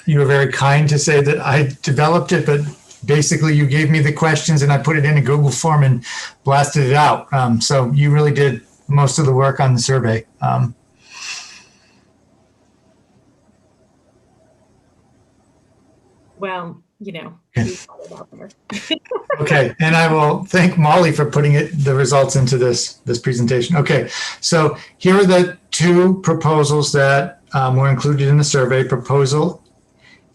You were very kind to say that I developed it, but basically you gave me the questions and I put it in a Google form and blasted it out. So you really did most of the work on the survey. Well, Okay, and I will thank Molly for putting the results into this presentation. Okay, so here are the two proposals that were included in the survey. Proposal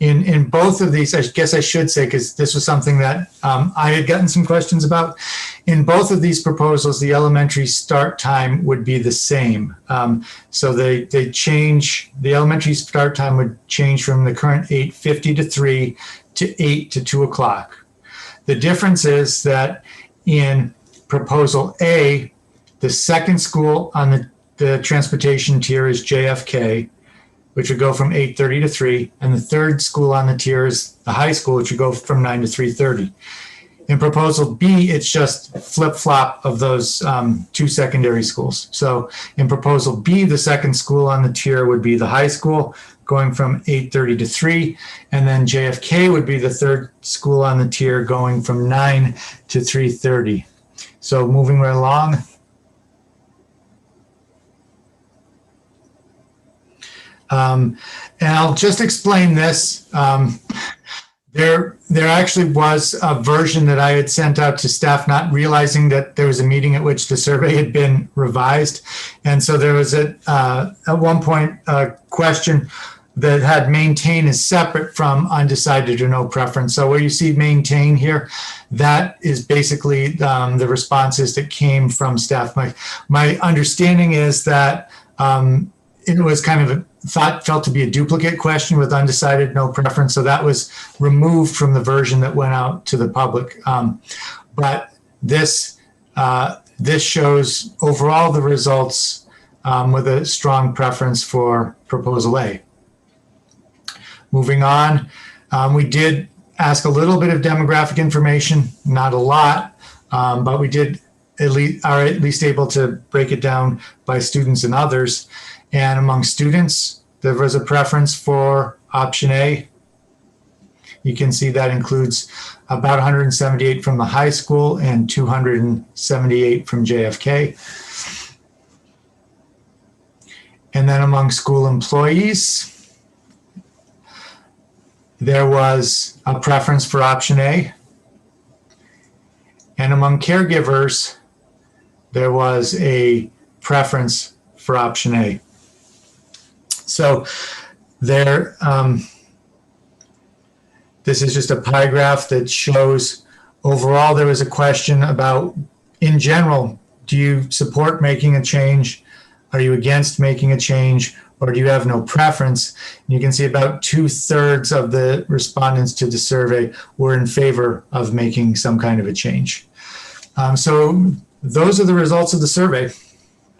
in both of these, I guess I should say, because this was something that I had gotten some questions about. In both of these proposals, the elementary start time would be the same. So they change, the elementary start time would change from the current 8:50 to 3 to 8 to 2 o'clock. The difference is that in proposal A, the second school on the transportation tier is JFK, which would go from 8:30 to 3, and the third school on the tier is the high school, which would go from 9 to 3:30. In proposal B, it's just flip-flop of those two secondary schools. So in proposal B, the second school on the tier would be the high school, going from 8:30 to 3, and then JFK would be the third school on the tier, going from 9 to 3:30. So moving right along. And I'll just explain this. There actually was a version that I had sent out to staff, not realizing that there was a meeting at which the survey had been revised. And so there was at one point a question that had maintain as separate from undecided or no preference. So where you see maintain here, that is basically the responses that came from staff. My understanding is that it was kind of felt to be a duplicate question with undecided, no preference. So that was removed from the version that went out to the public. But this shows overall the results with a strong preference for proposal A. Moving on, we did ask a little bit of demographic information, not a lot, but we did are at least able to break it down by students and others. And among students, there was a preference for option A. You can see that includes about 178 from the high school and 278 from JFK. And then among school employees, there was a preference for option A. And among caregivers, there was a preference for option A. So there, this is just a pie graph that shows overall there was a question about, in general, do you support making a change? Are you against making a change? Or do you have no preference? And you can see about 2/3 of the respondents to the survey were in favor of making some kind of a change. So those are the results of the survey.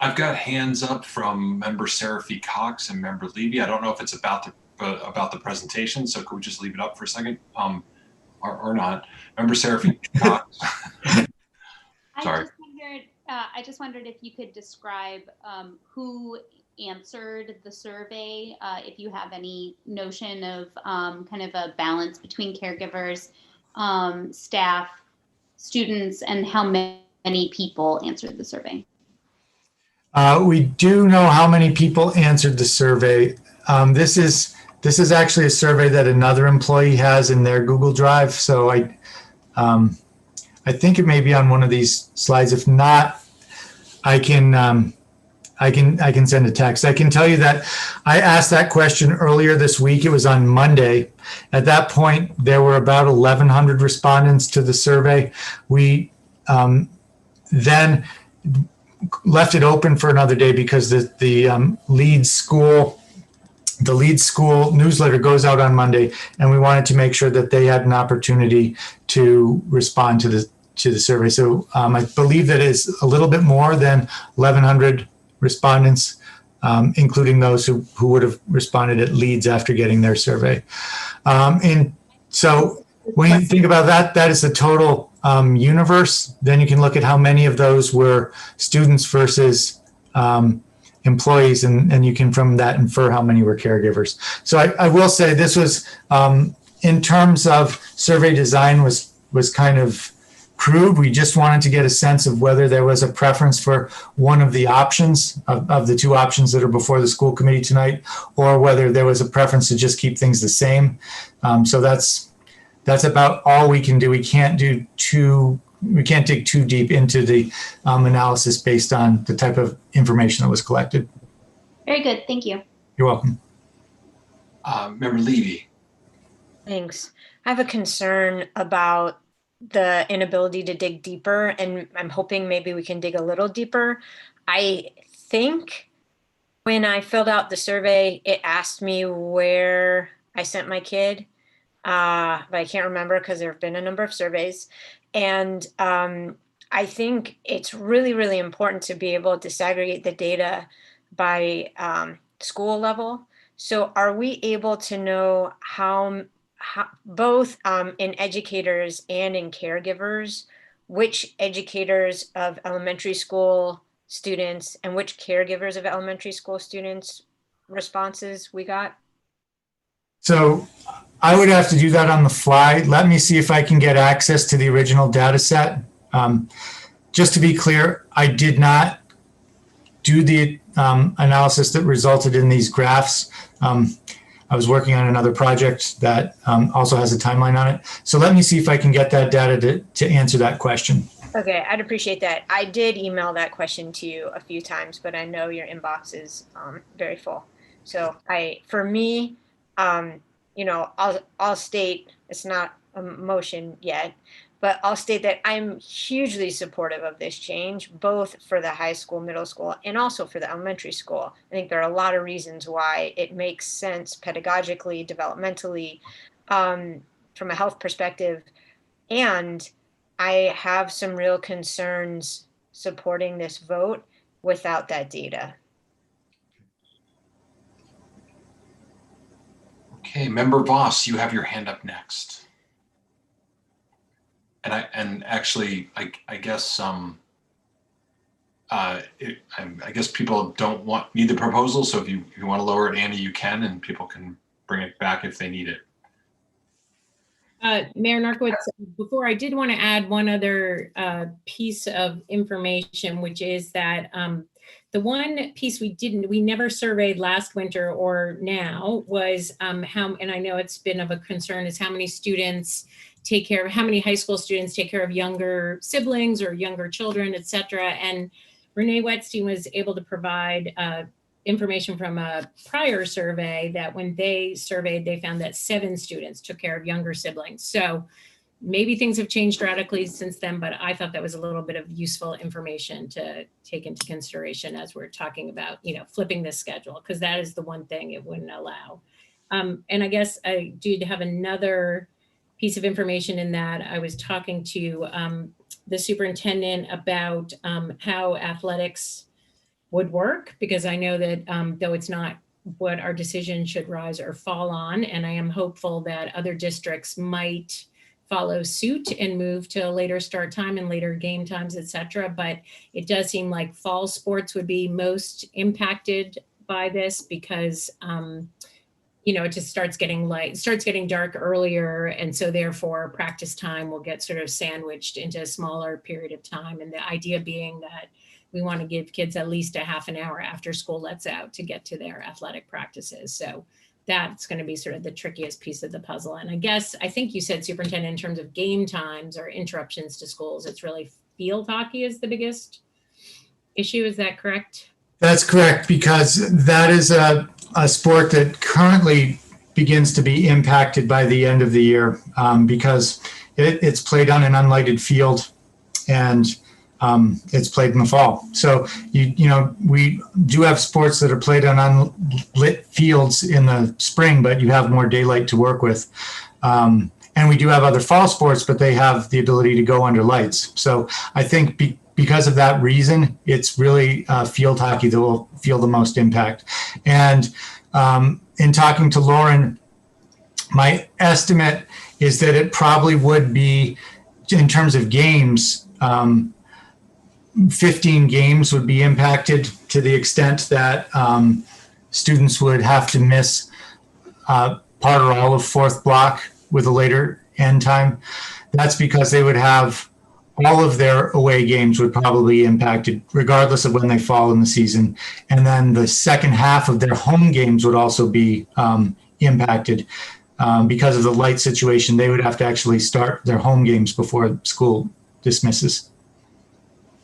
I've got hands up from member Serafy-Co and member Levy. I don't know if it's about the presentation, so could we just leave it up for a second, or not? Member Serafy-Co. Sorry. I just wondered if you could describe who answered the survey, if you have any notion of kind of a balance between caregivers, staff, students, and how many people answered the survey. We do know how many people answered the survey. This is actually a survey that another employee has in their Google Drive. So I think it may be on one of these slides. If not, I can I can send a text. I can tell you that I asked that question earlier this week. It was on Monday. At that point, there were about 1,100 respondents to the survey. We then left it open for another day because the Leeds school newsletter goes out on Monday, and we wanted to make sure that they had an opportunity to respond to the survey. So I believe that is a little bit more than 1,100 respondents, including those who would have responded at Leeds after getting their survey. And so when you think about that, that is the total universe. Then you can look at how many of those were students versus employees, and you can from that infer how many were caregivers. So I will say this was, in terms of survey design, was kind of crude. We just wanted to get a sense of whether there was a preference for one of the options of the two options that are before the school committee tonight, or whether there was a preference to just keep things the same. So that's about all we can do. We can't dig too deep into the analysis based on the type of information that was collected. Very good. Thank you. You're welcome. Member Levy. Thanks. I have a concern about the inability to dig deeper, and I'm hoping maybe we can dig a little deeper. I think when I filled out the survey, it asked me where I sent my kid, but I can't remember because there have been a number of surveys. And I think it's really, really important to be able to segregate the data by school level. So are we able to know how both in educators and in caregivers, which educators of elementary school students and which caregivers of elementary school students responses we got? So I would have to do that on the fly. Let me see if I can get access to the original data set. Just to be clear, I did not do the analysis that resulted in these graphs. I was working on another project that also has a timeline on it. So let me see if I can get that data to answer that question. Okay, I'd appreciate that. I did email that question to you a few times, but I know your inbox is very full. So for me, I'll state, it's not a motion yet, but I'll state that I'm hugely supportive of this change, both for the high school, middle school, and also for the elementary school. I think there are a lot of reasons why it makes sense pedagogically, developmentally, from a health perspective. And I have some real concerns supporting this vote without that data. Okay, Member Voss, you have your hand up next. And actually, I guess I guess people don't need the proposal. So if you want to lower it, Annie, you can, and people can bring it back if they need it. Mayor Narkowitz, before I did want to add one other piece of information, which is that the one piece we never surveyed last winter or now was how, and I know it's been of a concern, is how many students how many high school students take care of younger siblings or younger children, et cetera. And Renee Wetstein was able to provide information from a prior survey that when they surveyed, they found that 7 students took care of younger siblings. So maybe things have changed radically since then, but I thought that was a little bit of useful information to take into consideration as we're talking about, flipping this schedule, because that is the one thing it wouldn't allow. And I guess I did have another piece of information in that I was talking to the superintendent about how athletics would work, because I know that though it's not what our decision should rise or fall on, and I am hopeful that other districts might follow suit and move to a later start time and later game times, et cetera. But it does seem like fall sports would be most impacted by this because it just starts getting dark earlier. And so therefore practice time will get sort of sandwiched into a smaller period of time. And the idea being that we want to give kids at least a half an hour after school lets out to get to their athletic practices. So that's going to be sort of the trickiest piece of the puzzle. And I think you said, Superintendent, in terms of game times or interruptions to schools, it's really field hockey is the biggest issue. Is that correct? That's correct, because that is a sport that currently begins to be impacted by the end of the year, because it's played on an unlighted field, and it's played in the fall. So we do have sports that are played on unlit fields in the spring, but you have more daylight to work with. And we do have other fall sports, but they have the ability to go under lights. So I think because of that reason, it's really field hockey that will feel the most impact. And in talking to Lauren, my estimate is that it probably would be, in terms of games, 15 games would be impacted to the extent that students would have to miss part or all of fourth block with a later end time. That's because they would have all of their away games would probably be impacted regardless of when they fall in the season. And then the second half of their home games would also be impacted because of the light situation. They would have to actually start their home games before school dismisses.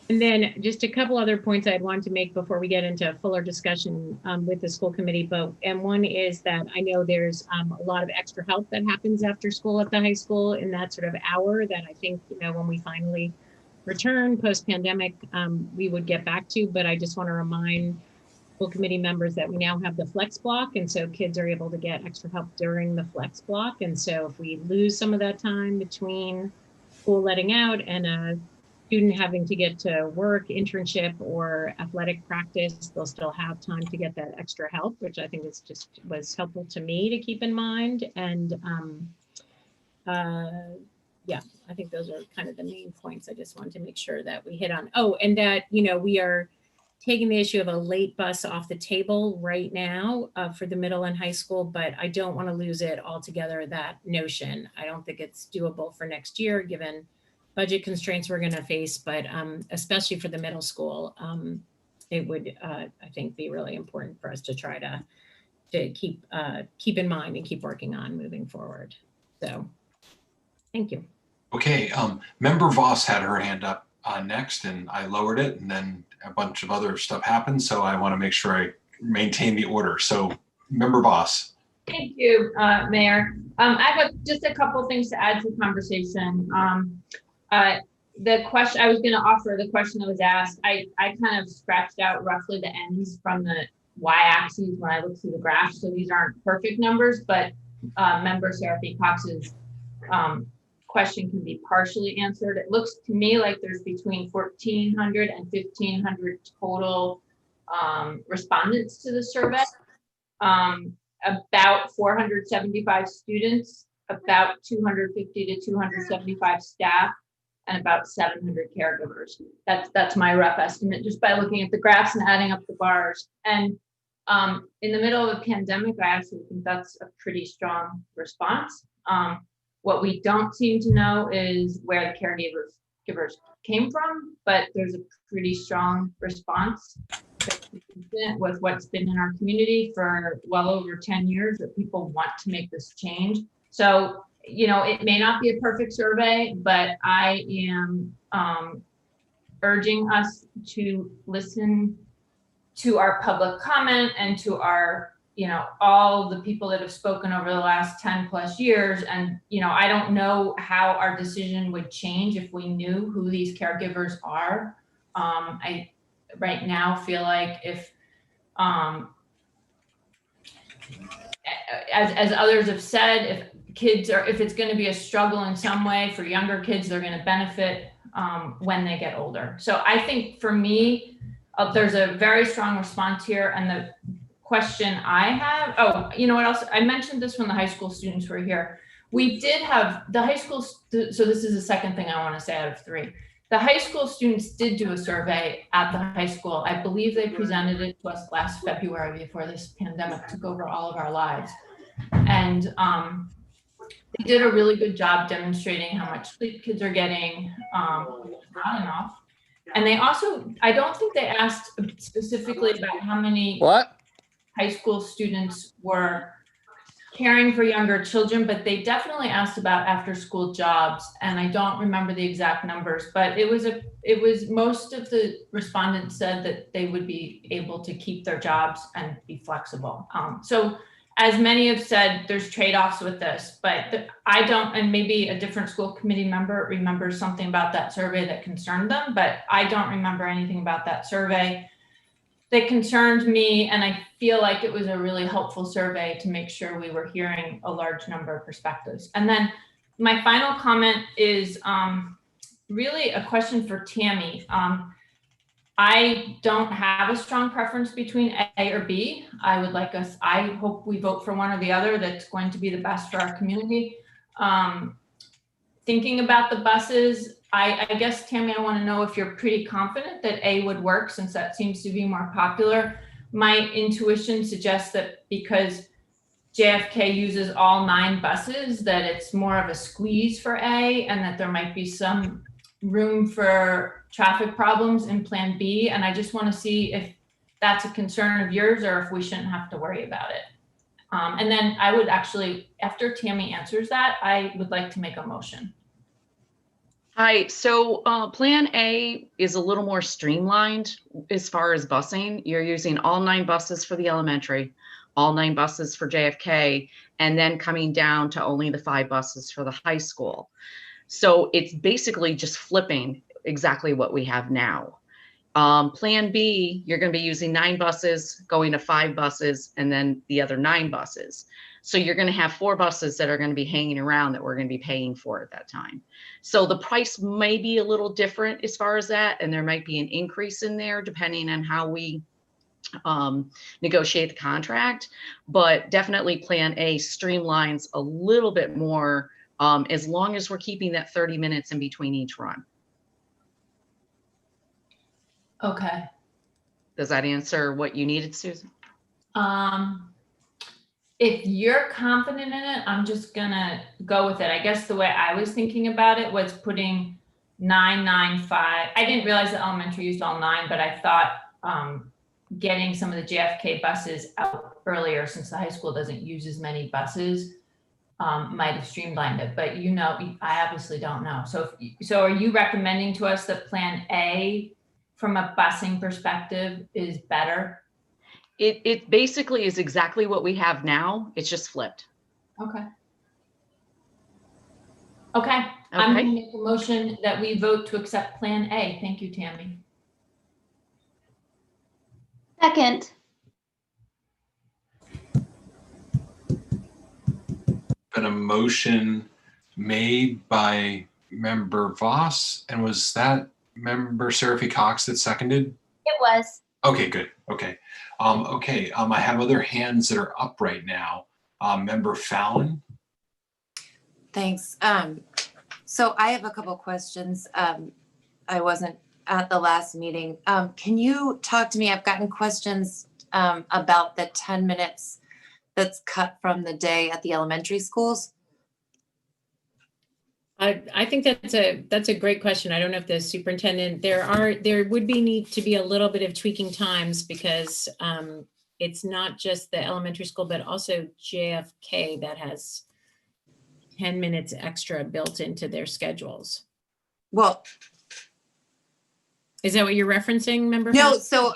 And then just a couple other points I'd want to make before we get into a fuller discussion with the school committee. And one is that I know there's a lot of extra help that happens after school at the high school in that sort of hour that I think, when we finally return post-pandemic, we would get back to. But I just want to remind school committee members that we now have the flex block. And so kids are able to get extra help during the flex block. And so if we lose some of that time between school letting out and a student having to get to work, internship, or athletic practice, they'll still have time to get that extra help, which I think was helpful to me to keep in mind. And yeah, I think those are kind of the main points I just wanted to make sure that we hit on. Oh, and that, we are taking the issue of a late bus off the table right now for the middle and high school, but I don't want to lose it altogether, that notion. I don't think it's doable for next year, given budget constraints we're going to face, but especially for the middle school, it would, I think, be really important for us to try to keep in mind and keep working on moving forward. So, thank you. Okay, Member Voss had her hand up next, and I lowered it, and then a bunch of other stuff happened. So I want to make sure I maintain the order. So, Member Voss. Thank you, Mayor. I have just a couple things to add to the conversation. The question I was going to offer, the question that was asked, I kind of scratched out roughly the ends from the y-axis when I looked through the graph. So these aren't perfect numbers, but Member Serafy-Cox's question can be partially answered. It looks to me like there's between 1,400 and 1,500 total respondents to the survey. About 475 students, about 250 to 275 staff, and about 700 caregivers. That's my rough estimate, just by looking at the graphs and adding up the bars. And in the middle of a pandemic, I actually think that's a pretty strong response. What we don't seem to know is where the caregivers came from, but there's a pretty strong response with what's been in our community for well over 10 years, that people want to make this change. So, it may not be a perfect survey, but I am urging us to listen to our public comment and to our, all the people that have spoken over the last 10 plus years. And, I don't know how our decision would change if we knew who these caregivers are. I right now feel like if, as others have said, if it's going to be a struggle in some way for younger kids, they're going to benefit when they get older. So I think for me, there's a very strong response here. And the question I have, you know what else? I mentioned this when the high school students were here. We did have the high school, so this is the second thing I want to say out of three. The high school students did do a survey at the high school. I believe they presented it to us last February before this pandemic took over all of our lives. And they did a really good job demonstrating how much sleep kids are getting, not enough. And they also, I don't think they asked specifically about how many high school students were caring for younger children, but they definitely asked about after-school jobs, and I don't remember the exact numbers, but it was most of the respondents said that they would be able to keep their jobs and be flexible. So as many have said, there's trade-offs with this, but I don't, and maybe a different school committee member remembers something about that survey that concerned them, but I don't remember anything about that survey that concerned me, and I feel like it was a really helpful survey to make sure we were hearing a large number of perspectives. And then my final comment is really a question for Tammy. I don't have a strong preference between A or B. I hope we vote for one or the other that's going to be the best for our community. Thinking about the buses, I guess, Tammy, I want to know if you're pretty confident that A would work, since that seems to be more popular. My intuition suggests that because JFK uses all 9 buses, that it's more of a squeeze for A, and that there might be some room for traffic problems in Plan B. And I just want to see if that's a concern of yours or if we shouldn't have to worry about it. And then I would actually, after Tammy answers that, I would like to make a motion. Hi, so Plan A is a little more streamlined as far as busing. You're using all 9 buses for the elementary, all 9 buses for JFK, and then coming down to only the 5 buses for the high school. So it's basically just flipping exactly what we have now. Plan B, you're going to be using 9 buses, going to 5 buses, and then the other 9 buses. So you're going to have 4 buses that are going to be hanging around that we're going to be paying for at that time. So the price may be a little different as far as that, and there might be an increase in there depending on how we negotiate the contract. But definitely Plan A streamlines a little bit more, as long as we're keeping that 30 minutes in between each run. Okay. Does that answer what you needed, Susan? If you're confident in it, I'm just gonna go with it. I guess the way I was thinking about it was putting 9, 9, 5. I didn't realize the elementary used all 9, but I thought getting some of the JFK buses out earlier, since the high school doesn't use as many buses, might have streamlined it. But you know, I obviously don't know. So are you recommending to us that Plan A, from a busing perspective, is better? It basically is exactly what we have now. It's just flipped. Okay. Okay. I'm going to make a motion that we vote to accept Plan A. Thank you, Tammy. Second. Been a motion made by Member Voss, and was that Member Serafy-Co that seconded? It was. Okay, good. Okay. I have other hands that are up right now. Member Fallon. Thanks. So I have a couple questions. I wasn't at the last meeting. Can you talk to me? I've gotten questions about the 10 minutes that's cut from the day at the elementary schools. I think that's a great question. I don't know if the superintendent, there would need to be a little bit of tweaking times, because it's not just the elementary school, but also JFK that has 10 minutes extra built into their schedules. Well, is that what you're referencing, Member? No, so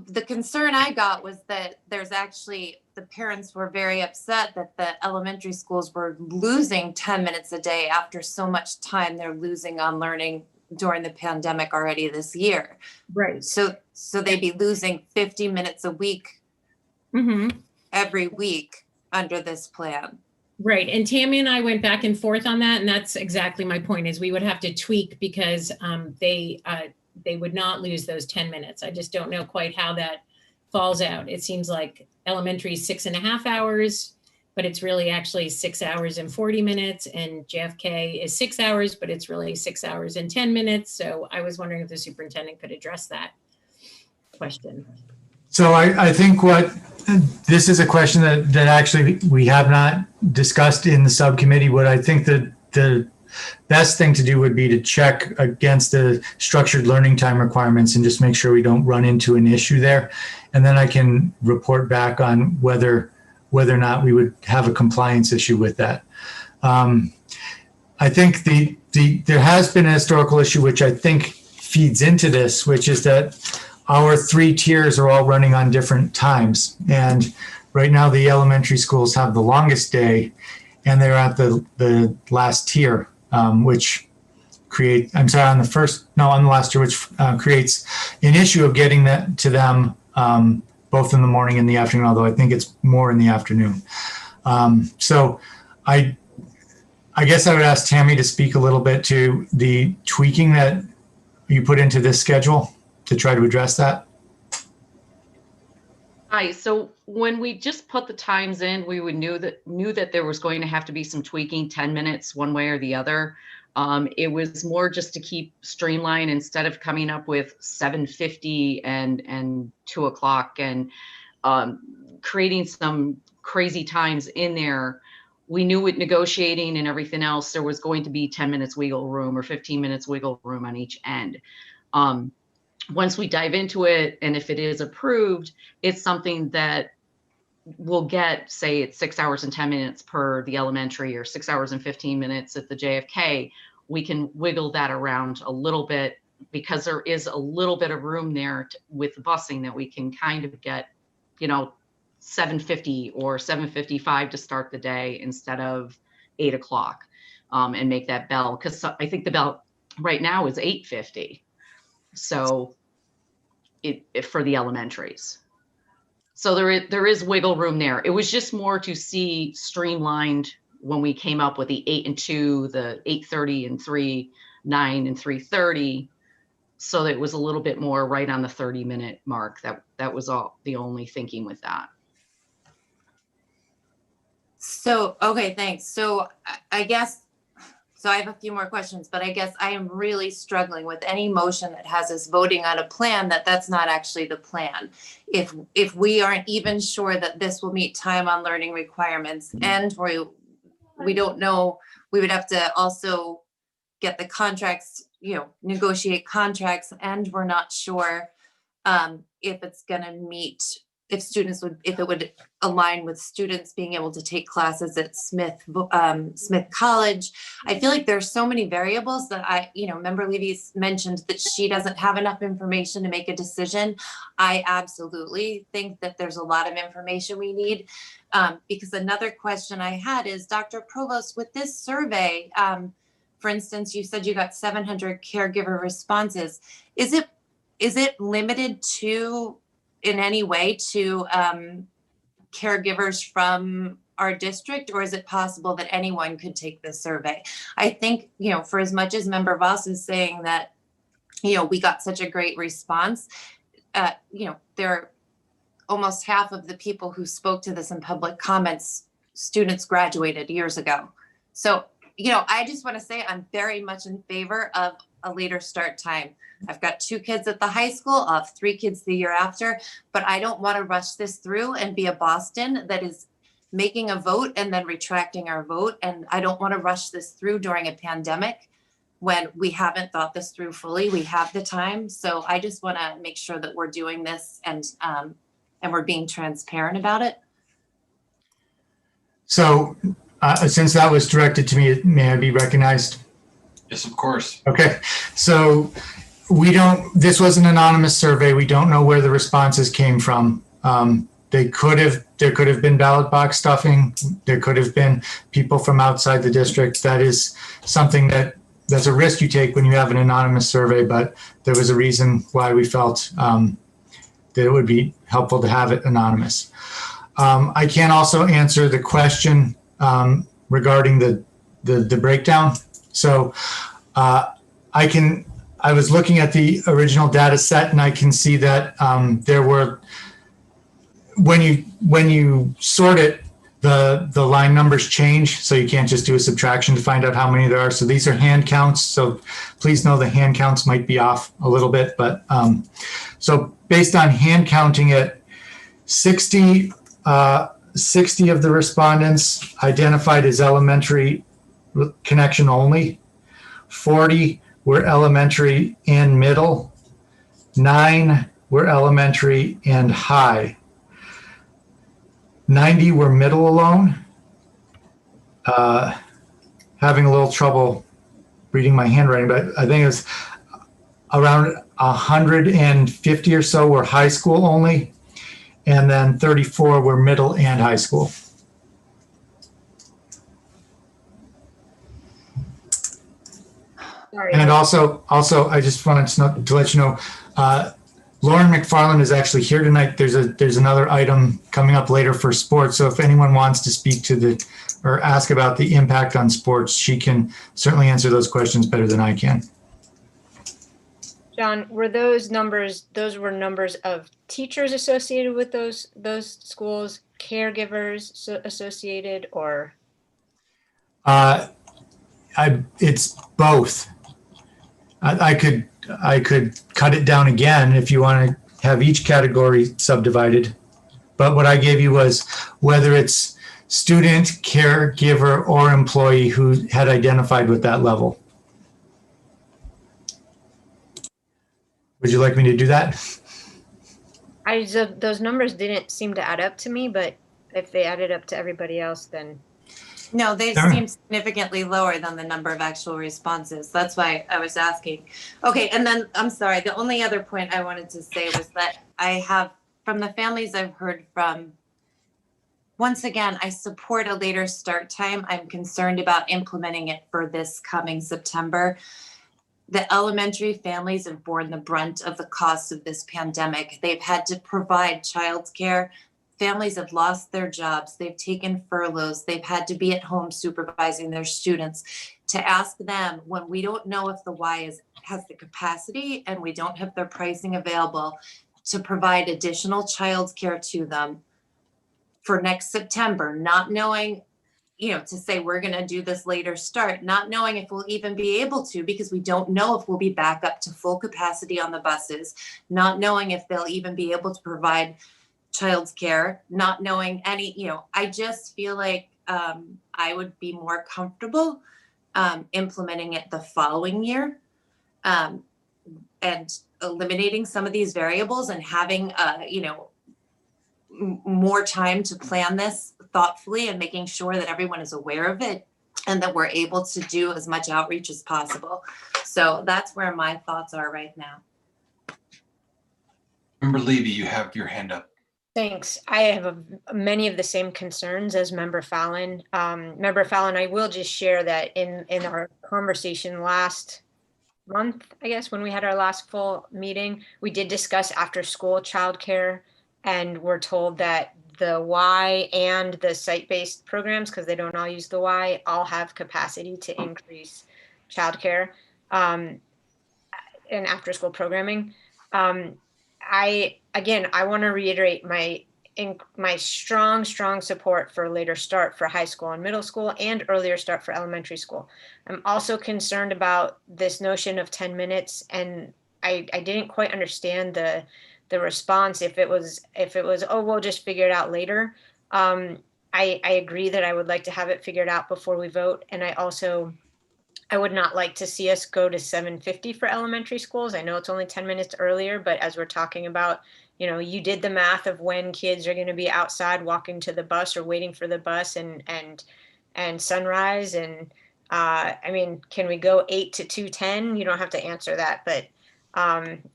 the concern I got was that there's actually, the parents were very upset that the elementary schools were losing 10 minutes a day after so much time they're losing on learning during the pandemic already this year. Right. So they'd be losing 50 minutes a week every week under this plan. Right. And Tammy and I went back and forth on that. And that's exactly my point, is we would have to tweak, because they would not lose those 10 minutes. I just don't know quite how that falls out. It seems like elementary is 6.5 hours, but it's really actually 6 hours and 40 minutes. And JFK is 6 hours, but it's really 6 hours and 10 minutes. So I was wondering if the superintendent could address that question. So I think this is a question that actually we have not discussed in the subcommittee. What I think that the best thing to do would be to check against the structured learning time requirements and just make sure we don't run into an issue there. And then I can report back on whether whether or not we would have a compliance issue with that. I think there has been a historical issue, which I think feeds into this, which is that our 3 tiers are all running on different times. And right now the elementary schools have the longest day, and they're at the last tier, which on the last tier, which creates an issue of getting that to them both in the morning and the afternoon, although I think it's more in the afternoon. So I guess I would ask Tammy to speak a little bit to the tweaking that you put into this schedule to try to address that. Hi, so when we just put the times in, we knew that there was going to have to be some tweaking, 10 minutes one way or the other. It was more just to keep streamlined instead of coming up with 7:50 and 2 o'clock and creating some crazy times in there. We knew with negotiating and everything else, there was going to be 10 minutes wiggle room or 15 minutes wiggle room on each end. Once we dive into it, and if it is approved, it's something that we'll get, say it's 6 hours and 10 minutes per the elementary or 6 hours and 15 minutes at the JFK. We can wiggle that around a little bit because there is a little bit of room there with the busing that we can kind of get, 7:50 or 7:55 to start the day instead of 8 o'clock and make that bell. Because I think the bell right now is 8:50. So for the elementaries. So there is wiggle room there. It was just more to see streamlined when we came up with the 8 and 2, the 8:30 and 3, 9 and 3:30. So that it was a little bit more right on the 30-minute mark. That was all the only thinking with that. So, okay, thanks. So I guess, so I have a few more questions, but I guess I am really struggling with any motion that has us voting on a plan that's not actually the plan. If we aren't even sure that this will meet time on learning requirements, and we don't know, we would have to also get the contracts, negotiate contracts, and we're not sure if it's going to meet, if it would align with students being able to take classes at Smith College. I feel like there's so many variables that Member Levy mentioned that she doesn't have enough information to make a decision. I absolutely think that there's a lot of information we need. Because another question I had is, Dr. Provost, with this survey, for instance, you said you got 700 caregiver responses. Is it limited to, in any way, to caregivers from our district, or is it possible that anyone could take this survey? I think, for as much as Member Voss is saying that, we got such a great response, there almost half of the people who spoke to this in public comments, students graduated years ago. So, I just want to say I'm very much in favor of a later start time. I've got 2 kids at the high school. I'll have 3 kids the year after, but I don't want to rush this through and be a Boston that is making a vote and then retracting our vote. And I don't want to rush this through during a pandemic when we haven't thought this through fully. We have the time. So I just want to make sure that we're doing this and we're being transparent about it. So since that was directed to me, may I be recognized? Yes, of course. Okay, so this was an anonymous survey. We don't know where the responses came from. There could have been ballot box stuffing. There could have been people from outside the district. That is something that's a risk you take when you have an anonymous survey, but there was a reason why we felt that it would be helpful to have it anonymous. I can also answer the question regarding the breakdown. So I was looking at the original data set, and I can see that there were, when you sort it, the line numbers change. So you can't just do a subtraction to find out how many there are. So these are hand counts. So please know the hand counts might be off a little bit, but so based on hand counting it, 60 of the respondents identified as elementary connection only. 40 were elementary and middle. 9 were elementary and high. 90 were middle alone. Having a little trouble reading my handwriting, but I think it's around 150 or so were high school only, and then 34 were middle and high school. Sorry. And also, I just wanted to let you know, Lauren McFarland is actually here tonight. There's another item coming up later for sports. So if anyone wants to speak to or ask about the impact on sports, she can certainly answer those questions better than I can. John, were those numbers of teachers associated with those schools, caregivers associated, or? It's both. I could cut it down again if you want to have each category subdivided. But what I gave you was whether it's student, caregiver, or employee who had identified with that level. Would you like me to do that? Those numbers didn't seem to add up to me, but if they added up to everybody else, then. No, they seem significantly lower than the number of actual responses. That's why I was asking. Okay, and then I'm sorry, the only other point I wanted to say was that I have, from the families I've heard from, once again, I support a later start time. I'm concerned about implementing it for this coming September. The elementary families have borne the brunt of the cost of this pandemic. They've had to provide childcare. Families have lost their jobs. They've taken furloughs. They've had to be at home supervising their students. To ask them when we don't know if the Y has the capacity and we don't have their pricing available to provide additional childcare to them for next September, not knowing, to say we're going to do this later start, not knowing if we'll even be able to, because we don't know if we'll be back up to full capacity on the buses, not knowing if they'll even be able to provide childcare, not knowing any, I just feel like I would be more comfortable implementing it the following year and eliminating some of these variables and having, more time to plan this thoughtfully and making sure that everyone is aware of it and that we're able to do as much outreach as possible. So that's where my thoughts are right now. Member Levy, you have your hand up. Thanks. I have many of the same concerns as Member Fallon. Member Fallon, I will just share that in our conversation last month, I guess, when we had our last full meeting, we did discuss after school childcare, and we're told that the Y and the site-based programs, because they don't all use the Y, all have capacity to increase childcare and after school programming. I want to reiterate my strong support for later start for high school and middle school and earlier start for elementary school. I'm also concerned about this notion of 10 minutes, and I didn't quite understand the response. If it was, oh, we'll just figure it out later. I agree that I would like to have it figured out before we vote, and I would not like to see us go to 7:50 for elementary schools. I know it's only 10 minutes earlier, but as we're talking about, you did the math of when kids are going to be outside walking to the bus or waiting for the bus and sunrise. And can we go 8 to 2:10? You don't have to answer that, but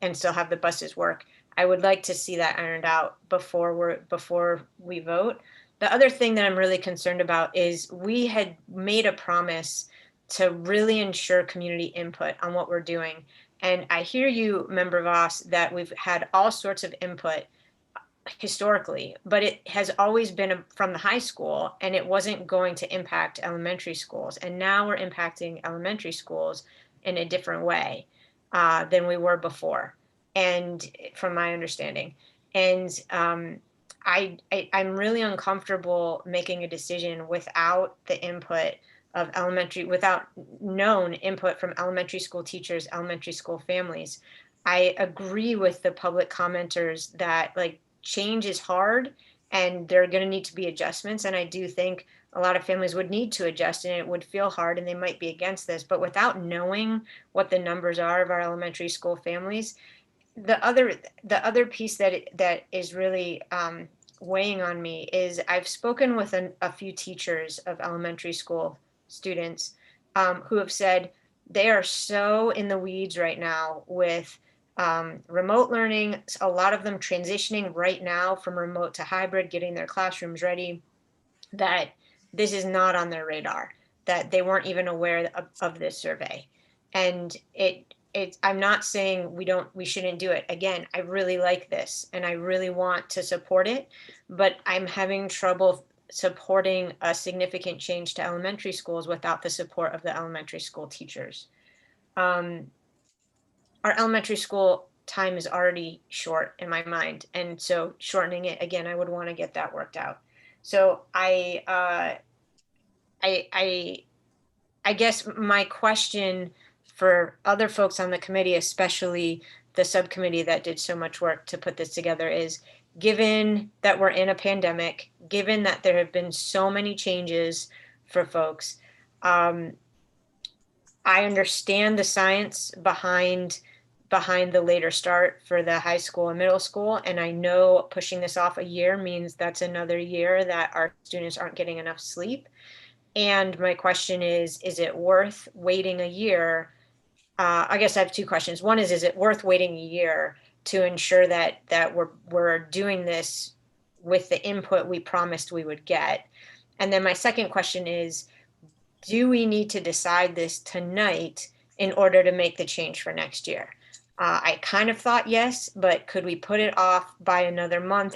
and still have the buses work. I would like to see that ironed out before we vote. The other thing that I'm really concerned about is we had made a promise to really ensure community input on what we're doing. And I hear you, Member Voss, that we've had all sorts of input historically, but it has always been from the high school, and it wasn't going to impact elementary schools. And now we're impacting elementary schools in a different way than we were before, and from my understanding. And I'm really uncomfortable making a decision without the input of without known input from elementary school teachers, elementary school families. I agree with the public commenters that change is hard and there are going to need to be adjustments. And I do think a lot of families would need to adjust, and it would feel hard and they might be against this, but without knowing what the numbers are of our elementary school families, the other piece that is really weighing on me is I've spoken with a few teachers of elementary school students who have said they are so in the weeds right now with remote learning, a lot of them transitioning right now from remote to hybrid, getting their classrooms ready, that this is not on their radar, that they weren't even aware of this survey. And I'm not saying we shouldn't do it. Again, I really like this and I really want to support it, but I'm having trouble supporting a significant change to elementary schools without the support of the elementary school teachers. Our elementary school time is already short in my mind. And so shortening it, again, I would want to get that worked out. So I guess my question for other folks on the committee, especially the subcommittee that did so much work to put this together, is given that we're in a pandemic, given that there have been so many changes for folks, I understand the science behind the later start for the high school and middle school. And I know pushing this off a year means that's another year that our students aren't getting enough sleep. And my question is it worth waiting a year? I guess I have two questions. One is it worth waiting a year to ensure that we're doing this with the input we promised we would get? And then my second question is, do we need to decide this tonight in order to make the change for next year? I kind of thought yes, but could we put it off by another month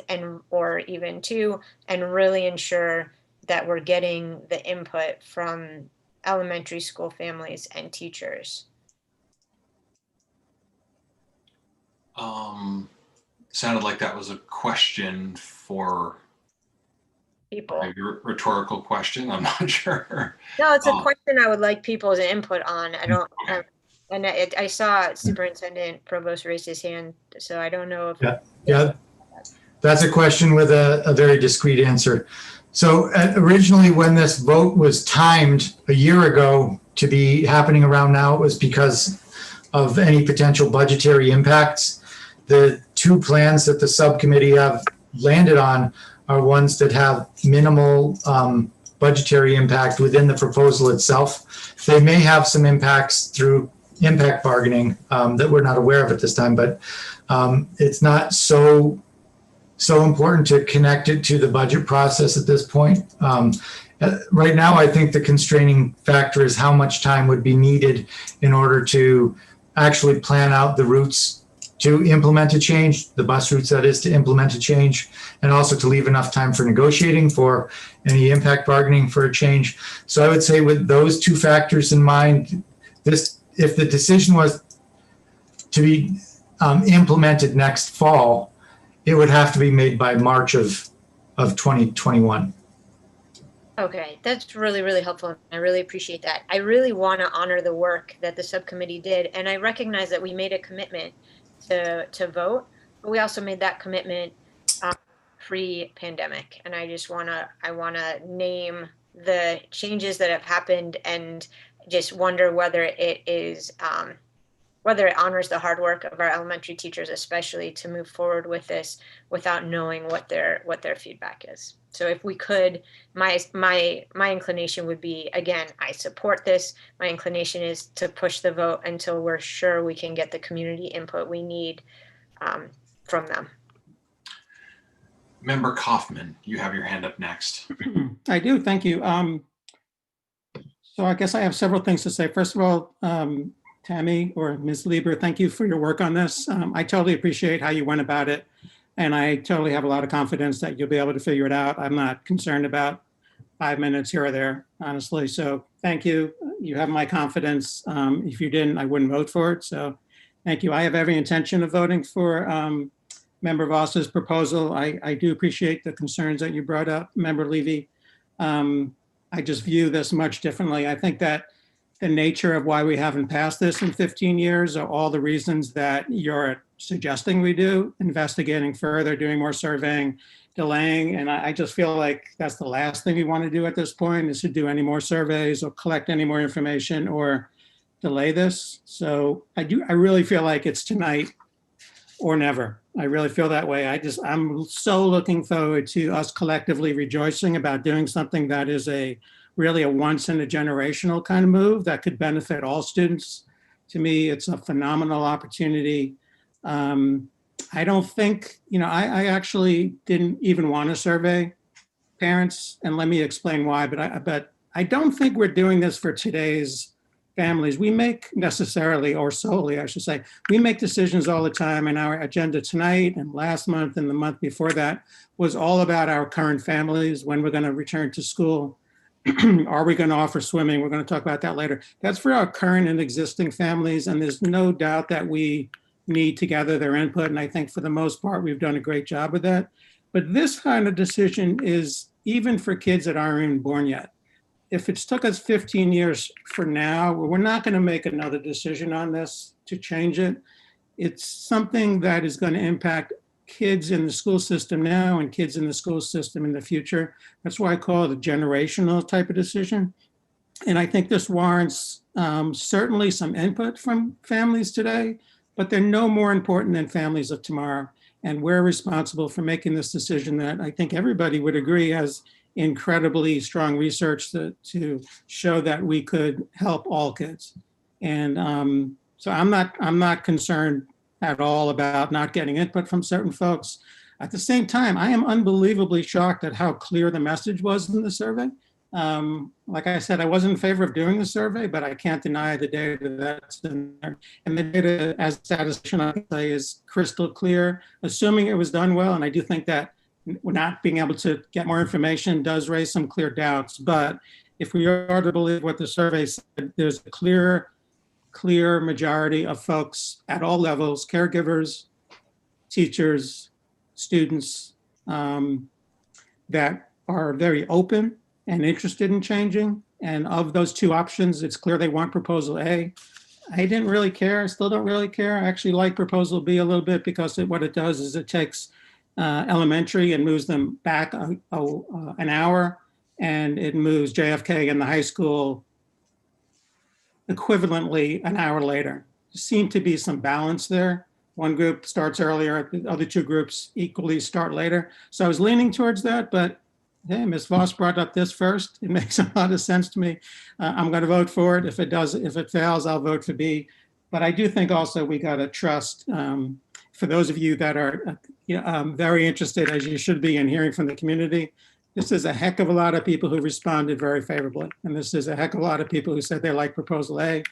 or even two and really ensure that we're getting the input from elementary school families and teachers? Sounded like that was a question for people. Maybe a rhetorical question. I'm not sure. No, it's a question I would like people's input on. I don't. Okay. And I saw Superintendent Provost raise his hand, so I don't know if. Yeah, that's a question with a very discrete answer. So originally when this vote was timed a year ago to be happening around now, it was because of any potential budgetary impacts. The two plans that the subcommittee have landed on are ones that have minimal budgetary impact within the proposal itself. They may have some impacts through impact bargaining that we're not aware of at this time, but it's not so important to connect it to the budget process at this point. Right now, I think the constraining factor is how much time would be needed in order to actually plan out the routes to implement a change, the bus routes that is to implement a change, and also to leave enough time for negotiating for any impact bargaining for a change. So I would say with those two factors in mind, if the decision was to be implemented next fall, it would have to be made by March of 2021. Okay, that's really, really helpful. I really appreciate that. I really want to honor the work that the subcommittee did. And I recognize that we made a commitment to vote, but we also made that commitment pre-pandemic. And I just want to name the changes that have happened and just wonder whether it is whether it honors the hard work of our elementary teachers, especially to move forward with this without knowing what their feedback is. So if we could, my inclination would be, again, I support this. My inclination is to push the vote until we're sure we can get the community input we need from them. Member Kaufman, you have your hand up next. I do, thank you. So I guess I have several things to say. First of all, Tammy or Ms. Lieber, thank you for your work on this. I totally appreciate how you went about it. And I totally have a lot of confidence that you'll be able to figure it out. I'm not concerned about 5 minutes here or there, honestly. So thank you. You have my confidence. If you didn't, I wouldn't vote for it. So thank you. I have every intention of voting for Member Voss's proposal. I do appreciate the concerns that you brought up, Member Levy. I just view this much differently. I think that the nature of why we haven't passed this in 15 years are all the reasons that you're suggesting we do, investigating further, doing more surveying, delaying. And I just feel like that's the last thing we want to do at this point, is to do any more surveys or collect any more information or delay this. So I really feel like it's tonight or never. I really feel that way. I'm so looking forward to us collectively rejoicing about doing something that is really a once in a generational kind of move that could benefit all students. To me, it's a phenomenal opportunity. I don't think, I actually didn't even want to survey parents, and let me explain why, but I don't think we're doing this for today's families. We make necessarily, or solely, I should say, we make decisions all the time, and our agenda tonight and last month and the month before that was all about our current families, when we're going to return to school. Are we going to offer swimming? We're going to talk about that later. That's for our current and existing families, and there's no doubt that we need to gather their input, and I think for the most part, we've done a great job with that. But this kind of decision is even for kids that aren't even born yet. If it's took us 15 years from now, we're not going to make another decision on this to change it. It's something that is going to impact kids in the school system now and kids in the school system in the future. That's why I call it a generational type of decision. And I think this warrants certainly some input from families today, but they're no more important than families of tomorrow. And we're responsible for making this decision that I think everybody would agree has incredibly strong research to show that we could help all kids. And so I'm not concerned at all about not getting input from certain folks. At the same time, I am unbelievably shocked at how clear the message was in the survey. Like I said, I wasn't in favor of doing the survey, but I can't deny the data that's in there. And the data, as statistician, I can say, is crystal clear, assuming it was done well. And I do think that not being able to get more information does raise some clear doubts. But if we are to believe what the survey said, there's a clear majority of folks at all levels, caregivers, teachers, students, that are very open and interested in changing. And of those two options, it's clear they want proposal A. I didn't really care. I still don't really care. I actually like proposal B a little bit because what it does is it takes elementary and moves them back an hour, and it moves JFK and the high school equivalently an hour later. There seemed to be some balance there. One group starts earlier, the other two groups equally start later. So I was leaning towards that, but hey, Ms. Voss brought up this first. It makes a lot of sense to me. I'm going to vote for it. If it fails, I'll vote for B. But I do think also we got to trust, for those of you that are very interested, as you should be, in hearing from the community, this is a heck of a lot of people who responded very favorably. And this is a heck of a lot of people who said they like proposal A.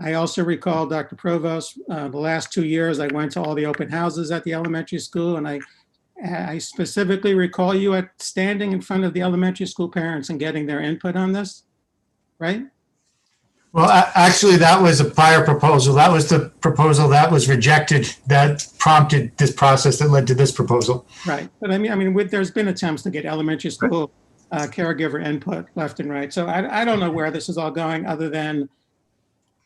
I also recall, Dr. Provost, the last 2 years, I went to all the open houses at the elementary school, and I specifically recall you standing in front of the elementary school parents and getting their input on this, right? Well, actually, that was a prior proposal. That was the proposal that was rejected that prompted this process that led to this proposal. Right. But I mean, there's been attempts to get elementary school caregiver input left and right. So I don't know where this is all going, other than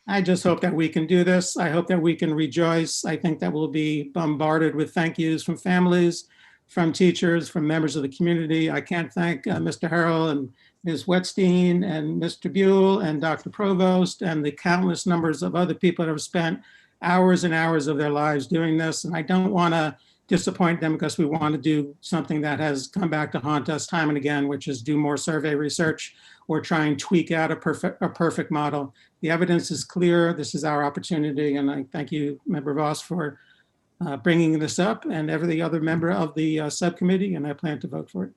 I just hope that we can do this. I hope that we can rejoice. I think that we'll be bombarded with thank yous from families, from teachers, from members of the community. I can't thank Mr. Harrell and Ms. Wetstein and Mr. Buell and Dr. Provost and the countless numbers of other people that have spent hours and hours of their lives doing this. And I don't want to disappoint them, because we want to do something that has come back to haunt us time and again, which is do more survey research or try and tweak out a perfect model. The evidence is clear. This is our opportunity. And I thank you, Member Voss, for bringing this up, and every other member of the subcommittee, and I plan to vote for it.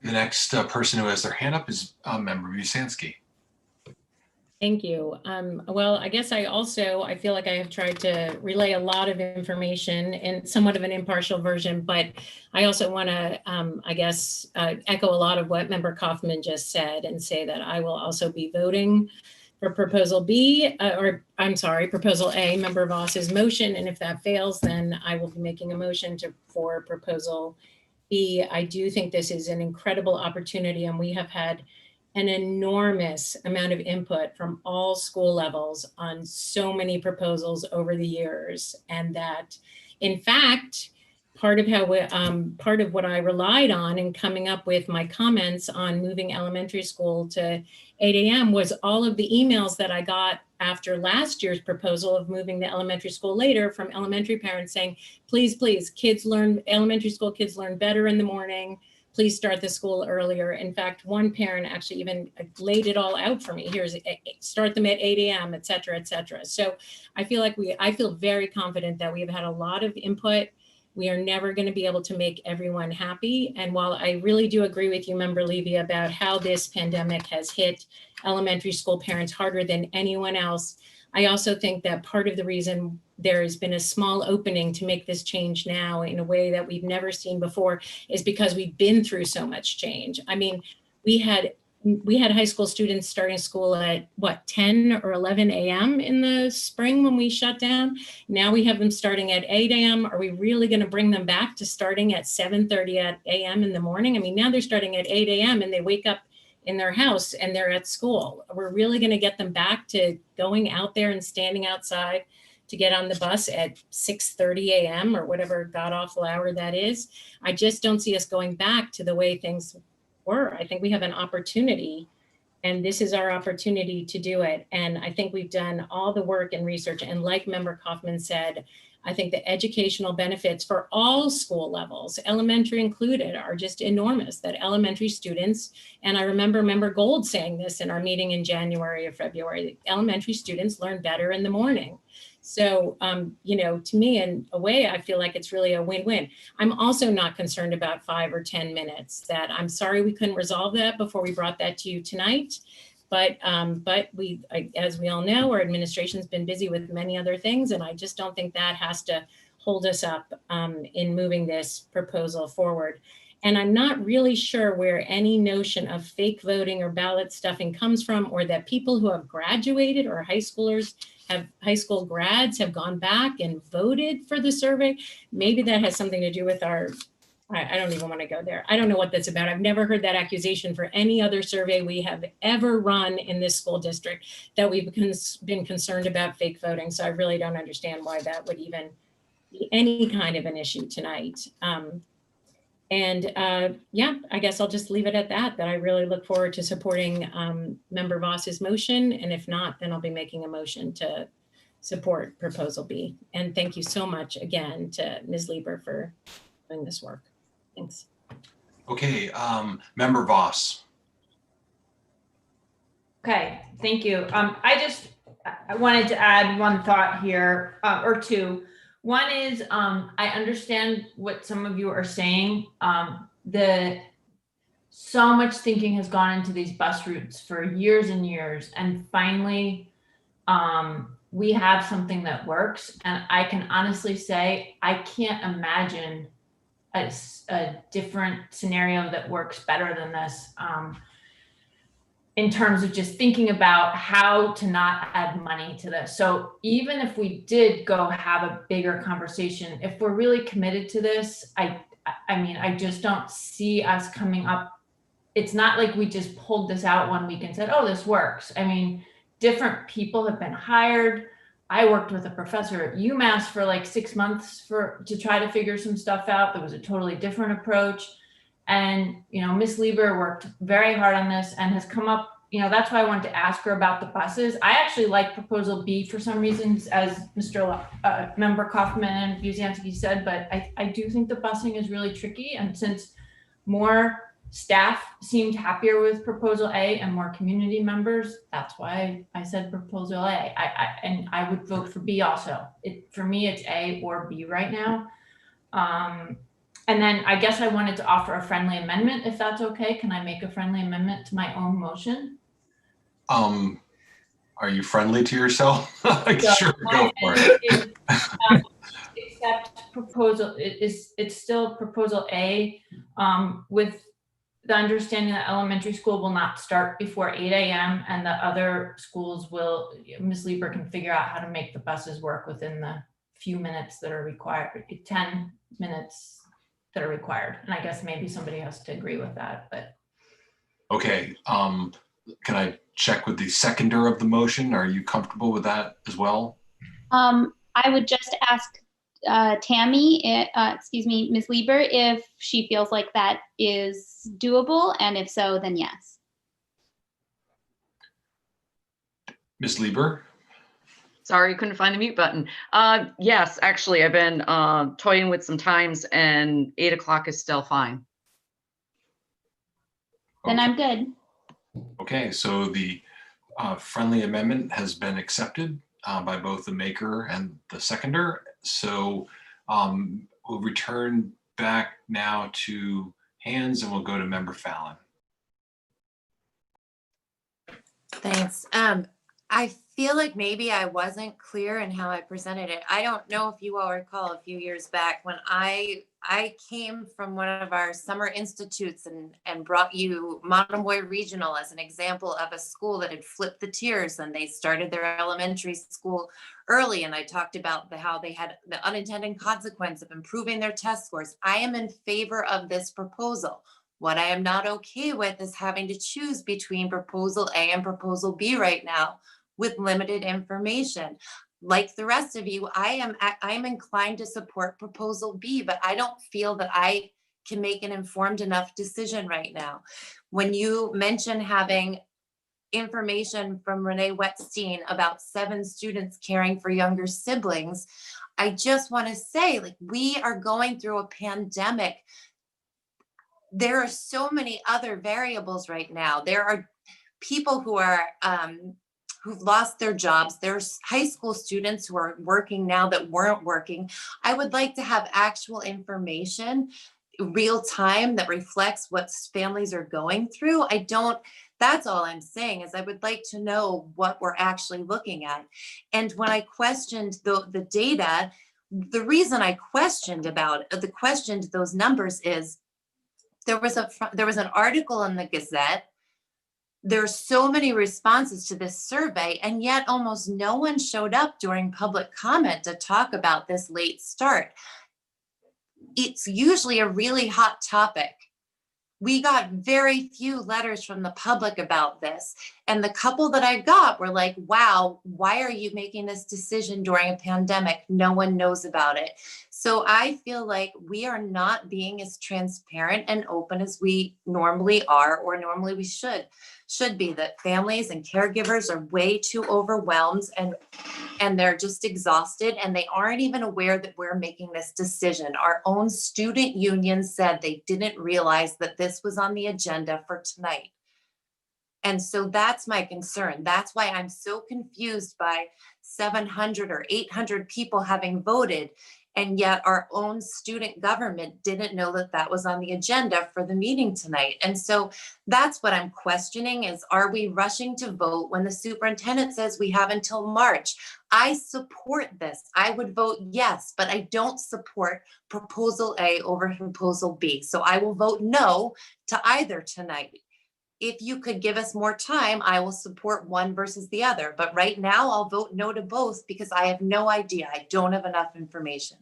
The next person who has their hand up is Member Busanski. Thank you. Well, I guess I feel like I have tried to relay a lot of information in somewhat of an impartial version, but I also want to, echo a lot of what Member Kaufman just said and say that I will also be voting for proposal B, proposal A, Member Voss's motion. And if that fails, then I will be making a motion for proposal B. I do think this is an incredible opportunity, and we have had an enormous amount of input from all school levels on so many proposals over the years. And that, in fact, part of part of what I relied on in coming up with my comments on moving elementary school to 8 a.m. was all of the emails that I got after last year's proposal of moving the elementary school later from elementary parents saying, please, please, elementary school kids learn better in the morning. Please start the school earlier. In fact, one parent actually even laid it all out for me. Start them at 8 a.m., et cetera, et cetera. So I feel very confident that we've had a lot of input. We are never going to be able to make everyone happy. And while I really do agree with you, Member Levy, about how this pandemic has hit elementary school parents harder than anyone else, I also think that part of the reason there has been a small opening to make this change now in a way that we've never seen before is because we've been through so much change. I mean, we had high school students starting school at 10 or 11 a.m. in the spring when we shut down. Now we have them starting at 8 a.m. Are we really going to bring them back to starting at 7:30 a.m. in the morning? I mean, now they're starting at 8 a.m. and they wake up in their house and they're at school. We're really going to get them back to going out there and standing outside to get on the bus at 6:30 a.m. or whatever god awful hour that is. I just don't see us going back to the way things were. I think we have an opportunity, and this is our opportunity to do it. And I think we've done all the work and research. And like Member Kaufman said, I think the educational benefits for all school levels, elementary included, are just enormous. That elementary students, and I remember Member Gold saying this in our meeting in January or February, elementary students learn better in the morning. So, to me, in a way, I feel like it's really a win-win. I'm also not concerned about 5 or 10 minutes. That I'm sorry we couldn't resolve that before we brought that to you tonight. But as we all know, our administration's been busy with many other things, and I just don't think that has to hold us up in moving this proposal forward. And I'm not really sure where any notion of fake voting or ballot stuffing comes from, or that people who have graduated or high school grads have gone back and voted for the survey. Maybe that has something to do with I don't even want to go there. I don't know what that's about. I've never heard that accusation for any other survey we have ever run in this school district, that we've been concerned about fake voting. So I really don't understand why that would even be any kind of an issue tonight. I guess I'll just leave it at that I really look forward to supporting Member Voss's motion. And if not, then I'll be making a motion to support Proposal B. And thank you so much again to Ms. Lieber for doing this work. Thanks. Okay, Member Voss. Okay, thank you. I wanted to add one thought here, or two. One is, I understand what some of you are saying. So much thinking has gone into these bus routes for years and years, and finally, we have something that works. And I can honestly say, I can't imagine a different scenario that works better than this, in terms of just thinking about how to not add money to this. So even if we did go have a bigger conversation, if we're really committed to this, I mean, I just don't see us coming up. It's not like we just pulled this out one week and said, oh, this works. I mean, different people have been hired. I worked with a professor at UMass for like 6 months to try to figure some stuff out. There was a totally different approach. And, Ms. Lieber worked very hard on this and has come up, that's why I wanted to ask her about the buses. I actually like Proposal B for some reasons, as Member Kaufman and Buziansky said, but I do think the busing is really tricky. And since more staff seemed happier with Proposal A and more community members, that's why I said Proposal A. And I would vote for B also. For me, it's A or B right now. And then I guess I wanted to offer a friendly amendment, if that's okay. Can I make a friendly amendment to my own motion? Are you friendly to yourself? Sure, go for it. Except it's still Proposal A, with the understanding that elementary school will not start before 8 a.m. and the other schools will, Ms. Lieber can figure out how to make the buses work within the few minutes that are required, 10 minutes that are required. And I guess maybe somebody has to agree with that, but. Okay, can I check with the seconder of the motion? Are you comfortable with that as well? I would just ask Tammy, Ms. Lieber, if she feels like that is doable, and if so, then yes. Ms. Lieber? Sorry, couldn't find the mute button. Yes, actually, I've been toying with some times, and 8 o'clock is still fine. Then I'm good. Okay, so the friendly amendment has been accepted by both the maker and the seconder. So we'll return back now to hands, and we'll go to Member Fallon. Thanks. I feel like maybe I wasn't clear in how I presented it. I don't know if you all recall a few years back when I came from one of our summer institutes and brought you Monomoy Regional as an example of a school that had flipped the tiers, and they started their elementary school early. And I talked about how they had the unintended consequence of improving their test scores. I am in favor of this proposal. What I am not okay with is having to choose between proposal A and proposal B right now with limited information. Like the rest of you, I am inclined to support proposal B, but I don't feel that I can make an informed enough decision right now. When you mention having information from Renee Wetstein about 7 students caring for younger siblings, I just want to say, like, we are going through a pandemic. There are so many other variables right now. There are people who are who've lost their jobs. There's high school students who are working now that weren't working. I would like to have actual information, real time, that reflects what families are going through. That's all I'm saying, is I would like to know what we're actually looking at. And when I questioned the data, the reason I questioned those numbers is there was an article in the Gazette. There's so many responses to this survey, and yet almost no one showed up during public comment to talk about this late start. It's usually a really hot topic. We got very few letters from the public about this. And the couple that I got were like, wow, why are you making this decision during a pandemic? No one knows about it. So I feel like we are not being as transparent and open as we normally are, or normally we should be, that families and caregivers are way too overwhelmed and they're just exhausted, and they aren't even aware that we're making this decision. Our own student union said they didn't realize that this was on the agenda for tonight. And so that's my concern. That's why I'm so confused by 700 or 800 people having voted, and yet our own student government didn't know that that was on the agenda for the meeting tonight. And so that's what I'm questioning, is, are we rushing to vote when the superintendent says we have until March? I support this. I would vote yes, but I don't support proposal A over proposal B. So I will vote no to either tonight. If you could give us more time, I will support one versus the other. But right now I'll vote no to both because I have no idea. I don't have enough information.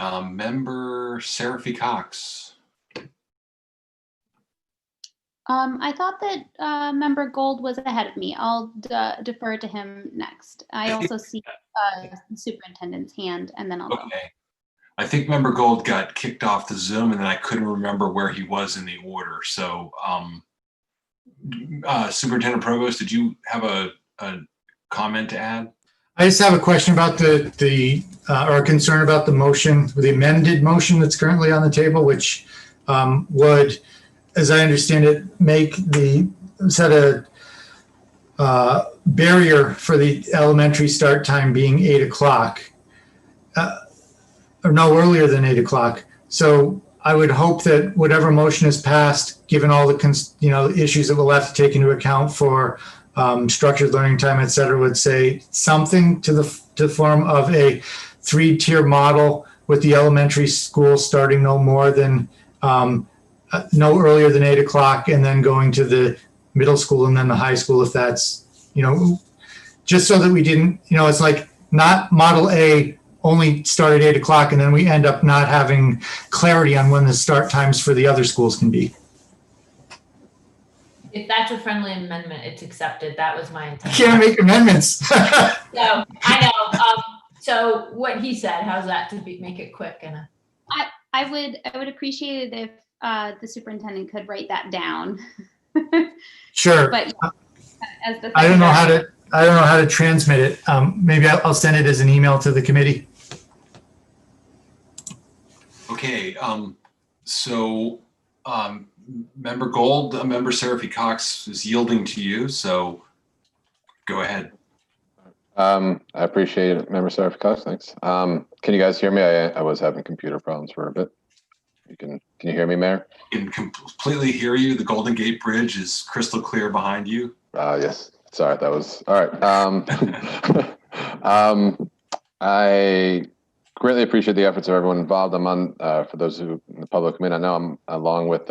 Member Serafy-Cox. I thought that Member Gold was ahead of me. I'll defer to him next. I also see the superintendent's hand, and then I'll go. Okay. I think Member Gold got kicked off the Zoom, and then I couldn't remember where he was in the order. So Superintendent Provost, did you have a comment to add? I just have a question about or a concern about the motion, the amended motion that's currently on the table, which would, as I understand it, set a barrier for the elementary start time being 8 o'clock, or no earlier than 8 o'clock. So I would hope that whatever motion is passed, given all the issues that we'll have to take into account for structured learning time, et cetera, would say something to the form of a 3-tier model, with the elementary school starting no earlier than 8 o'clock, and then going to the middle school and then the high school, if that's, just so that we didn't, it's like not model A only start at 8 o'clock, and then we end up not having clarity on when the start times for the other schools can be. If that's a friendly amendment, it's accepted. That was my I intent. can't make amendments. So I know. So what he said, how's that to make it quick? And I would appreciate it if the superintendent could write that down. Sure. But yeah, as the I don't know how to transmit it. Maybe I'll send it as an email to the committee. Okay, so Member Gold, Member Serafy-Co is yielding to you, so go ahead. I appreciate it, Member Serafy-Co, thanks. Can you guys hear me? I was having computer problems for a bit. Can you hear me, Mayor? I can completely hear you. The Golden Gate Bridge is crystal clear behind you. Yes, sorry, that was, all right. I greatly appreciate the efforts of everyone involved. I'm on, for those who in the public may not know, I'm along with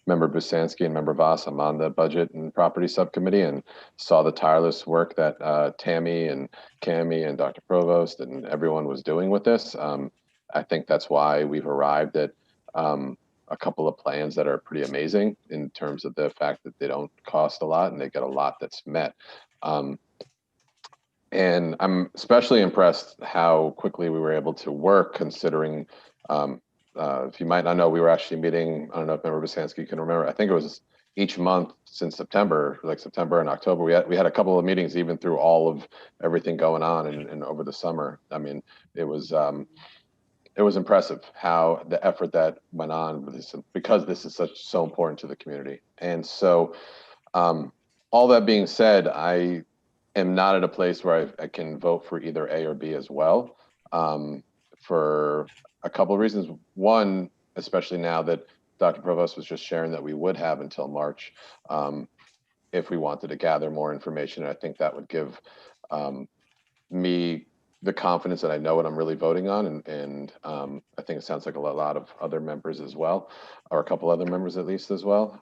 Member Busansky and Member Voss. I'm on the Budget and Property Subcommittee and saw the tireless work that Tammy and Cammie and Dr. Provost and everyone was doing with this. I think that's why we've arrived at a couple of plans that are pretty amazing in terms of the fact that they don't cost a lot and they get a lot that's met. And I'm especially impressed how quickly we were able to work, considering, if you might not know, we were actually meeting, I don't know if Member Busansky can remember, I think it was each month since September, like September and October, we had a couple of meetings even through all of everything going on and over the summer. I mean, it was impressive how the effort that went on with this, because this is so important to the community. And so all that being said, I am not at a place where I can vote for either A or B as well, for a couple of reasons. One, especially now that Dr. Provost was just sharing that we would have until March if we wanted to gather more information. I think that would give me the confidence that I know what I'm really voting on. And I think it sounds like a lot of other members as well, or a couple other members at least as well.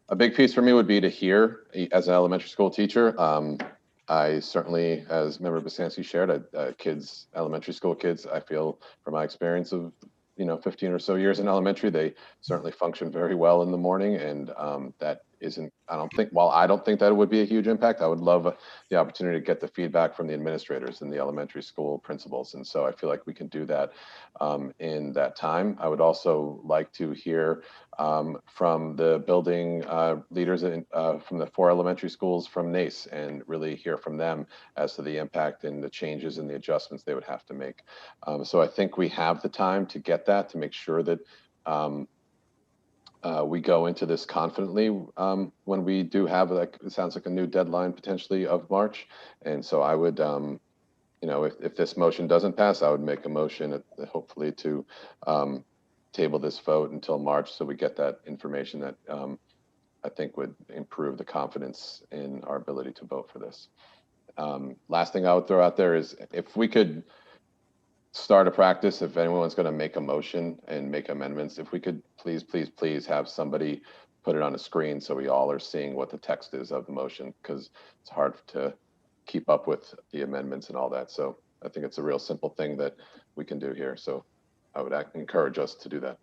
A big piece for me would be to hear, as an elementary school teacher, I certainly, as Member Busansky shared, kids, elementary school kids, I feel from my experience of 15 or so years in elementary, they certainly function very well in the morning, and that isn't, I don't think that it would be a huge impact. I would love the opportunity to get the feedback from the administrators and the elementary school principals, and so I feel like we can do that in that time. I would also like to hear from the building leaders from the 4 elementary schools from NACE and really hear from them as to the impact and the changes and the adjustments they would have to make. So I think we have the time to get that, to make sure that we go into this confidently when we do have, like, it sounds like a new deadline potentially of March. And so I would, if this motion doesn't pass, I would make a motion hopefully to table this vote until March so we get that information that I think would improve the confidence in our ability to vote for this. Last thing I would throw out there is if we could start a practice, if anyone's going to make a motion and make amendments, if we could please have somebody put it on a screen so we all are seeing what the text is of the motion, because it's hard to keep up with the amendments and all that. So I think it's a real simple thing that we can do here. So I would encourage us to do that.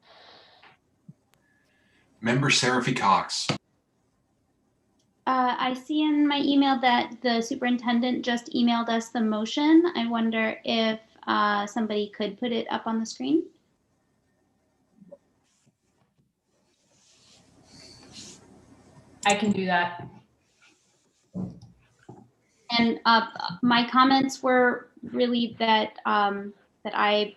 Member Serafy-Co. I see in my email that the superintendent just emailed us the motion. I wonder if somebody could put it up on the screen. I can do that. And my comments were really that that I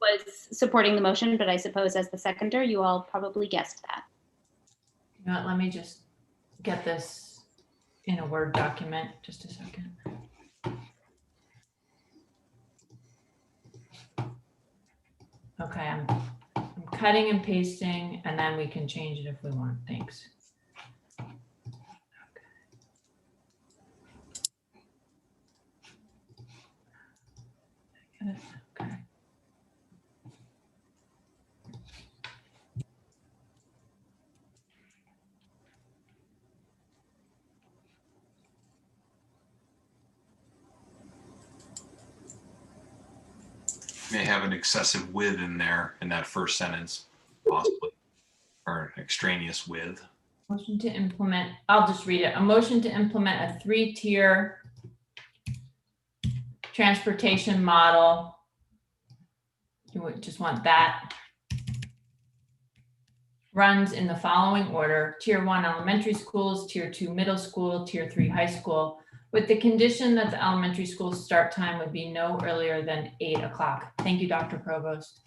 was supporting the motion, but I suppose as the seconder, you all probably guessed that. You know what, let me just get this in a Word document, just a second. Okay, I'm cutting and pasting, and then we can change it if we want. Thanks. Okay. Okay. May have an excessive with in there in that first sentence, possibly, or an extraneous with. Motion to implement, I'll just read it. A motion to implement a 3-tier transportation model. You would just want that. Runs in the following order: Tier 1 elementary schools, Tier 2 middle school, Tier 3 high school, with the condition that the elementary school start time would be no earlier than 8 o'clock. Thank you, Dr. Provost.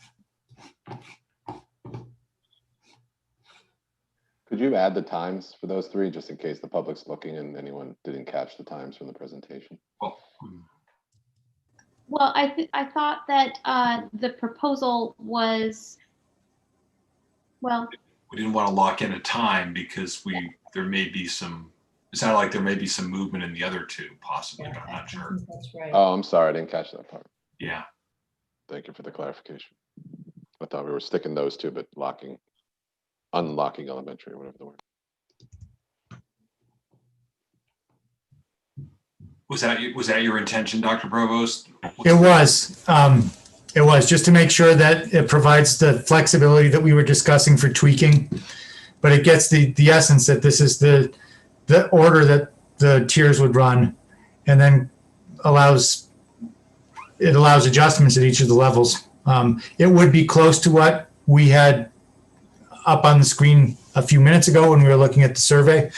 Could you add the times for those 3, just in case the public's looking and anyone didn't catch the times from the presentation? Well, I thought that the proposal was, well, we didn't want to lock in a time because there may be some, it sounded like there may be some movement in the other 2 possibly, but I'm not sure. That's right. Oh, I'm sorry, I didn't catch that part. Yeah. Thank you for the clarification. I thought we were sticking those 2, but unlocking elementary, or whatever the word. Was that your intention, Dr. Provost? It was. It was just to make sure that it provides the flexibility that we were discussing for tweaking, but it gets the essence that this is the order that the tiers would run, and then allows adjustments at each of the levels. It would be close to what we had up on the screen a few minutes ago when we were looking at the survey.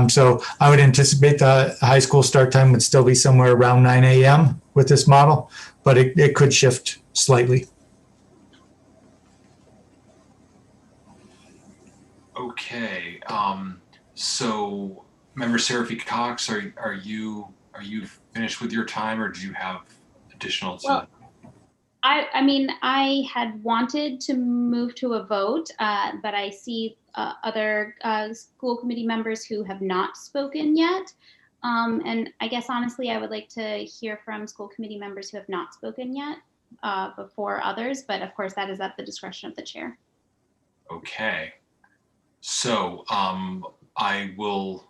So I would anticipate the high school start time would still be somewhere around 9 a.m. with this model, but it could shift slightly. Okay. So Member Serafy-Cox, are you finished with your time, or do you have additional to? Well, I mean, I had wanted to move to a vote, but I see other school committee members who have not spoken yet. And I guess honestly, I would like to hear from school committee members who have not spoken yet before others, but of course that is at the discretion of the chair. Okay. So I will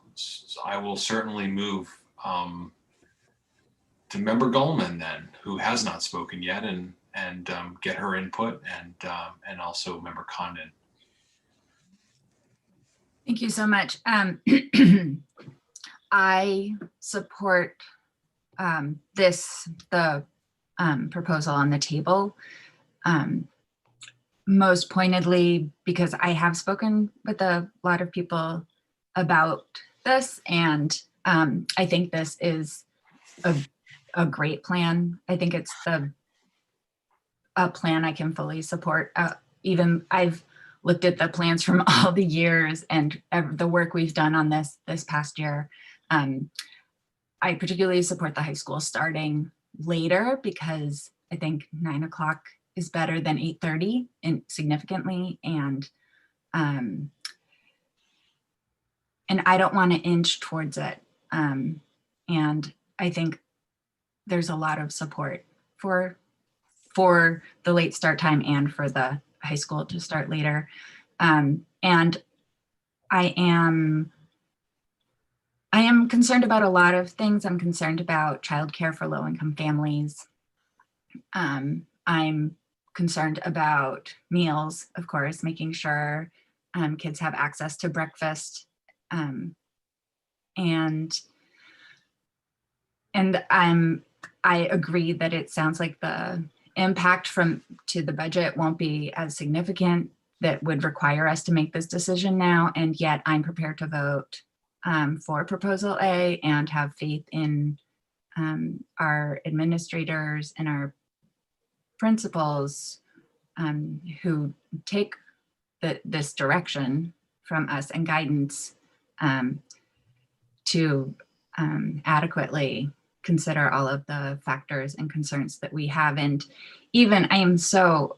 certainly move to Member Goldman then, who has not spoken yet, and get her input, and also Member Condon. Thank you so much. I support the proposal on the table, most pointedly because I have spoken with a lot of people about this, and I think this is a great plan. I think it's a plan I can fully support. Even I've looked at the plans from all the years and the work we've done on this past year. I particularly support the high school starting later because I think 9 o'clock is better than 8:30 significantly. And I don't want to inch towards it. And I think there's a lot of support for the late start time and for the high school to start later. And I am concerned about a lot of things. I'm concerned about childcare for low-income families. I'm concerned about meals, of course, making sure kids have access to breakfast. I agree that it sounds like the impact to the budget won't be as significant that would require us to make this decision now. And yet I'm prepared to vote for proposal A and have faith in our administrators and our principals who take this direction from us and guidance to adequately consider all of the factors and concerns that we have. And even I am so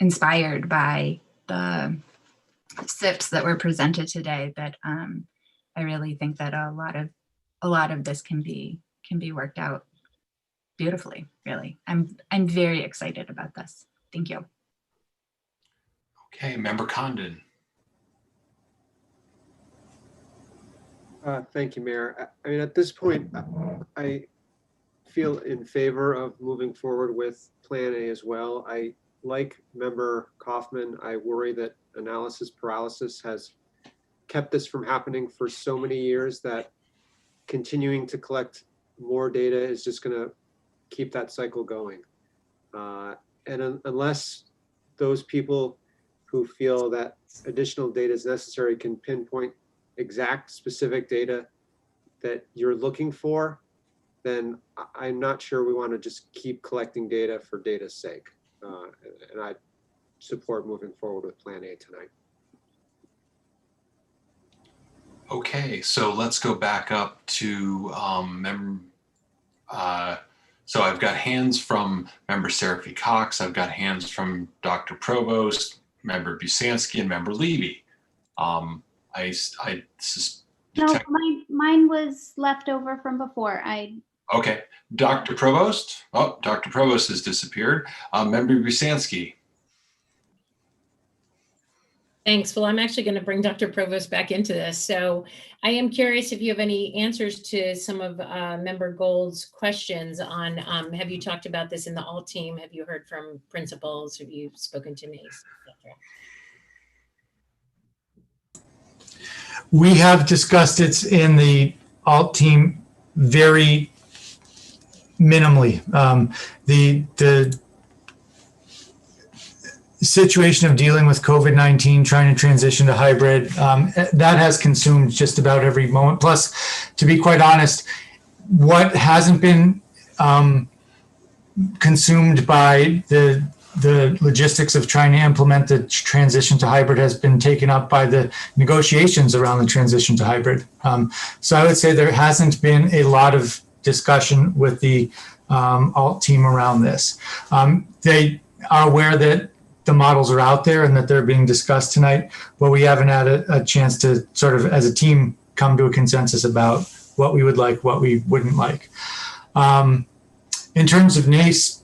inspired by the SIFs that were presented today that I really think that a lot of this can be worked out beautifully, really. I'm very excited about this. Thank you. Okay, Member Condon. Thank you, Mayor. I mean, at this point, I feel in favor of moving forward with Plan A as well. I like Member Kaufman, I worry that analysis paralysis has kept this from happening for so many years that continuing to collect more data is just going to keep that cycle going. Unless those people who feel that additional data is necessary can pinpoint exact specific data that you're looking for, then I'm not sure we want to just keep collecting data for data's sake. And I support moving forward with Plan A tonight. Okay, so let's go back up to so I've got hands from Member Serafy-Cox, I've got hands from Dr. Provost, Member Busansky, and Member Levy. No, mine was left over from before. Okay, Dr. Provost. Oh, Dr. Provost has disappeared. Member Busansky. Thanks. Well, I'm actually going to bring Dr. Provost back into this. So I am curious if you have any answers to some of Member Gold's questions on, have you talked about this in the alt team? Have you heard from principals? Have you spoken to NACE, etc.? We have discussed it in the alt team very minimally. The situation of dealing with COVID-19, trying to transition to hybrid, that has consumed just about every moment. Plus, to be quite honest, what hasn't been consumed by the logistics of trying to implement the transition to hybrid has been taken up by the negotiations around the transition to hybrid. So I would say there hasn't been a lot of discussion with the alt team around this. They are aware that the models are out there and that they're being discussed tonight, but we haven't had a chance to sort of, as a team, come to a consensus about what we would like, what we wouldn't like. In terms of NACE,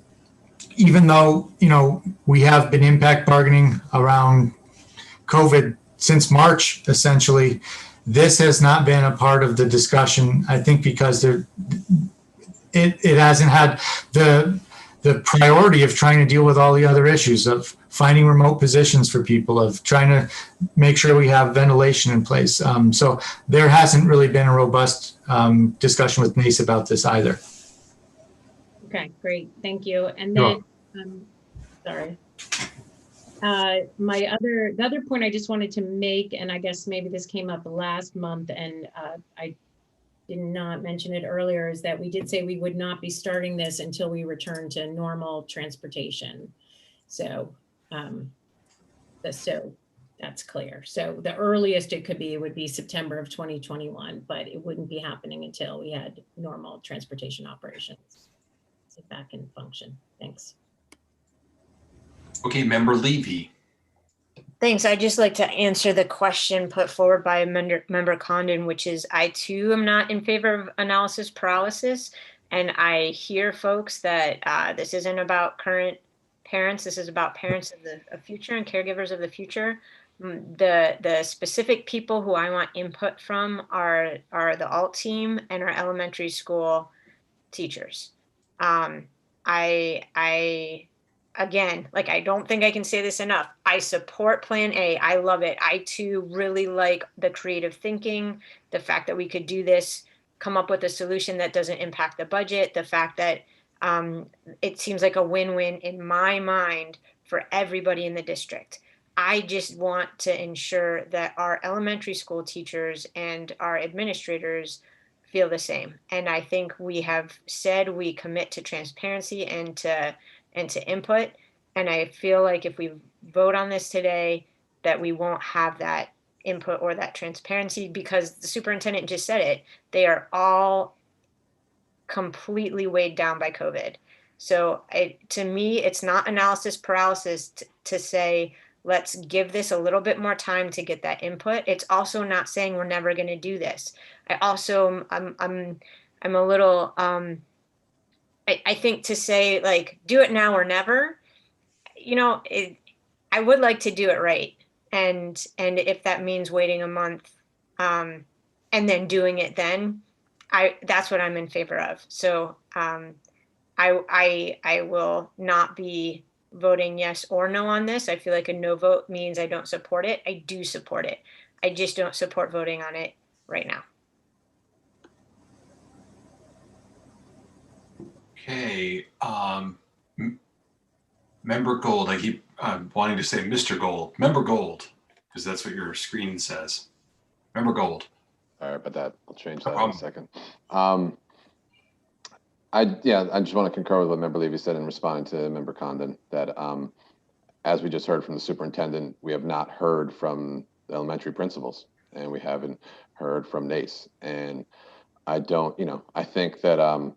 even though, we have been impact bargaining around COVID since March, essentially, this has not been a part of the discussion, I think, because it hasn't had the priority of trying to deal with all the other issues of finding remote positions for people, of trying to make sure we have ventilation in place. So there hasn't really been a robust discussion with NACE about this either. Okay, great, thank you. And then, sorry. The other point I just wanted to make, and I guess maybe this came up last month and I did not mention it earlier, is that we did say we would not be starting this until we return to normal transportation. So, so that's clear. So the earliest it could be would be September of 2021, but it wouldn't be happening until we had normal transportation operations back in function. Thanks. Okay, Member Levy. Thanks. I'd just like to answer the question put forward by Member Condon, which is I too am not in favor of analysis paralysis. And I hear folks that this isn't about current parents. This is about parents of the future and caregivers of the future. The specific people who I want input from are the alt team and our elementary school teachers. Again, I don't think I can say this enough. I support Plan A. I love it. I too really like the creative thinking, the fact that we could do this, come up with a solution that doesn't impact the budget, the fact that it seems like a win-win in my mind for everybody in the district. I just want to ensure that our elementary school teachers and our administrators feel the same. And I think we have said we commit to transparency and to input. And I feel like if we vote on this today, that we won't have that input or that transparency, because the superintendent just said it. They are all completely weighed down by COVID. So to me, it's not analysis paralysis to say, let's give this a little bit more time to get that input. It's also not saying we're never going to do this. I'm a little, I think to say do it now or never, I would like to do it right. And if that means waiting a month and then doing it then, that's what I'm in favor of. So I will not be voting yes or no on this. I feel like a no vote means I don't support it. I do support it. I just don't support voting on it right now. Okay, Member Gold, I keep wanting to say Mr. Gold, Member Gold, because that's what your screen says. Member Gold. All right, but that I'll change No that in a second. I just want to concur with what Member Levy said in responding to Member Condon that as we just heard from the superintendent, we have not heard from the elementary principals and we haven't heard from NACE. And I don't, I think that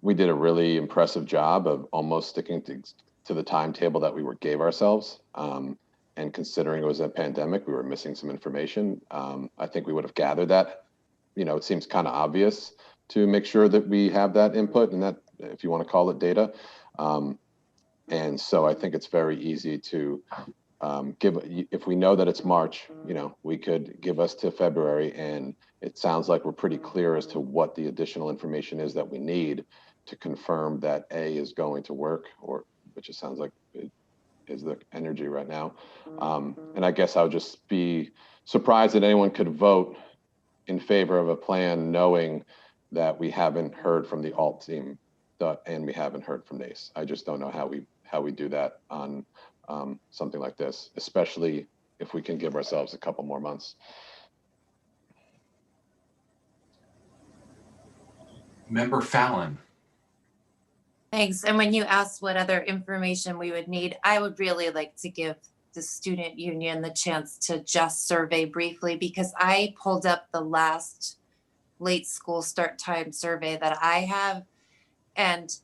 we did a really impressive job of almost sticking to the timetable that we gave ourselves. And considering it was a pandemic, we were missing some information. I think we would have gathered that. It seems kind of obvious to make sure that we have that input and that, if you want to call it data. And so I think it's very easy to if we know that it's March, we could give us to February, and it sounds like we're pretty clear as to what the additional information is that we need to confirm that A is going to work, or which it sounds like it is the energy right now. And I guess I would just be surprised that anyone could vote in favor of a plan knowing that we haven't heard from the alt team and we haven't heard from NACE. I just don't know how we do that on something like this, especially if we can give ourselves a couple more months. Member Fallon. Thanks. And when you asked what other information we would need, I would really like to give the student union the chance to just survey briefly, because I pulled up the last late school start time survey that I have, and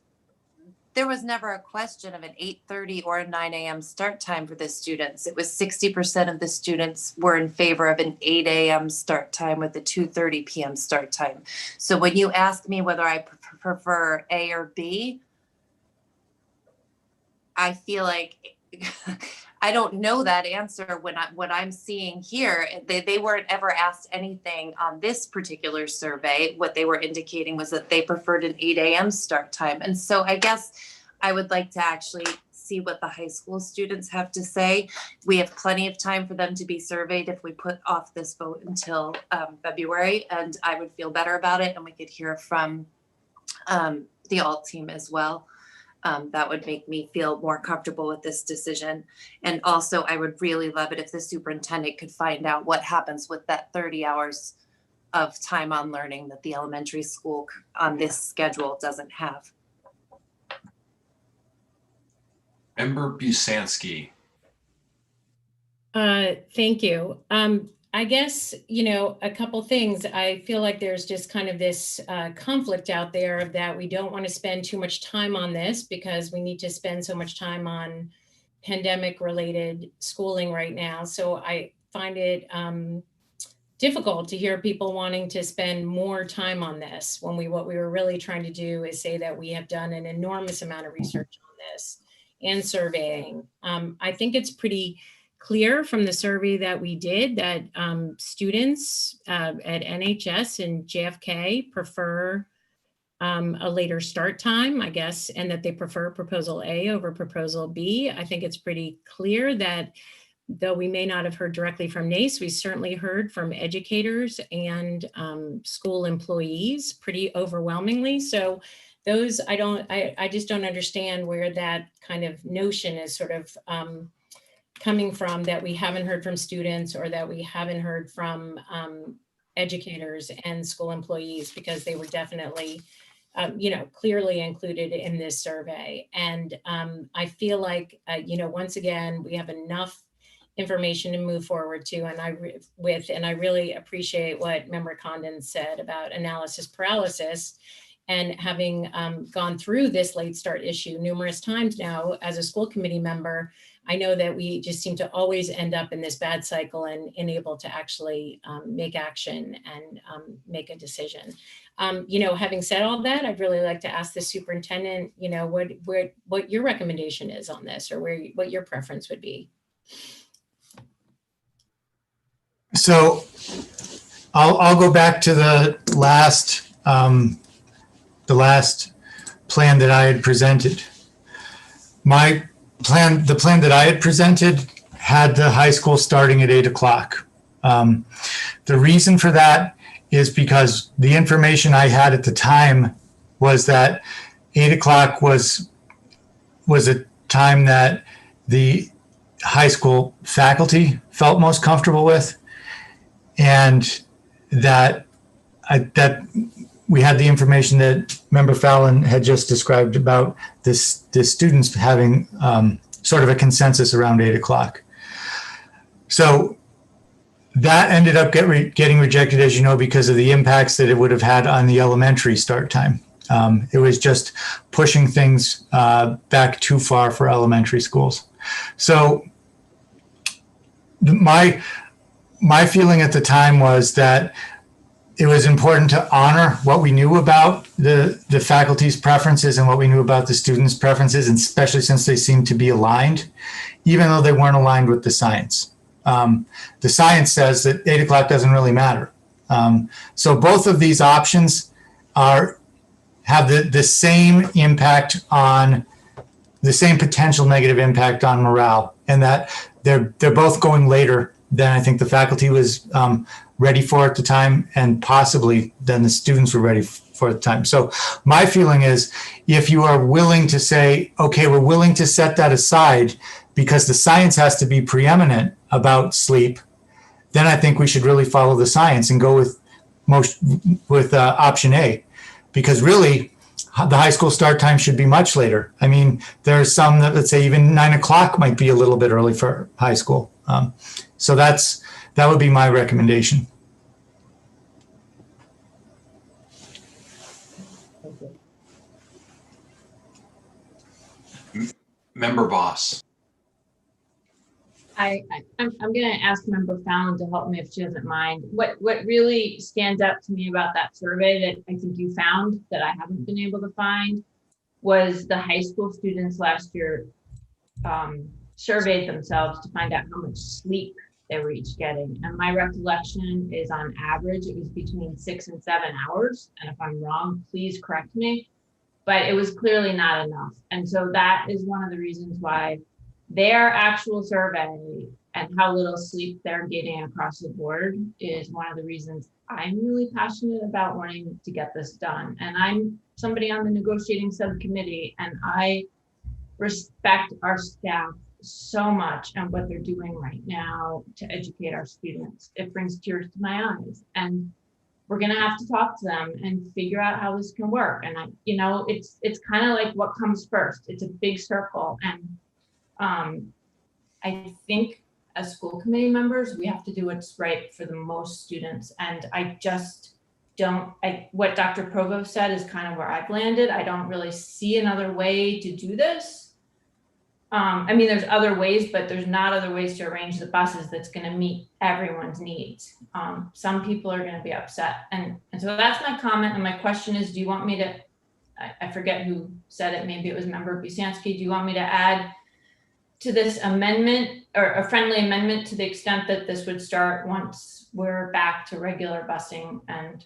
there was never a question of an 8:30 or a 9 a.m. start time for the students. It was 60% of the students were in favor of an 8 a.m. start time with a 2:30 p.m. start time. So when you ask me whether I prefer A or B, I feel like I don't know that answer when what I'm seeing here. They weren't ever asked anything on this particular survey. What they were indicating was that they preferred an 8 a.m. start time. And so I guess I would like to actually see what the high school students have to say. We have plenty of time for them to be surveyed if we put off this vote until February, and I would feel better about it, and we could hear from the alt team as well. That would make me feel more comfortable with this decision. And also, I would really love it if the superintendent could find out what happens with that 30 hours of time on learning that the elementary school on this schedule doesn't have. Member Busansky. Thank you. I guess, a couple things. I feel like there's just kind of this conflict out there that we don't want to spend too much time on this because we need to spend so much time on pandemic related schooling right now. So I find it difficult to hear people wanting to spend more time on this when what we were really trying to do is say that we have done an enormous amount of research on this and surveying. I think it's pretty clear from the survey that we did that students at NHS and JFK prefer a later start time, I guess, and that they prefer proposal A over proposal B. I think it's pretty clear that though we may not have heard directly from NACE, we certainly heard from educators and school employees pretty overwhelmingly. So those, I just don't understand where that kind of notion is sort of coming from, that we haven't heard from students or that we haven't heard from educators and school employees, because they were definitely, clearly included in this survey. And I feel like, once again, we have enough information to move forward to, and I really appreciate what Member Condon said about analysis paralysis. And having gone through this late start issue numerous times now as a school committee member, I know that we just seem to always end up in this bad cycle and unable to actually make action and make a decision. Having said all that, I'd really like to ask the superintendent, what your recommendation is on this, or what your preference would be. So I'll go back to the last plan that I had presented. My the plan that I had presented had the high school starting at 8 o'clock. The reason for that is because the information I had at the time was that 8 o'clock was a time that the high school faculty felt most comfortable with, and that we had the information that Member Fallon had just described about the students having sort of a consensus around 8 o'clock. So that ended up getting rejected, as you know, because of the impacts that it would have had on the elementary start time. It was just pushing things back too far for elementary schools. So my feeling at the time was that it was important to honor what we knew about the faculty's preferences and what we knew about the students' preferences, and especially since they seemed to be aligned, even though they weren't aligned with the science. The science says that 8 o'clock doesn't really matter. So both of these options have the same impact on the same potential negative impact on morale, and that they're both going later than I think the faculty was ready for at the time, and possibly than the students were ready for at the time. So my feeling is, if you are willing to say, okay, we're willing to set that aside because the science has to be preeminent about sleep, then I think we should really follow the science and go with option A, because really the high school start time should be much later. I mean, there's some that, let's say, even 9 o'clock might be a little bit early for high school. So that would be my recommendation. Member Boss. I'm going to ask Member Fallon to help me if she doesn't mind. What really stands out to me about that survey that I think you found that I haven't been able to find was the high school students last year surveyed themselves to find out how much sleep they were each getting. And my recollection is, on average, it was between 6 and 7 hours. And if I'm wrong, please correct me. But it was clearly not enough. And so that is one of the reasons why their actual survey and how little sleep they're getting across the board is one of the reasons I'm really passionate about wanting to get this done. And I'm somebody on the negotiating subcommittee, and I respect our staff so much and what they're doing right now to educate our students. It brings tears to my eyes, and we're going to have to talk to them and figure out how this can work. And it's kind of like what comes first. It's a big circle. And I think as school committee members, we have to do what's right for the most students. And I just what Dr. Provost said is kind of where I've landed. I don't really see another way to do this. I mean, there's other ways, but there's not other ways to arrange the buses that's going to meet everyone's needs. Some people are going to be upset. And so that's my comment. And my question is, do you want me to, I forget who said it, maybe it was Member Busanski, do you want me to add to this amendment, or a friendly amendment, to the extent that this would start once we're back to regular busing and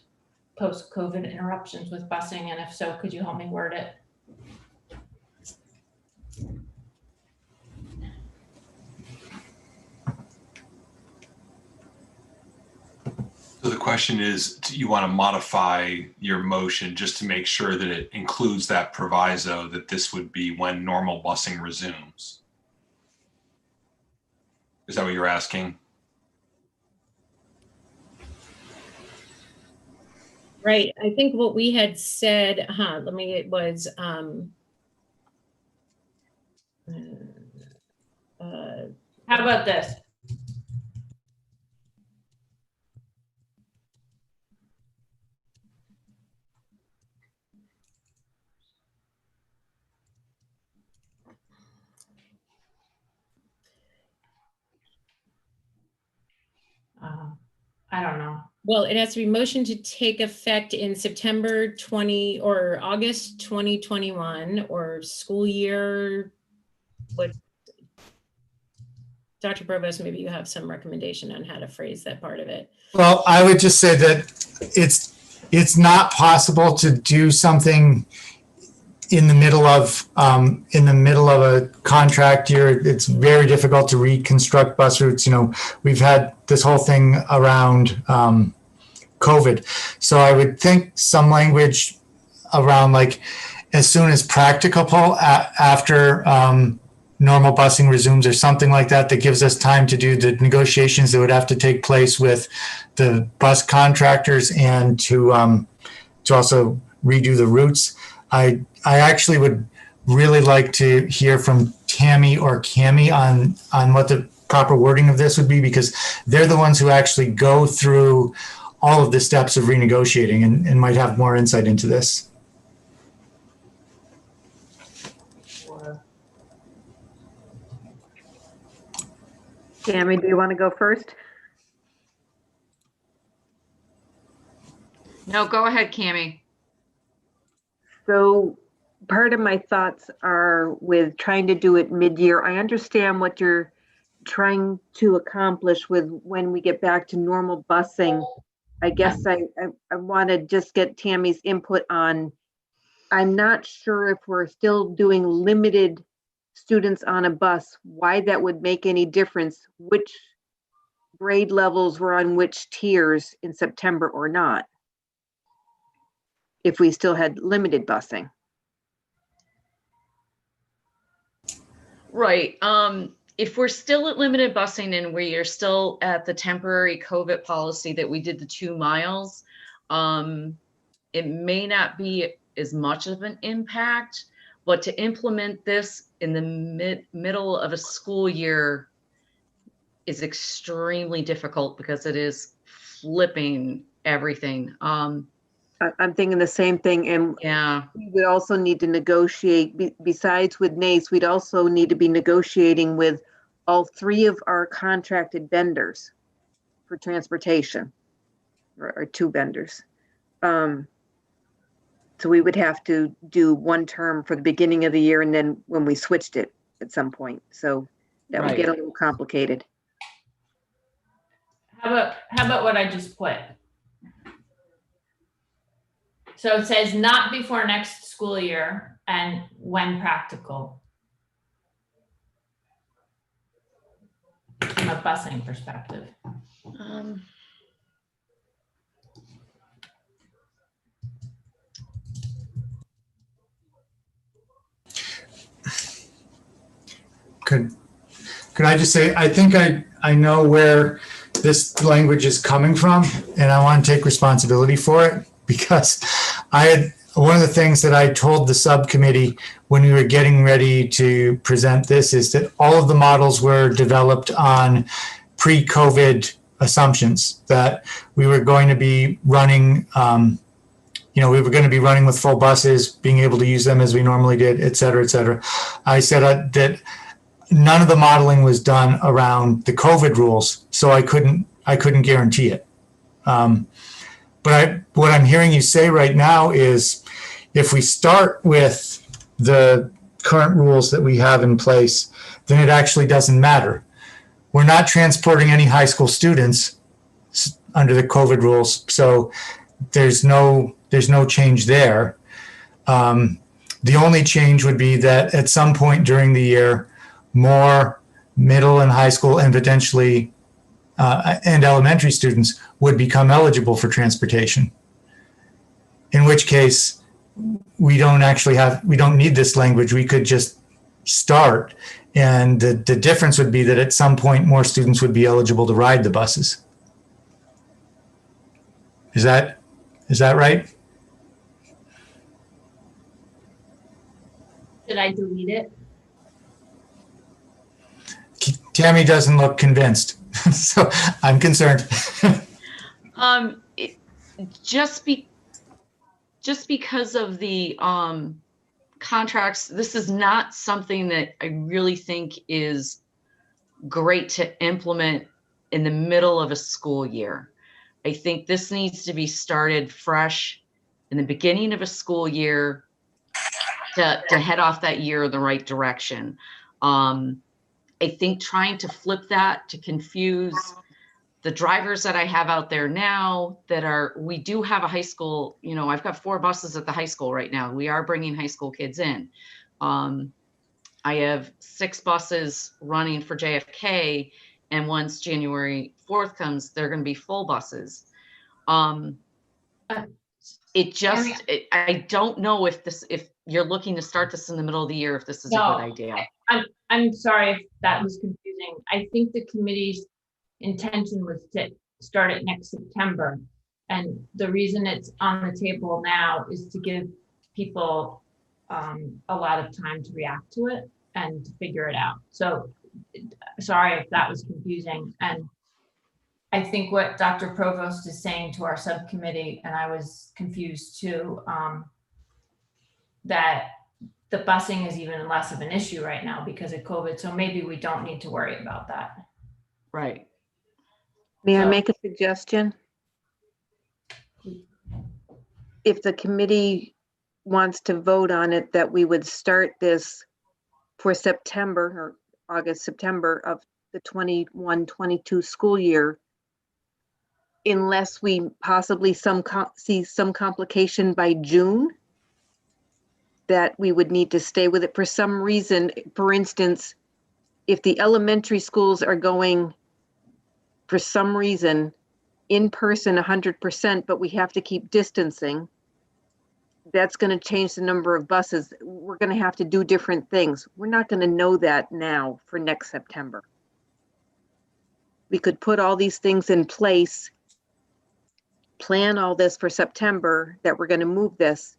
post-COVID interruptions with busing? And if so, could you help me word it? So the question is, do you want to modify your motion just to make sure that it includes that proviso that this would be when normal busing resumes? Is that what you're asking? Right. I think what we had said, it was, how about this? I don't know. Well, it has to be motion to take effect in September 20 or August 2021 or school year. What, Dr. Provost, maybe you have some recommendation on how to phrase that part of it. Well, I would just say that it's not possible to do something in the middle of a contract year, it's very difficult to reconstruct bus routes. You know, we've had this whole thing around COVID. So I would think some language around like as soon as practicable after normal busing resumes or something like that, that gives us time to do the negotiations that would have to take place with the bus contractors and to also redo the routes. I actually would really like to hear from Tammy or Cami on what the proper wording of this would be, because they're the ones who actually go through all of the steps of renegotiating and might have more insight into this. Tammy, do you want to go first? No, go ahead, Cami. So part of my thoughts are with trying to do it mid-year. I understand what you're trying to accomplish with when we get back to normal busing. I guess I want to just get Tammy's input on, I'm not sure if we're still doing limited students on a bus, why that would make any difference, which grade levels were on which tiers in September or not, if we still had limited busing. Right. If we're still at limited busing and we are still at the temporary COVID policy that we did the 2 miles, it may not be as much of an impact, but to implement this in the middle of a school year is extremely difficult because it is flipping everything. I'm thinking the same thing, and yeah, we would also need to negotiate, besides with NACE, we'd also need to be negotiating with all 3 of our contracted vendors for transportation, or 2 vendors. So we would have to do 1 term for the beginning of the year, and then when we switched it at some point. So that would get a little complicated. How about what I just put? So it says not before next school year and when practical. From a busing perspective. Could I just say, I think I know where this language is coming from, and I want to take responsibility for it, because one of the things that I told the subcommittee when we were getting ready to present this is that all of the models were developed on pre-COVID assumptions, that we were going to be running, we were going to be running with full buses, being able to use them as we normally did, et cetera, et cetera. I said that none of the modeling was done around the COVID rules, so I couldn't guarantee it. But what I'm hearing you say right now is, if we start with the current rules that we have in place, then it actually doesn't matter. We're not transporting any high school students under the COVID rules, so there's no change there. The only change would be that at some point during the year, more middle and high school and potentially and elementary students would become eligible for transportation. In which case, we don't need this language. We could just start, and the difference would be that at some point more students would be eligible to ride the buses. Is that right? Did I delete it? Tammy doesn't look convinced, so I'm concerned. Just because of the contracts, this is not something that I really think is great to implement in the middle of a school year. I think this needs to be started fresh in the beginning of a school year to head off that year in the right direction. I think trying to flip that to confuse the drivers that I have out there now we do have a high school, I've got 4 buses at the high school right now. We are bringing high school kids in. I have 6 buses running for JFK, and once January 4th comes, they're going to be full buses. I don't know if you're looking to start this in the middle of the year, if this is a good idea. I'm sorry if that was confusing. I think the committee's intention was to start it next September. And the reason it's on the table now is to give people a lot of time to react to it and to figure it out. So sorry if that was confusing. And I think what Dr. Provost is saying to our subcommittee, and I was confused too, that the busing is even less of an issue right now because of COVID. So maybe we don't need to worry about that. Right. May I make a suggestion? If the committee wants to vote on it, that we would start this for September or August, September of the 21-22 school year, unless we possibly see some complication by June, that we would need to stay with it for some reason. For instance, if the elementary schools are going for some reason in person 100%, but we have to keep distancing, that's going to change the number of buses. We're going to have to do different things. We're not going to know that now for next September. We could put all these things in place, plan all this for September, that we're going to move this,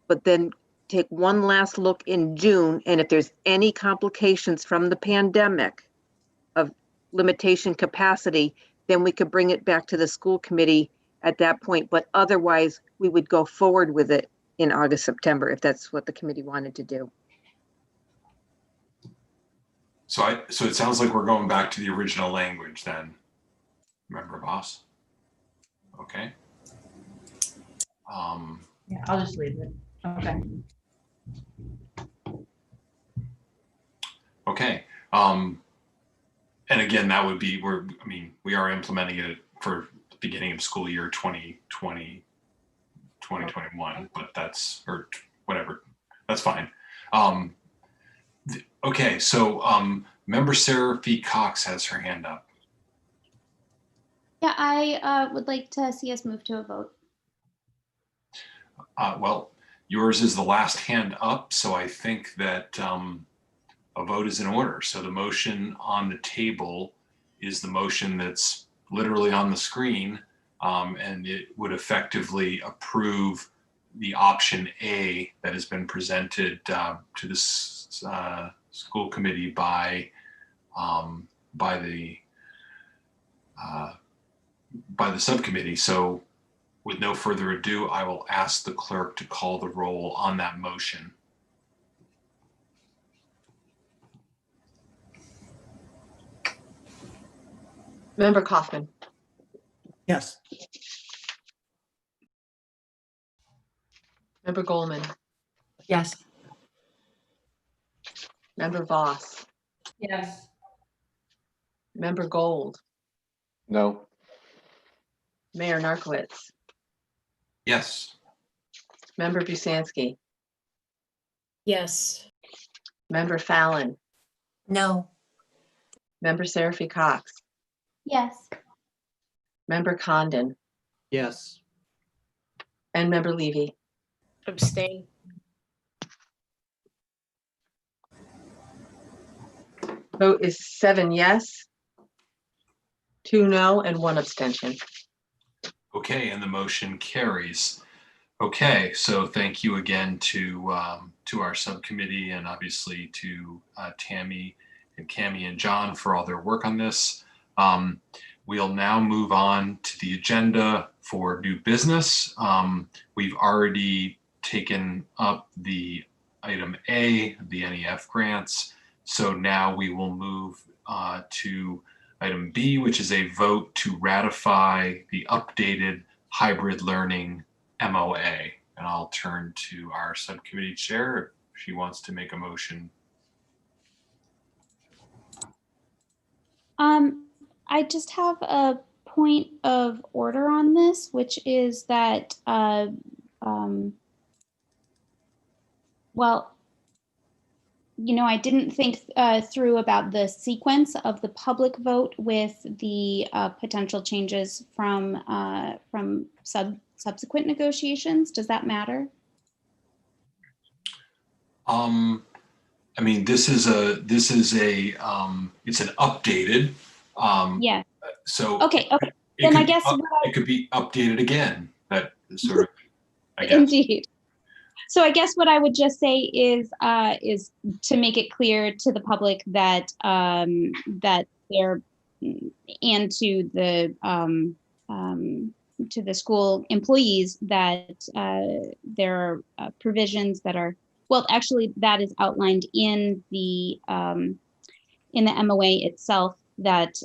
but then take one last look in June. And if there's any complications from the pandemic of limitation capacity, then we could bring it back to the school committee at that point. But otherwise, we would go forward with it in August, September, if that's what the committee wanted to do. So it sounds like we're going back to the original language then, Member Boss. Okay. Yeah, I'll just leave it. Okay. Okay. And again, that would be we are implementing it for the beginning of school year 2020, 2021, but that's, or whatever, that's fine. Okay, so Member Serafy-Co has her hand up. Yeah, I would like to see us move to a vote. Well, yours is the last hand up, so I think that a vote is in order. So the motion on the table is the motion that's literally on the screen, and it would effectively approve the option A that has been presented to this school committee by the subcommittee. So with no further ado, I will ask the clerk to call the roll on that motion. Member Kaufman. Yes. Member Goldman. Yes. Member Voss. Yes. Member Gold. No. Mayor Narcoitz. Yes. Member Busansky. Yes. Member Fallon. No. Member Serafy-Co. Yes. Member Condon. Yes. And Member Levy. Abstain. Vote is 7 yes, 2 no, and 1 abstention. Okay, and the motion carries. Okay, so thank you again to our subcommittee, and obviously to Tammy and Cammie and John for all their work on this. We'll now move on to the agenda for new business. We've already taken up the item A, the NEF grants. So now we will move to item B, which is a vote to ratify the updated hybrid learning MOA. And I'll turn to our subcommittee chair if she wants to make a motion. I just have a point of order on this, which is that, well, you know, I didn't think through about the sequence of the public vote with the potential changes from subsequent negotiations. Does that matter? I mean, it's an updated. Yeah. So okay. Then I guess it could be updated again. That sort of, I guess. Indeed. So I guess what I would just say is to make it clear to the public that that there and to the school employees that there are provisions that are, well, actually that is outlined in the MOA itself, that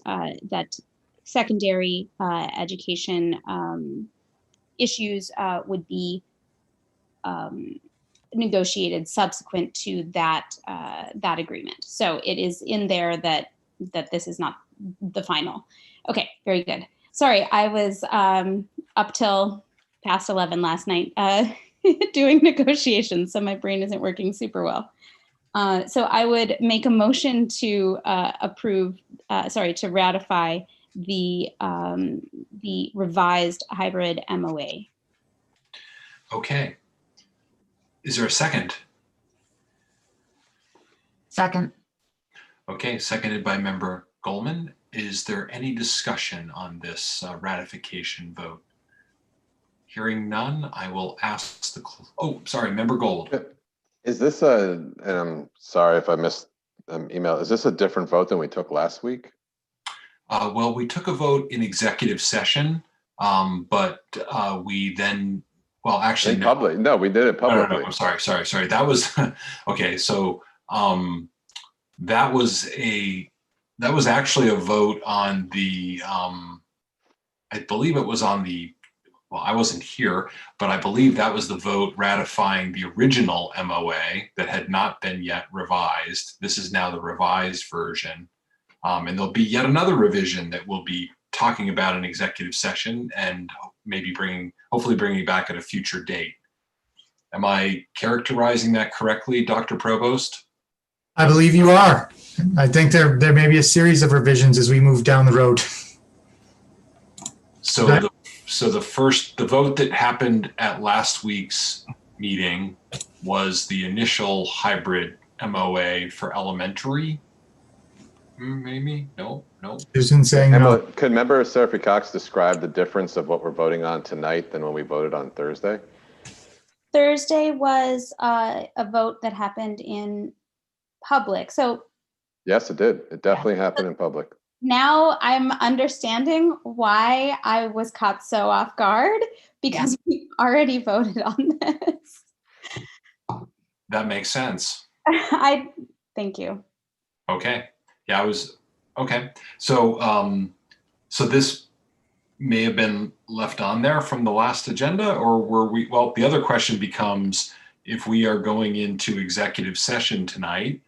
that secondary education issues would be negotiated subsequent to that that agreement. So it is in there that this is not the final. Okay, very good. Sorry, I was up till past 11 last night doing negotiations, so my brain isn't working super well. So I would make a motion to to ratify the revised hybrid MOA. Okay. Is there a second? Second. Okay, seconded by Member Goldman. Is there any discussion on this ratification vote? Hearing none, I will ask Member Gold. Is this and I'm sorry if I missed email, is this a different vote than we took last week? Well, we took a vote in executive session, but we then, well, actually, no. Public. No, we did it publicly. No, I'm sorry. That was, okay. So that was actually a vote on the, I believe it was on the, well, I wasn't here, but I believe that was the vote ratifying the original MOA that had not been yet revised. This is now the revised version. And there'll be yet another revision that we'll be talking about in executive session and maybe hopefully bringing it back at a future date. Am I characterizing that correctly, Dr. Provost? I believe you are. I think there may be a series of revisions as we move down the road. So the vote that happened at last week's meeting was the initial hybrid MOA for elementary. Maybe no. Susan saying no. Could Member Serafy-Co describe the difference of what we're voting on tonight than when we voted on Thursday? Thursday was a vote that happened in public. So yes, it did. It definitely happened in public. Now I'm understanding why I was caught so off guard, because we already voted on this. That makes sense. Thank you. Okay. Yeah, okay. So so this may have been left on there from the last agenda, or were we, well, the other question becomes, if we are going into executive session tonight,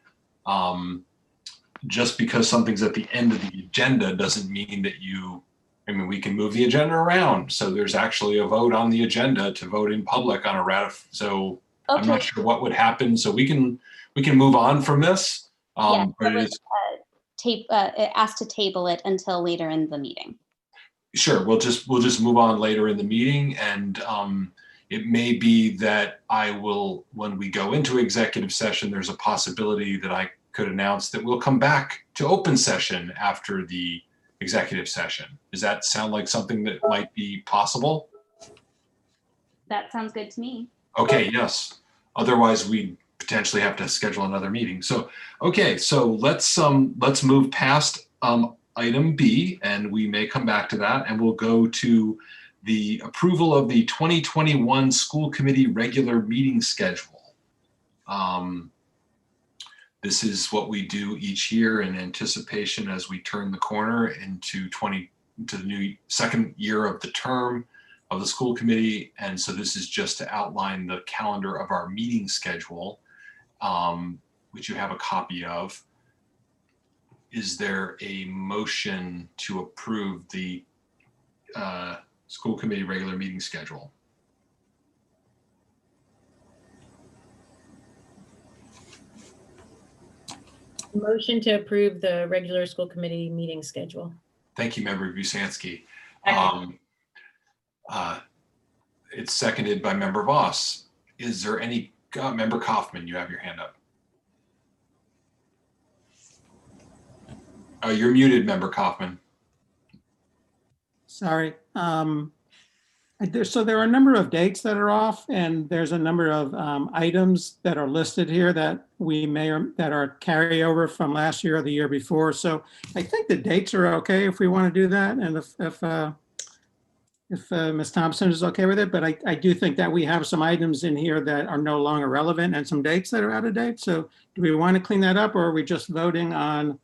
just because something's at the end of the agenda doesn't mean that we can move the agenda around. So there's actually a vote on the agenda to vote in public on a so okay. I'm not sure what would happen. So we can move on from this. But it is asked to table it until later in the meeting. Sure, we'll just move on later in the meeting, and it may be that I will, when we go into executive session, there's a possibility that I could announce that we'll come back to open session after the executive session. Does that sound like something that might be possible? That sounds good to me. Okay, yes. Otherwise, we potentially have to schedule another meeting. So, okay, so let's move past item B, and we may come back to that, and we'll go to the approval of the 2021 school committee regular meeting schedule. This is what we do each year in anticipation as we turn the corner into the new second year of the term of the school committee. And so this is just to outline the calendar of our meeting schedule, which you have a copy of. Is there a motion to approve the school committee regular meeting schedule. Motion to approve the regular school committee meeting schedule. Thank you, Member Busanski. It's seconded by Member Voss. Is there any, Member Kaufman, you have your hand up. You're muted, Member Kaufman. Sorry. So there are a number of dates that are off, and there's a number of items that are listed here that we may or that are carryover from last year or the year before. So I think the dates are okay if we want to do that, and if Ms. Thompson is okay with it. But I do think that we have some items in here that are no longer relevant and some dates that are out of date. So do we want to clean that up, or are we just voting on?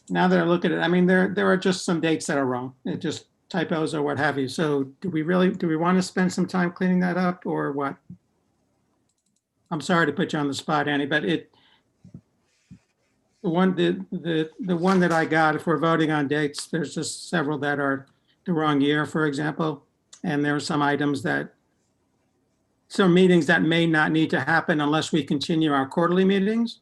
Now that I look at it, I mean, there are just some dates that are wrong. It just typos or what have you. So do we want to spend some time cleaning that up, or what? I'm sorry to put you on the spot, Annie, but the one that I got, if we're voting on dates, there's just several that are the wrong year, for example. And there are some items some meetings that may not need to happen unless we continue our quarterly meetings,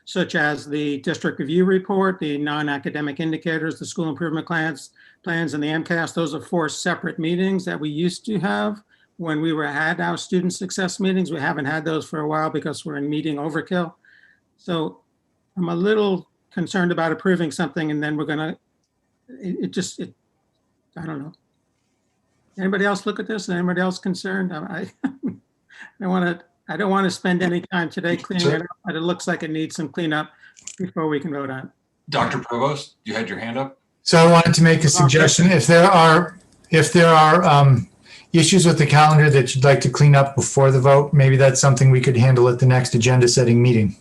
such as the district review report, the non-academic indicators, the school improvement plans, and the MCAS. Those are 4 separate meetings that we used to have when we had our student success meetings. We haven't had those for a while because we're in meeting overkill. So I'm a little concerned about approving something and then we're gonna, I don't know. Anybody else look at this? Anybody else concerned? I don't want to spend any time today cleaning it up, but it looks like it needs some cleanup before we can vote on it. Dr. Provost, you had your hand up? So I wanted to make a suggestion. If there are issues with the calendar that you'd like to clean up before the vote, maybe that's something we could handle at the next agenda setting meeting.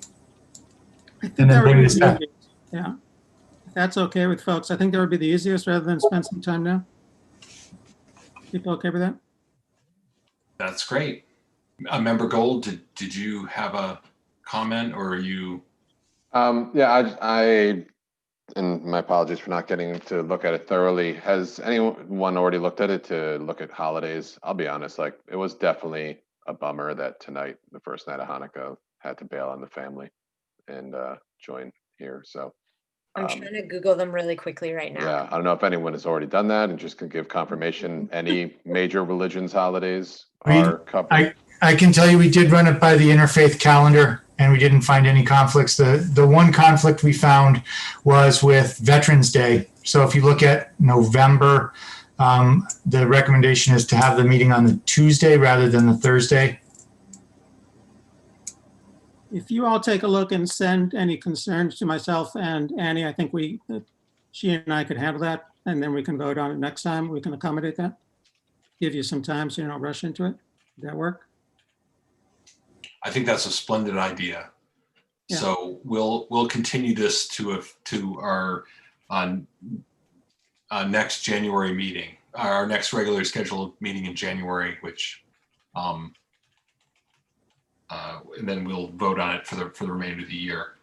And then bring this back. Yeah, if that's okay with folks. I think that would be the easiest rather than spend some time now. People okay with that? That's great. Member Gold, did you have a comment, or are you? Yeah, I and my apologies for not getting to look at it thoroughly. Has anyone already looked at it to look at holidays? I'll be honest, like it was definitely a bummer that tonight, the first night of Hanukkah, had to bail on the family and join here. So I'm trying to Google them really quickly right now. yeah, I don't know if anyone has already done that and just can give confirmation. Any major religions holidays are covered. I can tell you we did run it by the interfaith calendar and we didn't find any conflicts. The one conflict we found was with Veterans Day. So if you look at November, the recommendation is to have the meeting on the Tuesday rather than the Thursday. If you all take a look and send any concerns to myself and Annie, I think she and I could handle that, and then we can vote on it next time. We can accommodate that. Give you some time so you don't rush into it. Does that work? I think that's a splendid idea. Yeah. So we'll continue this to our next January meeting, our next regularly scheduled meeting in January, which and then we'll vote on it for the remainder of the year.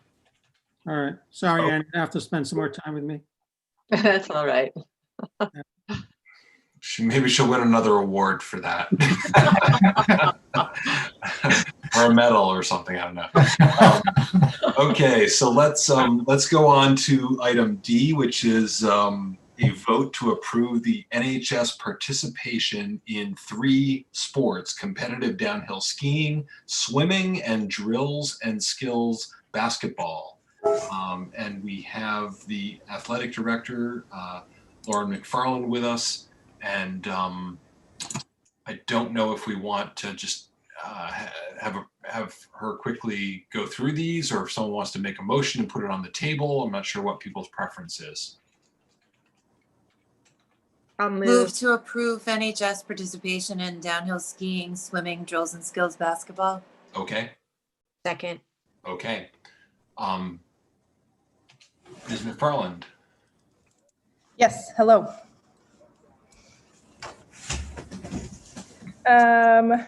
All right. Sorry, Annie, you have to spend some more time with me. That's all right. Maybe she'll win another award for that. Or a medal or something, I don't know. Okay, so let's go on to item D, which is a vote to approve the NHS participation in 3 sports: competitive downhill skiing, swimming, and drills and skills basketball. And we have the athletic director, Lauren McFarland, with us. And I don't know if we want to just have her quickly go through these, or if someone wants to make a motion and put it on the table. I'm not sure what people's preference is. I'll move to approve NHS participation in downhill skiing, swimming, drills, and skills basketball. Okay. Second. Okay. Ms. McFarland. Yes, hello.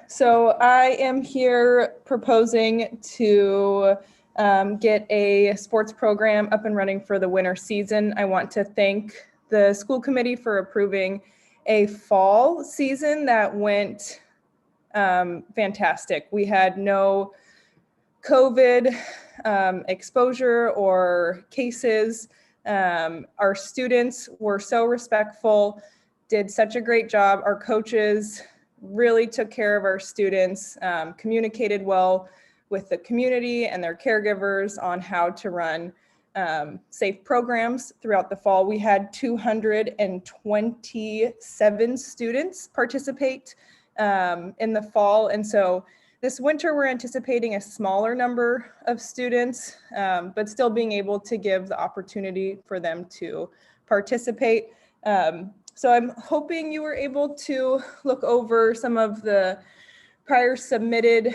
So I am here proposing to get a sports program up and running for the winter season. I want to thank the school committee for approving a fall season that went fantastic. We had no COVID exposure or cases. Our students were so respectful, did such a great job. Our coaches really took care of our students, communicated well with the community and their caregivers on how to run safe programs throughout the fall. We had 227 students participate in the fall. And so this winter, we're anticipating a smaller number of students, but still being able to give the opportunity for them to participate. So I'm hoping you were able to look over some of the prior submitted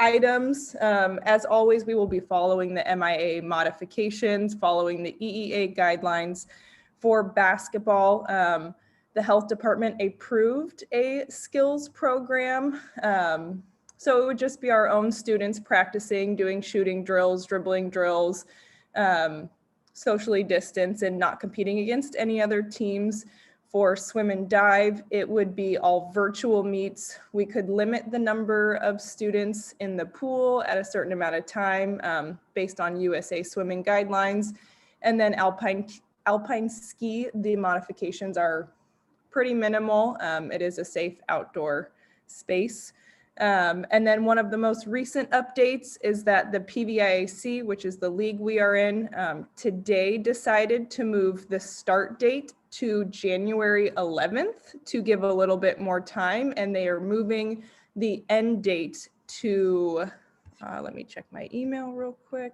items. As always, we will be following the MIA modifications, following the EEA guidelines for basketball. The health department approved a skills program. So it would just be our own students practicing, doing shooting drills, dribbling drills, socially distanced and not competing against any other teams. For swim and dive, it would be all virtual meets. We could limit the number of students in the pool at a certain amount of time based on USA swimming guidelines. And then alpine ski, the modifications are pretty minimal. It is a safe outdoor space. And then one of the most recent updates is that the PVIAC, which is the league we are in, today decided to move the start date to January 11th to give a little bit more time. And they are moving the end date to, let me check my email real quick,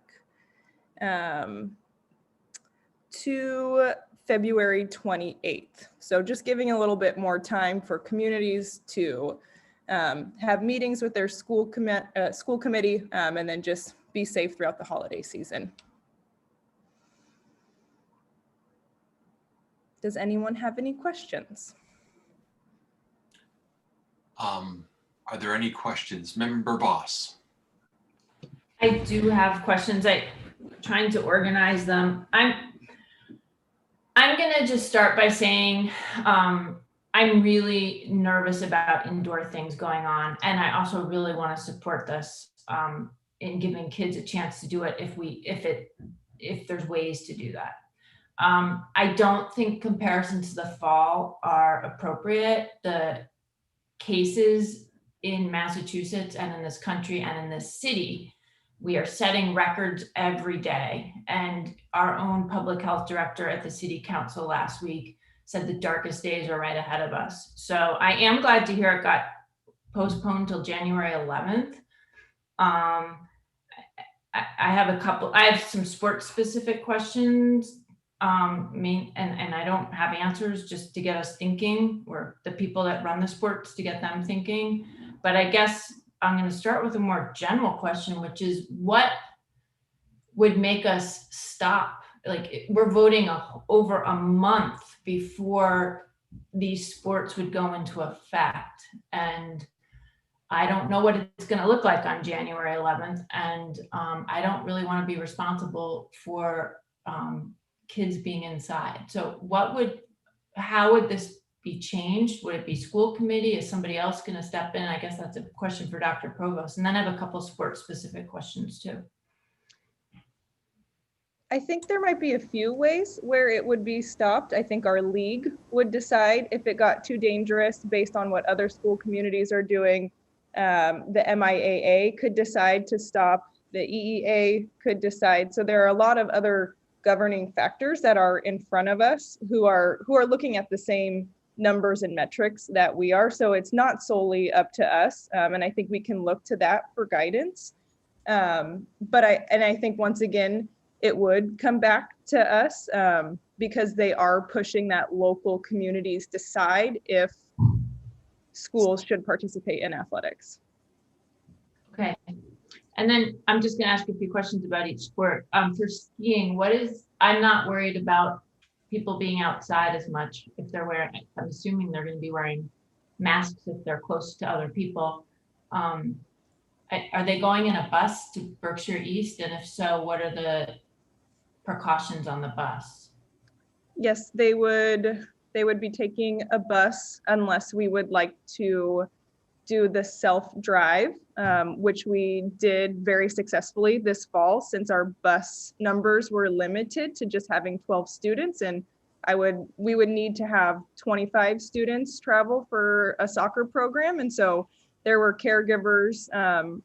to February 28th. So just giving a little bit more time for communities to have meetings with their school committee, and then just be safe throughout the holiday season. Does anyone have any questions? Are there any questions? Member Boss. I do have questions. I'm trying to organize them. I'm gonna just start by saying I'm really nervous about indoor things going on, and I also really want to support this in giving kids a chance to do it if there's ways to do that. I don't think comparisons to the fall are appropriate. The cases in Massachusetts and in this country and in this city, we are setting records every day. And our own public health director at the city council last week said the darkest days are right ahead of us. So I am glad to hear it got postponed till January 11th. I have some sports specific questions. And I don't have answers, just to get us thinking, or the people that run the sports to get them thinking. But I guess I'm going to start with a more general question, which is what would make us stop? Like, we're voting over a month before these sports would go into effect. And I don't know what it's going to look like on January 11th. And I don't really want to be responsible for kids being inside. So how would this be changed? Would it be school committee? Is somebody else going to step in? I guess that's a question for Dr. Provost. And then I have a couple sports specific questions too. I think there might be a few ways where it would be stopped. I think our league would decide if it got too dangerous based on what other school communities are doing. The MIAA could decide to stop. The EEA could decide. So there are a lot of other governing factors that are in front of us who are looking at the same numbers and metrics that we are. So it's not solely up to us. And I think we can look to that for guidance. But I think once again, it would come back to us because they are pushing that local communities decide if schools should participate in athletics. Okay. And then I'm just going to ask a few questions about each sport. For skiing, I'm not worried about people being outside as much if they're wearing, I'm assuming they're going to be wearing masks if they're close to other people. Are they going in a bus to Berkshire East? And if so, what are the precautions on the bus? Yes, they would be taking a bus unless we would like to do the self-drive, which we did very successfully this fall since our bus numbers were limited to just having 12 students. And we would need to have 25 students travel for a soccer program. And so there were caregivers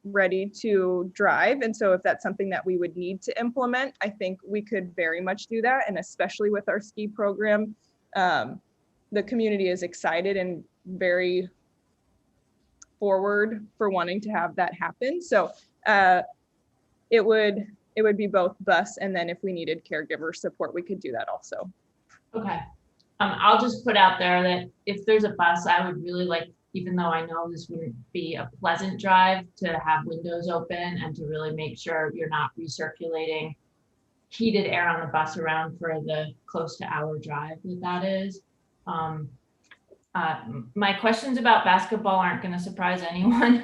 ready to drive. And so if that's something that we would need to implement, I think we could very much do that. And especially with our ski program, the community is excited and very forward for wanting to have that happen. So it would be both bus, and then if we needed caregiver support, we could do that also. Okay. I'll just put out there that if there's a bus, I would really like, even though I know this wouldn't be a pleasant drive, to have windows open and to really make sure you're not recirculating heated air on the bus around for the close to hour drive that is. My questions about basketball aren't going to surprise anyone.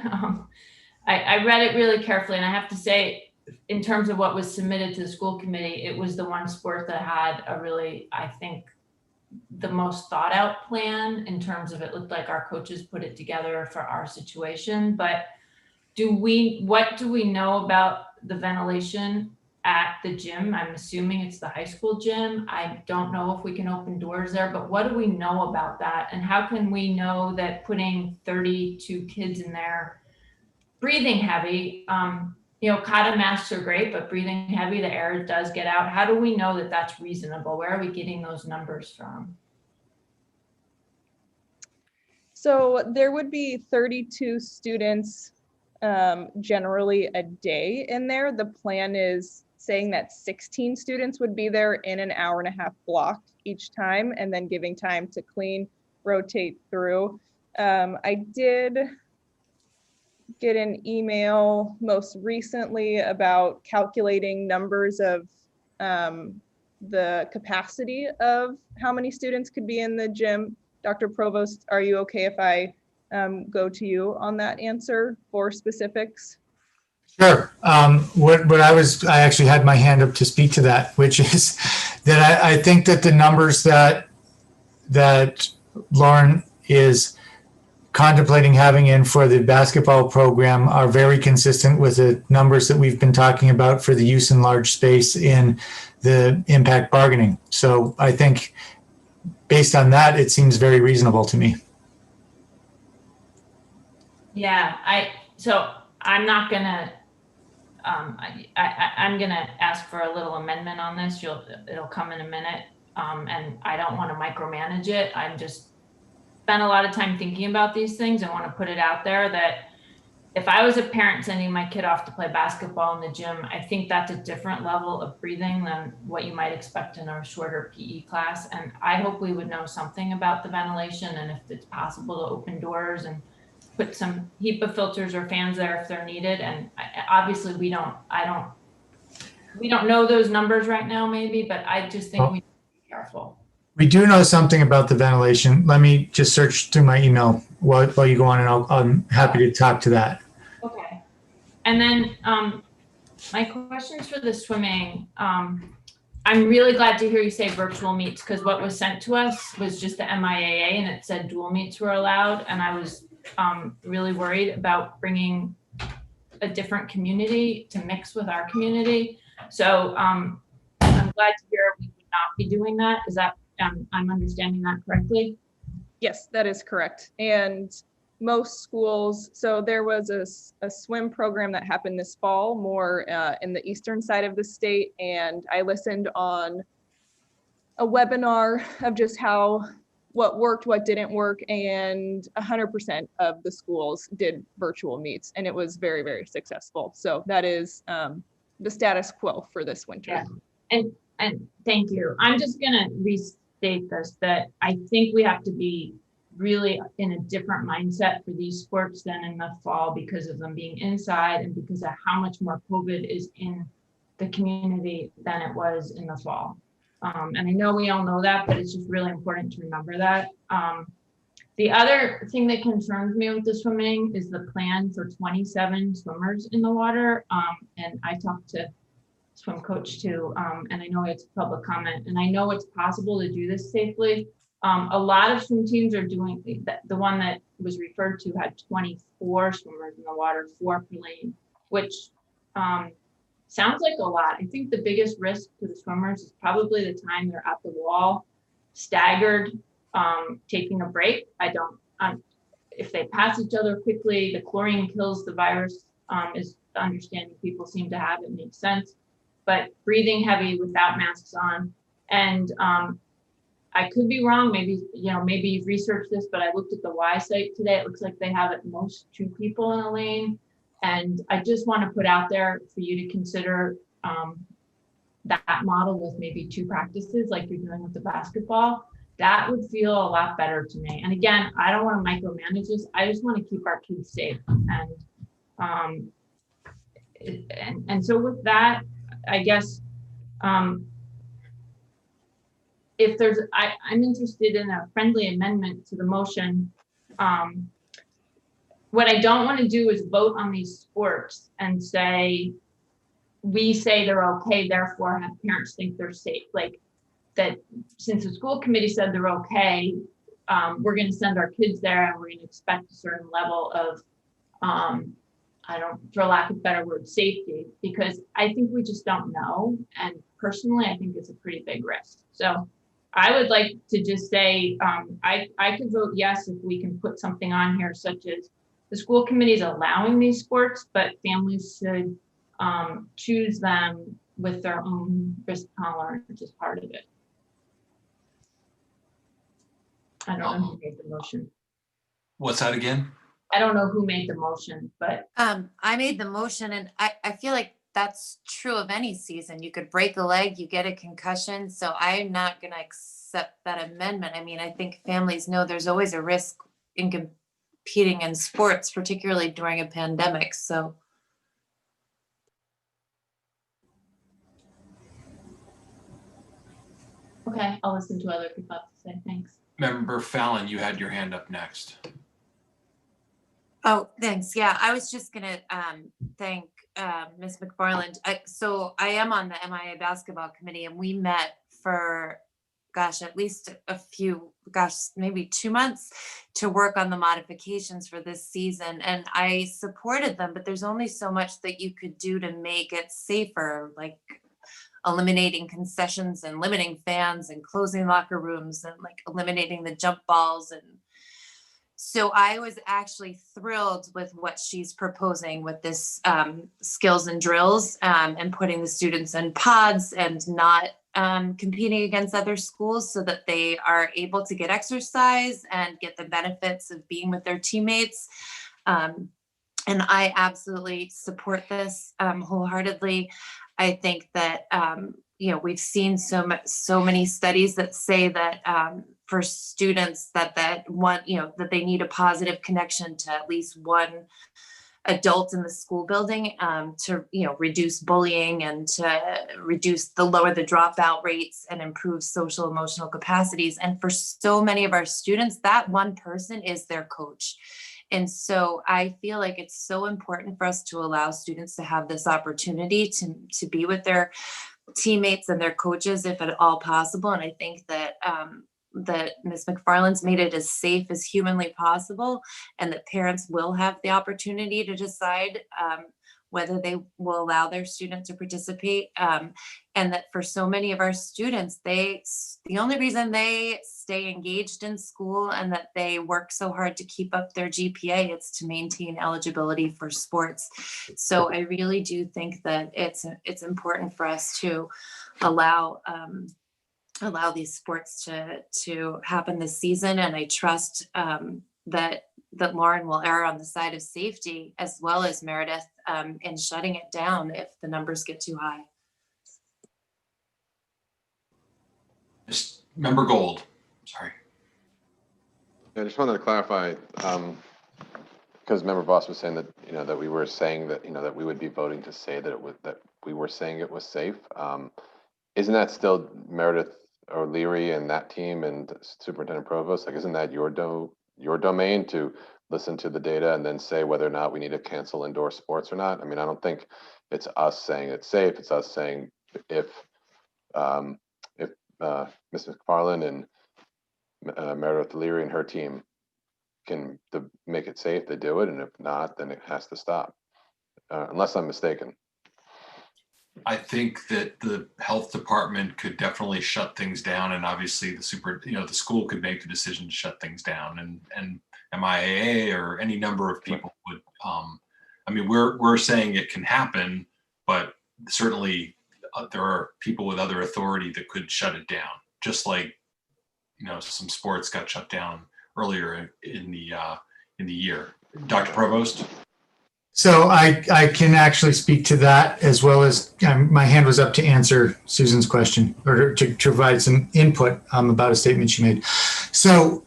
I read it really carefully, and I have to say, in terms of what was submitted to the school committee, it was the one sport that had a really, I think, the most thought out plan in terms of, it looked like our coaches put it together for our situation. But what do we know about the ventilation at the gym? I'm assuming it's the high school gym. I don't know if we can open doors there, but what do we know about that? And how can we know that putting 32 kids in there, breathing heavy, cotton masks are great, but breathing heavy, the air does get out. How do we know that that's reasonable? Where are we getting those numbers from? So there would be 32 students generally a day in there. The plan is saying that 16 students would be there in an hour and a half block each time, and then giving time to clean, rotate through. I did get an email most recently about calculating numbers of the capacity of how many students could be in the gym. Dr. Provost, are you okay if I go to you on that answer for specifics? Sure. I actually had my hand up to speak to that, which is that I think that the numbers that Lauren is contemplating having in for the basketball program are very consistent with the numbers that we've been talking about for the use in large space in the impact bargaining. So I think based on that, it seems very reasonable to me. Yeah, I'm not gonna, I'm gonna ask for a little amendment on this. It'll come in a minute. And I don't want to micromanage it. I'm just spent a lot of time thinking about these things. I want to put it out there that if I was a parent sending my kid off to play basketball in the gym, I think that's a different level of breathing than what you might expect in a shorter PE class. And I hope we would know something about the ventilation, and if it's possible to open doors and put some HEPA filters or fans there if they're needed. And obviously we don't know those numbers right now, maybe, but I just think we need to be careful. We do know something about the ventilation. Let me just search through my email while you go on, and I'm happy to talk to that. Okay. And then my questions for the swimming, I'm really glad to hear you say virtual meets, because what was sent to us was just the MIAA, and it said dual meets were allowed. And I was really worried about bringing a different community to mix with our community. So I'm glad to hear we would not be doing that. Is that, I'm understanding that correctly? Yes, that is correct. And most schools, so there was a swim program that happened this fall, more in the eastern side of the state. And I listened on a webinar of just what worked, what didn't work. And 100% of the schools did virtual meets, and it was very, very successful. So that is the status quo for this winter. Yeah. And thank you. I'm just gonna restate this, that I think we have to be really in a different mindset for these sports than in the fall, because of them being inside and because of how much more COVID is in the community than it was in the fall. And I know we all know that, but it's just really important to remember that. The other thing that concerns me with the swimming is the plan for 27 swimmers in the water. And I talked to swim coach too, and I know it's public comment, and I know it's possible to do this safely. A lot of swim teams are doing, the one that was referred to had 24 swimmers in the water, 4 per lane, which sounds like a lot. I think the biggest risk to the swimmers is probably the time they're at the wall, staggered, taking a break. If they pass each other quickly, the chlorine kills the virus, is the understanding people seem to have. It makes sense. But breathing heavy without masks on. And I could be wrong, maybe you've researched this, but I looked at the Y site today. It looks like they have at most 2 people in a lane. And I just want to put out there for you to consider that model with maybe 2 practices like you're doing with the basketball. That would feel a lot better to me. And again, I don't want to micromanage this. I just want to keep our kids safe. And so with that, I guess, if there's, I'm interested in a friendly amendment to the motion. What I don't want to do is vote on these sports and say, we say they're okay, therefore have parents think they're safe. Like that, since the school committee said they're okay, we're going to send our kids there and we're going to expect a certain level of, for lack of a better word, safety, because I think we just don't know. And personally, I think it's a pretty big risk. So I would like to just say, I could vote yes if we can put something on here such as the school committee is allowing these sports, but families should choose them with their own risk tolerance as part of it. I don't know who made the motion. What's that again? I don't know who made the motion, but. I made the motion, and I feel like that's true of any season. You could break a leg, you get a concussion. So I'm not going to accept that amendment. I mean, I think families know there's always a risk in competing in sports, particularly during a pandemic. So. Okay, I'll listen to what other people have to say. Thanks. Member Fallon, you had your hand up next. Oh, thanks. Yeah, I was just going to thank Ms. McFarland. So I am on the MIA basketball committee, and we met for, at least maybe 2 months to work on the modifications for this season. And I supported them, but there's only so much that you could do to make it safer, like eliminating concessions and limiting fans and closing locker rooms and like eliminating the jump balls. And so I was actually thrilled with what she's proposing with this skills and drills and putting the students in pods and not competing against other schools so that they are able to get exercise and get the benefits of being with their teammates. And I absolutely support this wholeheartedly. I think that, we've seen so many studies that say that for students that they need a positive connection to at least one adult in the school building to, reduce bullying and to lower the dropout rates and improve social emotional capacities. And for so many of our students, that one person is their coach. And so I feel like it's so important for us to allow students to have this opportunity to be with their teammates and their coaches if at all possible. And I think that that Ms. McFarland's made it as safe as humanly possible, and that parents will have the opportunity to decide whether they will allow their student to participate. And that for so many of our students, the only reason they stay engaged in school and that they work so hard to keep up their GPA, it's to maintain eligibility for sports. So I really do think that it's important for us to allow these sports to happen this season. And I trust that Lauren will err on the side of safety as well as Meredith in shutting it down if the numbers get too high. Member Gold, sorry. I just wanted to clarify, because Member Voss was saying that, that we were saying that, that we would be voting to say that we were saying it was safe. Isn't that still Meredith O'Leary and that team and Superintendent Provost? Like, isn't that your domain to listen to the data and then say whether or not we need to cancel indoor sports or not. I mean, I don't think it's us saying it's safe. It's us saying if Ms. McFarland and Meredith Leary and her team can make it safe, they do it. And if not, then it has to stop, unless I'm mistaken. I think that the health department could definitely shut things down, and obviously the school could make the decision to shut things down, and MIAA or any number of people would. I mean, we're saying it can happen, but certainly there are people with other authority that could shut it down, just like some sports got shut down earlier in the year. Dr. Provost. So I can actually speak to that, as well as my hand was up to answer Susan's question, or to provide some input about a statement she made. So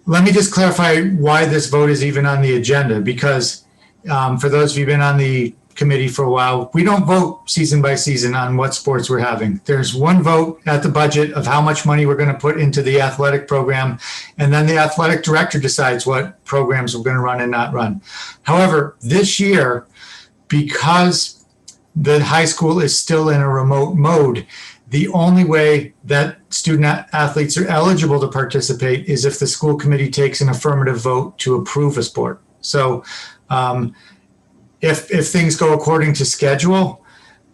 let me just clarify why this vote is even on the agenda, because for those of you who've been on the committee for a while, we don't vote season by season on what sports we're having. There's one vote at the budget of how much money we're going to put into the athletic program, and then the athletic director decides what programs we're going to run and not run. However, this year, because the high school is still in a remote mode, the only way that student athletes are eligible to participate is if the school committee takes an affirmative vote to approve a sport. So if things go according to schedule,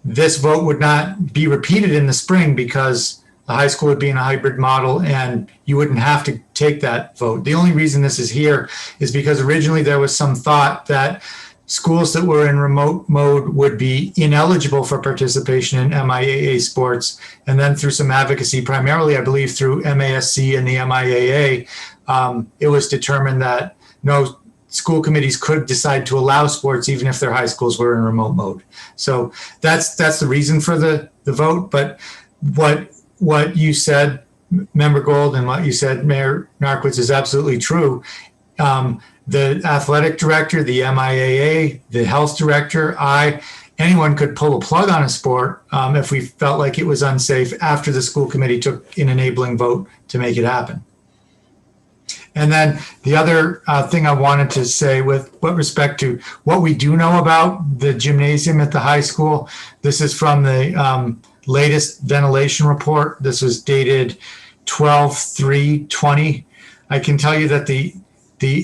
this vote would not be repeated in the spring, because the high school would be in a hybrid model and you wouldn't have to take that vote. The only reason this is here is because originally there was some thought that schools that were in remote mode would be ineligible for participation in MIAA sports. And then through some advocacy, primarily, I believe through MASC and the MIAA, it was determined that no, school committees could decide to allow sports even if their high schools were in remote mode. So that's the reason for the vote. But what you said, Member Gold, and what you said, Mayor Narkowitz, is absolutely true. The athletic director, the MIAA, the health director, anyone could pull a plug on a sport if we felt like it was unsafe after the school committee took an enabling vote to make it happen. And then the other thing I wanted to say with respect to what we do know about the gymnasium at the high school, this is from the latest ventilation report. This was dated 12/3/20. I can tell you that the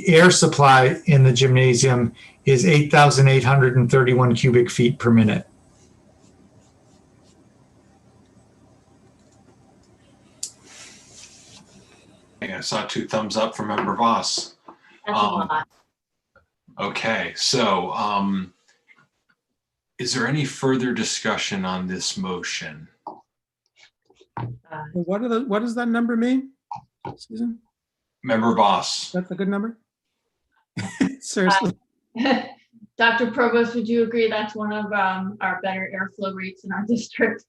air supply in the gymnasium is 8,831 cubic feet per minute. I saw 2 thumbs up from Member Voss. That's a lot. Okay, so is there any further discussion on this motion? What does that number mean, Susan? Member Voss. That's a good number? Seriously. Dr. Provost, would you agree that's one of our better airflow rates in our district?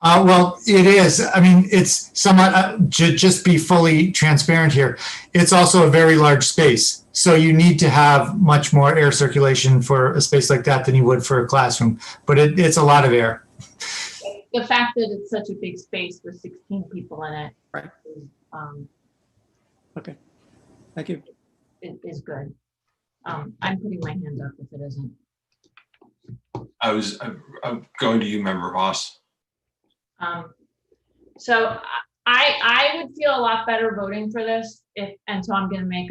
Well, it is. I mean, it's somewhat, just be fully transparent here. It's also a very large space. So you need to have much more air circulation for a space like that than you would for a classroom. But it's a lot of air. The fact that it's such a big space with 16 people in it, right? Okay, thank you. It is good. I'm putting my hand up if it isn't. I'm going to you, Member Voss. So I would feel a lot better voting for this and so I'm going to make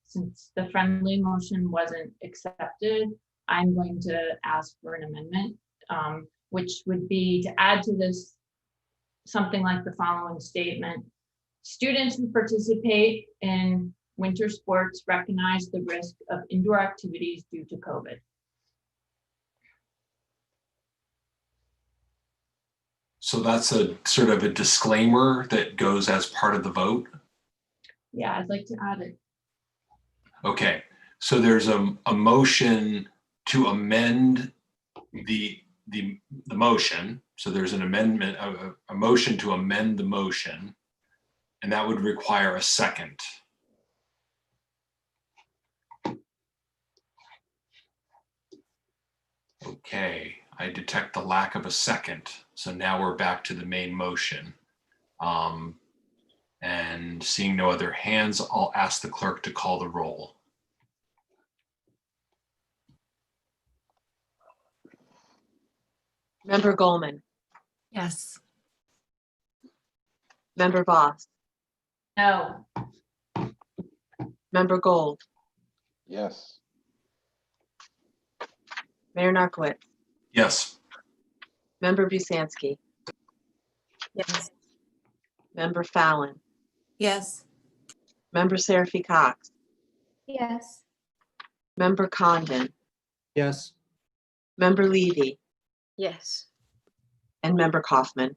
since the friendly motion wasn't accepted, I'm going to ask for an amendment, which would be to add to this something like the following statement. Students who participate in winter sports recognize the risk of indoor activities due to COVID. So that's a sort of a disclaimer that goes as part of the vote? Yeah, I'd like to add it. Okay, so there's a motion to amend the motion. So there's an amendment, a motion to amend the motion, and that would require a second. Okay, I detect the lack of a second. So now we're back to the main motion. And seeing no other hands, I'll ask the clerk to call the roll. Member Goldman, Yes. Member Voss, No. Member Gold, Yes. Mayor Narcoitz, Yes. Member Busansky, Yes. Member Fallon, Yes. Member Serafy-Cox, Yes. Member Condon, Yes. Member Levy, Yes. and Member Kaufman.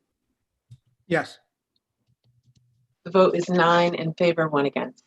Yes. The vote is 9 in favor, 1 against.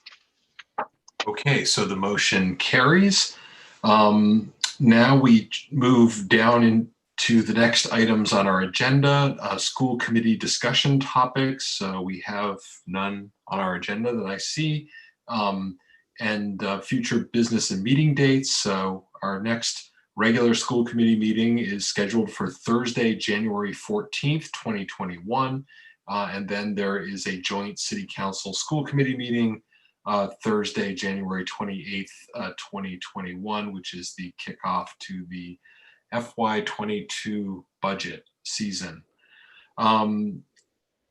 Okay, so the motion carries. Now we move down into the next items on our agenda, school committee discussion topics. We have none on our agenda that I see. And future business and meeting dates. So our next regular school committee meeting is scheduled for Thursday, January 14th, 2021. And then there is a joint city council school committee meeting Thursday, January 28th, 2021, which is the kickoff to the FY22 budget season.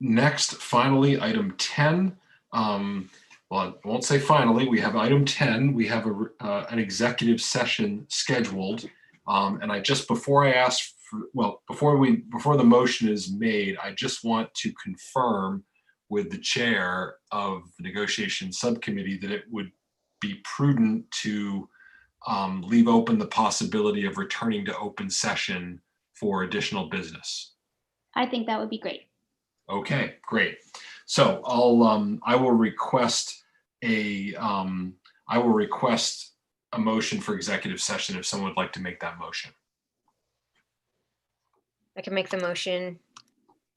Next, finally, item 10. Well, I won't say finally, we have item 10. We have an executive session scheduled. And I just, before I ask for, well, before the motion is made, I just want to confirm with the chair of the negotiation subcommittee that it would be prudent to leave open the possibility of returning to open session for additional business. I think that would be great. Okay, great. So I will request a motion for executive session if someone would like to make that motion. I can make the motion.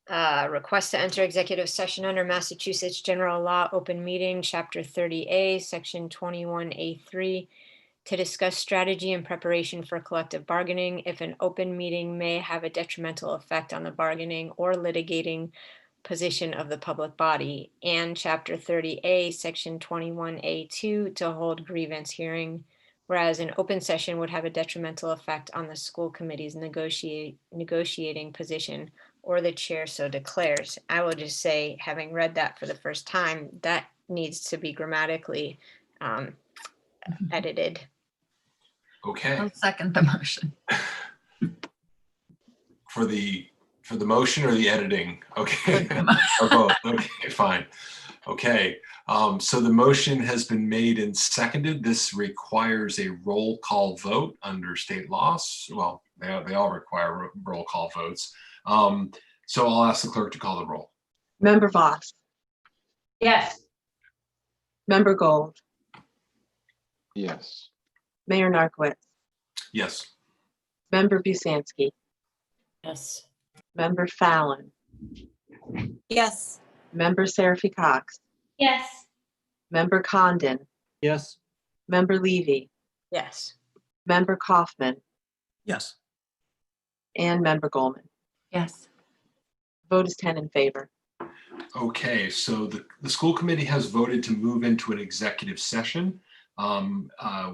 Request to enter executive session under Massachusetts General Law, Open Meeting, Chapter 30A, Section 21A3, to discuss strategy and preparation for collective bargaining if an open meeting may have a detrimental effect on the bargaining or litigating position of the public body, and Chapter 30A, Section 21A2, to hold grievance hearing, whereas an open session would have a detrimental effect on the school committee's negotiating position, or the chair so declares. I will just say, having read that for the first time, that needs to be grammatically edited. Okay. I'll second the motion. For the motion or the editing? Okay. Or both. Okay, fine. Okay. So the motion has been made and seconded. This requires a roll call vote under state laws. Well, they all require roll call votes. So I'll ask the clerk to call the roll. Member Voss, Yes. Member Gold, Yes. Mayor Narcoitz, Yes. Member Busansky, Yes. Member Fallon, Yes. Member Serafy-Cox, Yes. Member Condon, Yes. Member Levy, Yes. Member Kaufman, Yes. and Member Goldman. Yes. Vote is 10 in favor. Okay, so the school committee has voted to move into an executive session.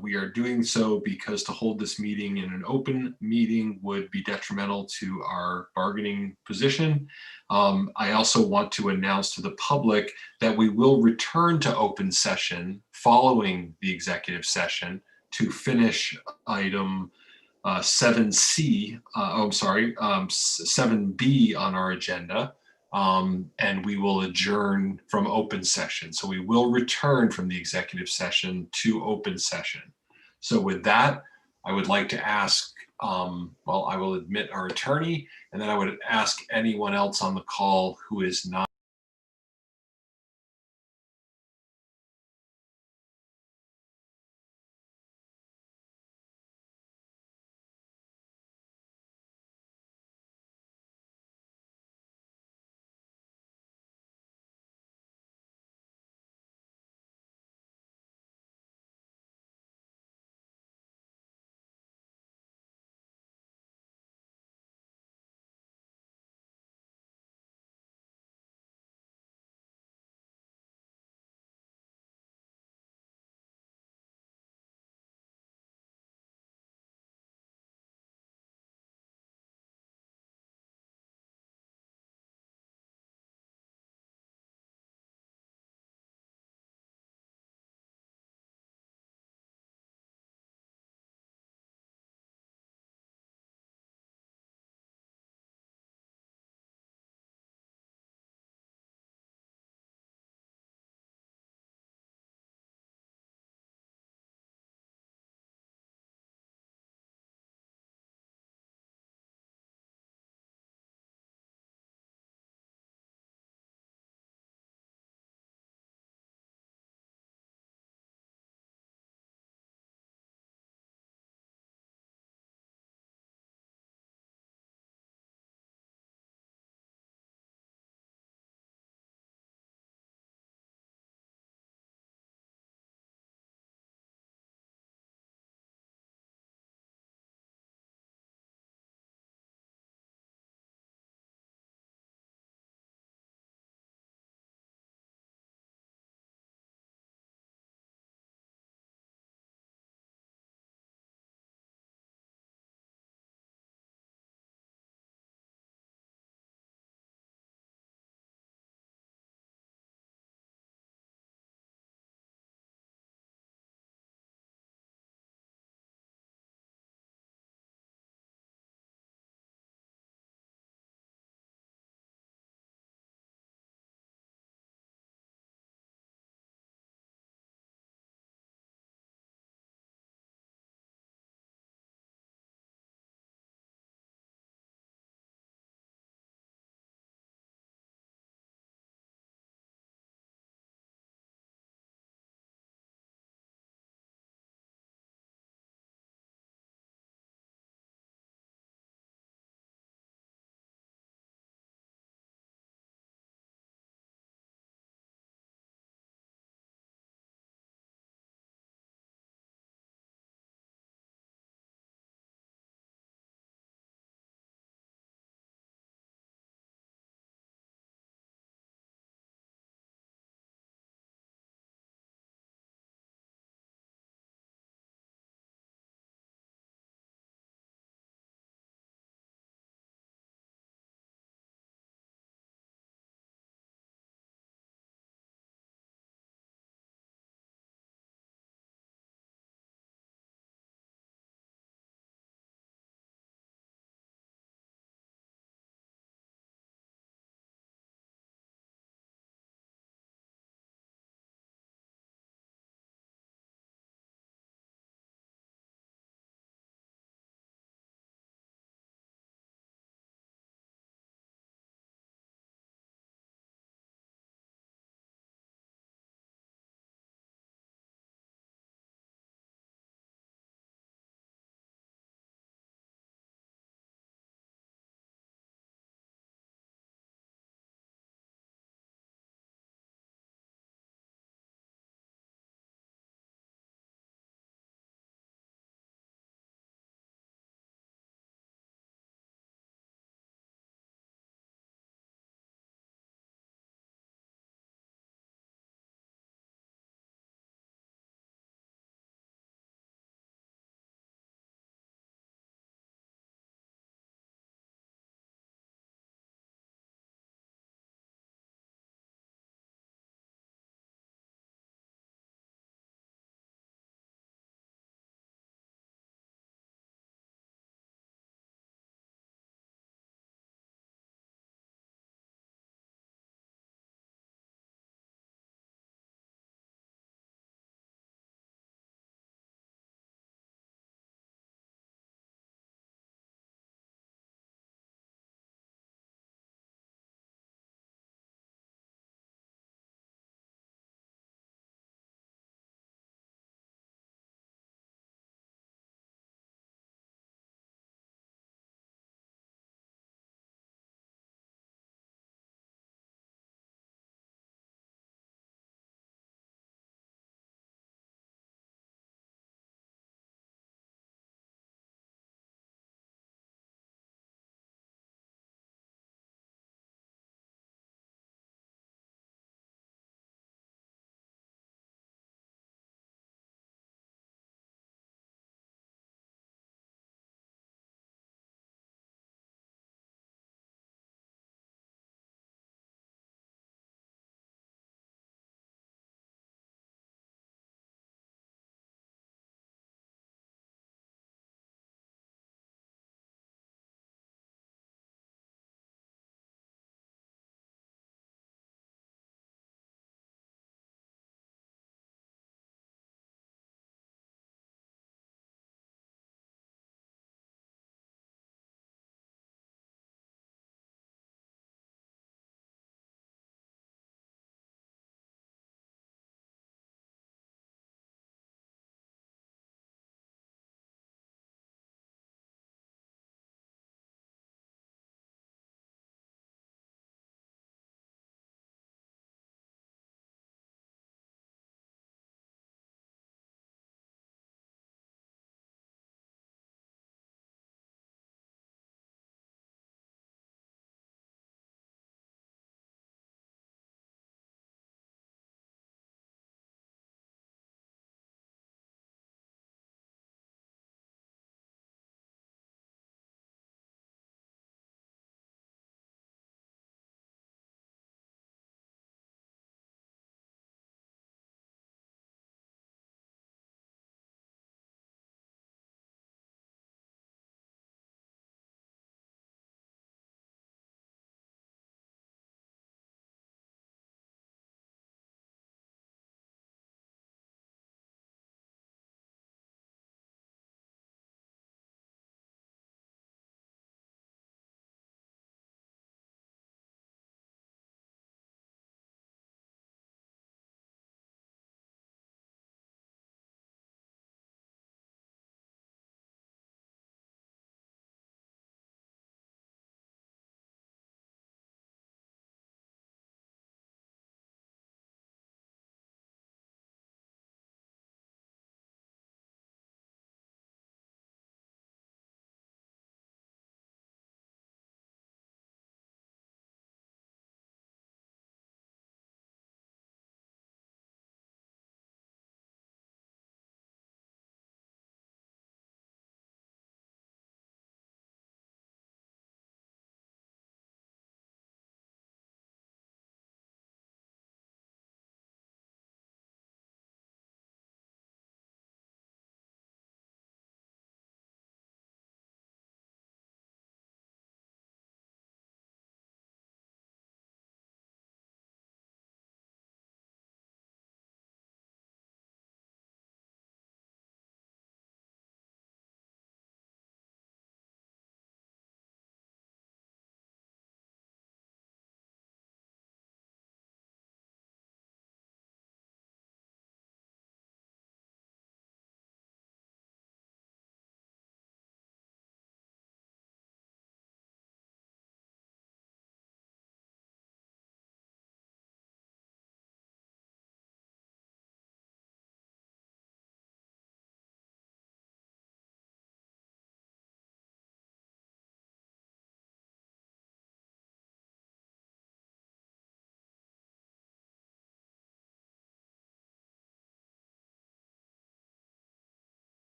We are doing so because to hold this meeting in an open meeting would be detrimental to our bargaining position. I also want to announce to the public that we will return to open session following the executive session to finish item 7C, 7B on our agenda. And we will adjourn from open session. So we will return from the executive session to open session. So with that, I would like to ask, well, I will admit our attorney, and then I would ask anyone else on the call who is not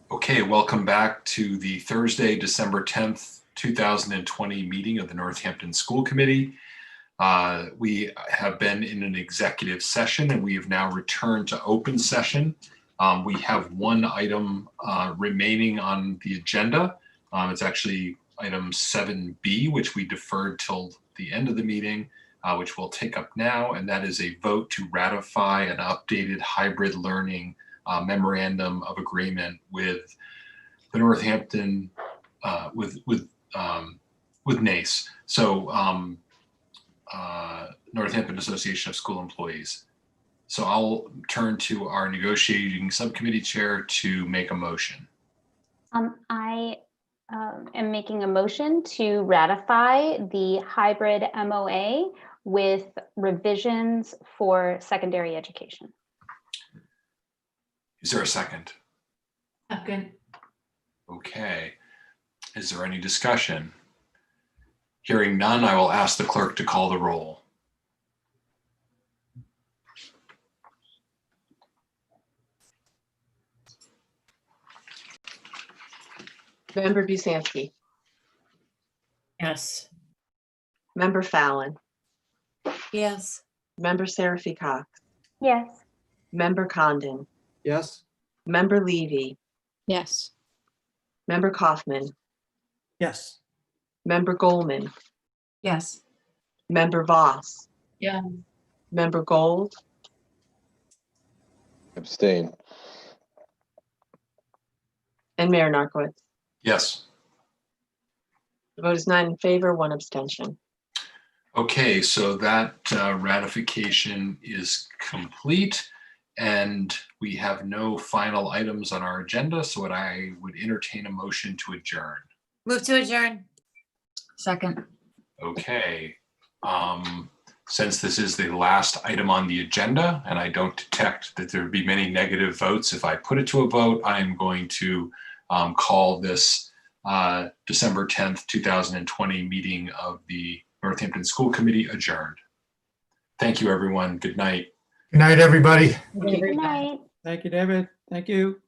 Okay, welcome back to the Thursday, December 10th, 2020 meeting of the Northampton School Committee. We have been in an executive session and we have now returned to open session. We have one item remaining on the agenda. It's actually item 7B, which we deferred till the end of the meeting, which we'll take up now, and that is a vote to ratify an updated hybrid learning memorandum of agreement with the Northampton, with NACE. So Northampton Association of School Employees. So I'll turn to our negotiating subcommittee chair to make a motion. I am making a motion to ratify the hybrid MOA with revisions for secondary education. Is there a second? Second. Okay. Is there any discussion? Hearing none, I will ask the clerk to call the roll. Member Busansky, Yes. Member Fallon, Yes. Member Serafy-Co, Yes. Member Condon, Yes. Member Levy, Yes. Member Kaufman, Yes. Member Goldman, Yes. Member Voss, Yeah. Member Gold, Abstain. and Mayor Narcoitz. Yes. The vote is 9 in favor, 1 abstention. Okay, so that ratification is complete and we have no final items on our agenda. So what I would entertain a motion to adjourn. Move to adjourn. Second. Okay. Since this is the last item on the agenda and I don't detect that there would be many negative votes, if I put it to a vote, I'm going to call this December 10th, 2020 meeting of the Northampton School Committee adjourned. Thank you, everyone. Good night. Good night, everybody. Good night. Thank you, David. Thank you.